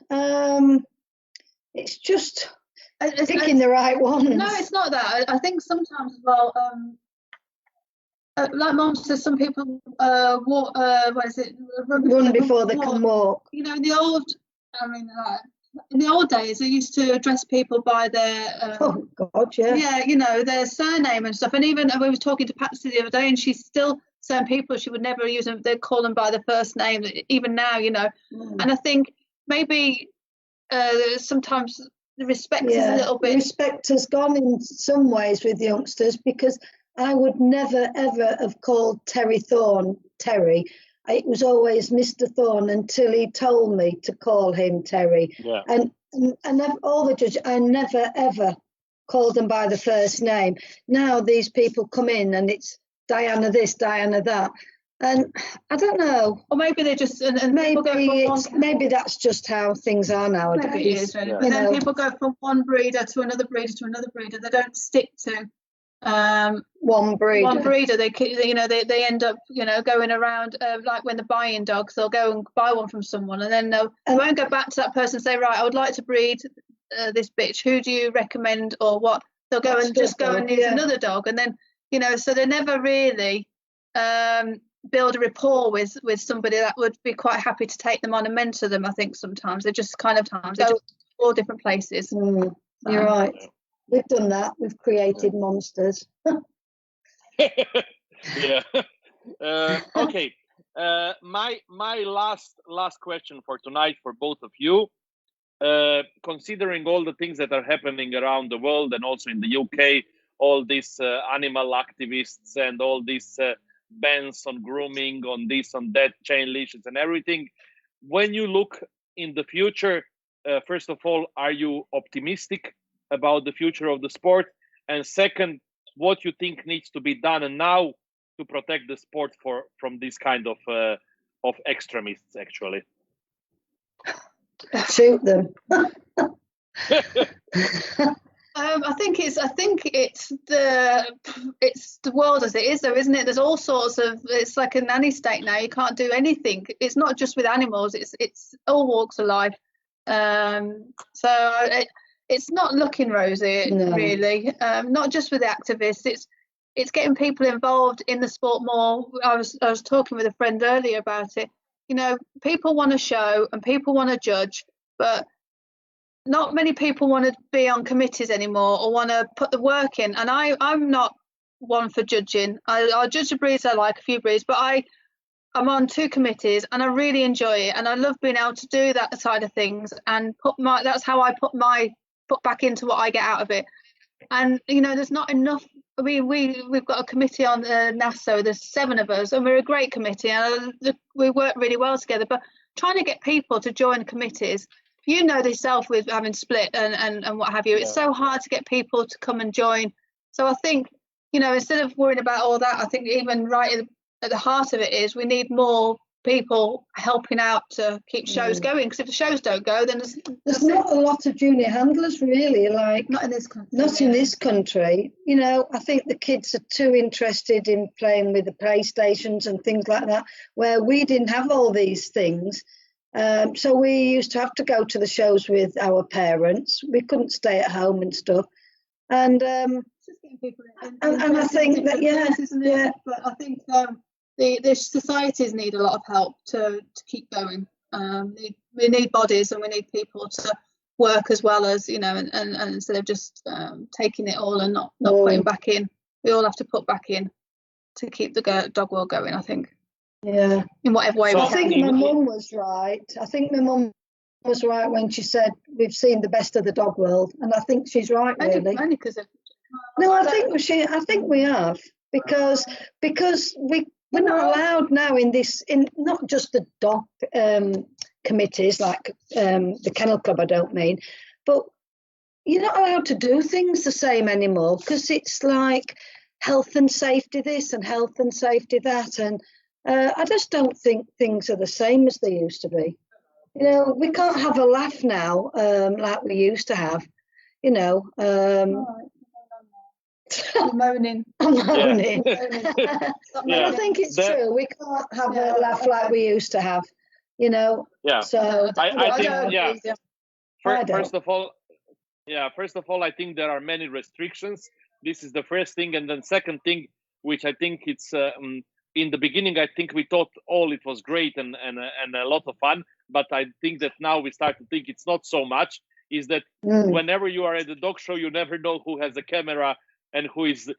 It's just picking the right ones. No, it's not that. I think sometimes as well, like Mum says, some people walk, run before they can walk. You know, in the old days, they used to address people by their oh God, yeah, you know, their surname and stuff. And even we were talking to Patsy the other day, and she still certain people she would never use them. They'd call them by the first name, even now, you know. And I think maybe sometimes the respect is a little bit. Respect has gone in some ways with youngsters, because I would never ever have called Terry Thorne Terry. It was always Mr. Thorne until he told me to call him Terry. Yeah. And all the judges, I never ever called them by the first name. Now these people come in and it's Diana this, Diana that. And I don't know. Or maybe they just and maybe that's just how things are nowadays. Maybe it is, really. But then people go from one breeder to another breeder to another breeder. They don't stick to one breeder. One breeder. They end up going around like when they're buying dogs, they'll go and buy one from someone, and then they won't go back to that person and say, right, I would like to breed this bitch. Who do you recommend or what? They'll go and just go and use another dog, and then so they never really build a rapport with somebody that would be quite happy to take them on and mentor them. I think sometimes they just go all different places. You're right. We've done that. We've created monsters. Yeah. Okay. My last question for tonight for both of you. Considering all the things that are happening around the world and also in the UK, all these animal activists and all these bans on grooming, on this, on that, chain leashes and everything. When you look in the future, first of all, are you optimistic about the future of the sport? And second, what you think needs to be done and now to protect the sport from this kind of extremists, actually? Shoot them. I think it's the world as it is, though, isn't it? There's all sorts of. It's like a nanny state now. You can't do anything. It's not just with animals. It's all walks of life. It's not looking rosy, really. Not just with the activists. It's getting people involved in the sport more. I was talking with a friend earlier about it. People want to show and people want to judge, but not many people want to be on committees anymore or want to put the work in. And I'm not one for judging. I'll judge the breeds I like, a few breeds, but I'm on 2 committees and I really enjoy it. And I love being able to do that side of things and that's how I put back into what I get out of it. And, there's not enough. I mean, we've got a committee on NASO. There's 7 of us and we're a great committee and we work really well together. But trying to get people to join committees, this yourself with having split and what have you, it's so hard to get people to come and join. So I think, instead of worrying about all that, I think even right at the heart of it is we need more people helping out to keep shows going, because if the shows don't go, then there's not a lot of junior handlers really, like not in this country. In this country. I think the kids are too interested in playing with the PlayStations and things like that, where we didn't have all these things. So we used to have to go to the shows with our parents. We couldn't stay at home and stuff. And and I think that but I think the societies need a lot of help to keep going. We need bodies and we need people to work as well as and instead of just taking it all and not putting back in. We all have to put back in to keep the dog world going, I think. Yeah, in whatever way. I think my mum was right. I think my mum was right when she said we've seen the best of the dog world, and I think she's right. Really, only because of. No, I think we have because we're not allowed now in not just the dog committees like the Kennel Club. I don't mean, but you're not allowed to do things the same anymore because it's like health and safety this and health and safety that and. I just don't think things are the same as they used to be. We can't have a laugh now like we used to have. I'm moaning. I think it's true. We can't have a laugh like we used to have. Yeah. So I think First of all, I think there are many restrictions. This is the first thing, and then second thing, which I think it's. In the beginning, I think we thought it was great and a lot of fun. But I think that now we start to think it's not so much. Is that whenever you are at the dog show, you never know who has a camera and who is,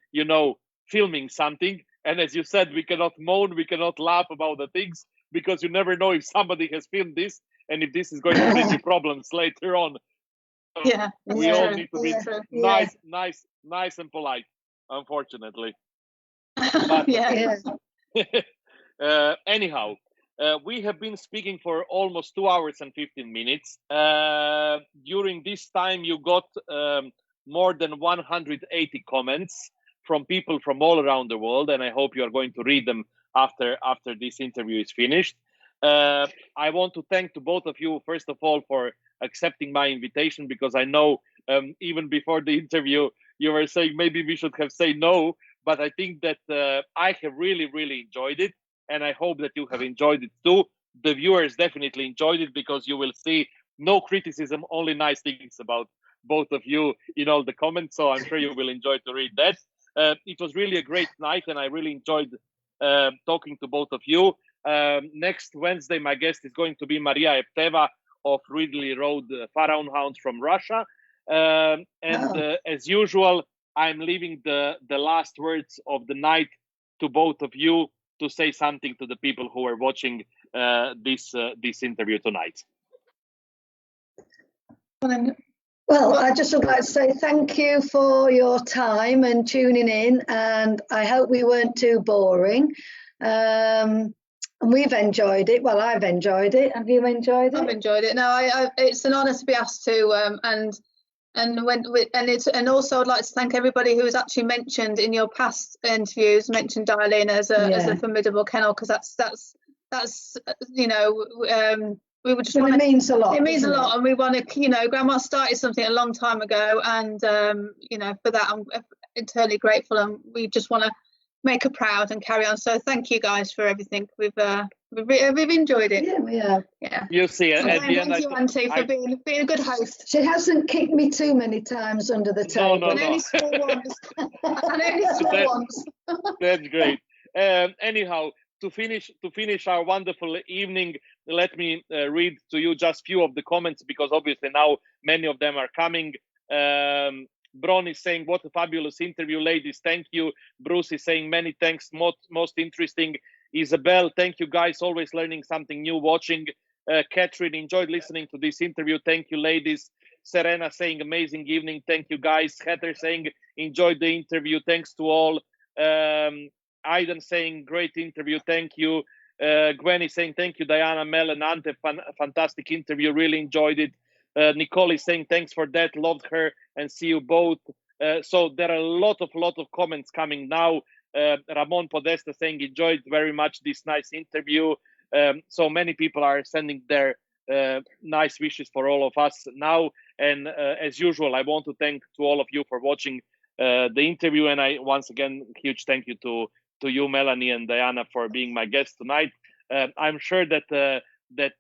filming something. And as you said, we cannot moan, we cannot laugh about the things, because you never know if somebody has filmed this and if this is going to bring you problems later on. So Yeah, we that's all true. need to be That's true. nice and polite, unfortunately. But Yeah. anyhow, we have been speaking for almost 2 hours and 15 minutes. During this time, you got more than 180 comments from people from all around the world, and I hope you are going to read them after this interview is finished. I want to thank to both of you, first of all, for accepting my invitation, because I know even before the interview, you were saying maybe we should have said no, but I think that I have really enjoyed it, and I hope that you have enjoyed it too. The viewers definitely enjoyed it, because you will see no criticism, only nice things about both of you in all the comments. So I'm sure you will enjoy to read that. It was really a great night, and I really enjoyed talking to both of you. Next Wednesday, my guest is going to be Maria Epteva of Ridley Road Pharaoh Hounds from Russia. As usual, I'm leaving the last words of the night to both of you to say something to the people who are watching this interview tonight. Well, I just would like to say thank you for your time and tuning in, and I hope we weren't too boring. And we've enjoyed it. Well, I've enjoyed it. Have you enjoyed it? I've enjoyed it. No, it's an honour to be asked to, and also I'd like to thank everybody who has actually mentioned in your past interviews, mentioned Darlene as a formidable kennel, because that's you know, we would just want. It means a lot. It means a lot, and we want to, you know, Grandma started something a long time ago, and you know, for that I'm eternally grateful, and we just want to make her proud and carry on. So thank you guys for everything. We've enjoyed it. Yeah, we have. Yeah. You see, at the end, thank you, Auntie, for being a good host. She hasn't kicked me too many times under the table. No. I only swore once. I only swore once. That's great. Anyhow, to finish our wonderful evening, let me read to you just few of the comments, because obviously now many of them are coming. Bron is saying, what a fabulous interview, ladies. Thank you. Bruce is saying, many thanks. Most interesting. Isabel, thank you, guys. Always learning something new watching. Catherine, enjoyed listening to this interview. Thank you, ladies. Serena saying, amazing evening. Thank you, guys. Heather saying, enjoyed the interview. Thanks to all. Aidan saying, great interview. Thank you. Gwen is saying, thank you, Diana, Mel, and Ante. Fantastic interview. Really enjoyed it. Nicole is saying, thanks for that. Loved her, and see you both. So there are a lot of comments coming now. Ramon Podesta saying, enjoyed very much this nice interview. So many people are sending their nice wishes for all of us now. And as usual, I want to thank to all of you for watching the interview. And I once again, huge thank you to you, Melanie and Diana, for being my guest tonight. I'm sure that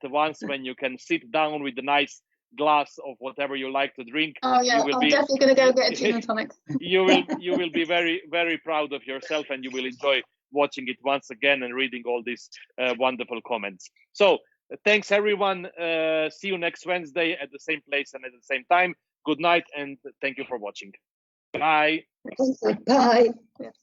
once when you can sit down with a nice glass of whatever you like to drink, oh yeah, I'm definitely going to go get a gin and tonic. you will be very proud of yourself, and you will enjoy watching it once again and reading all these wonderful comments. So thanks everyone. See you next Wednesday at the same place and at the same time. Good night, and thank you for watching. Bye. Bye. Yes.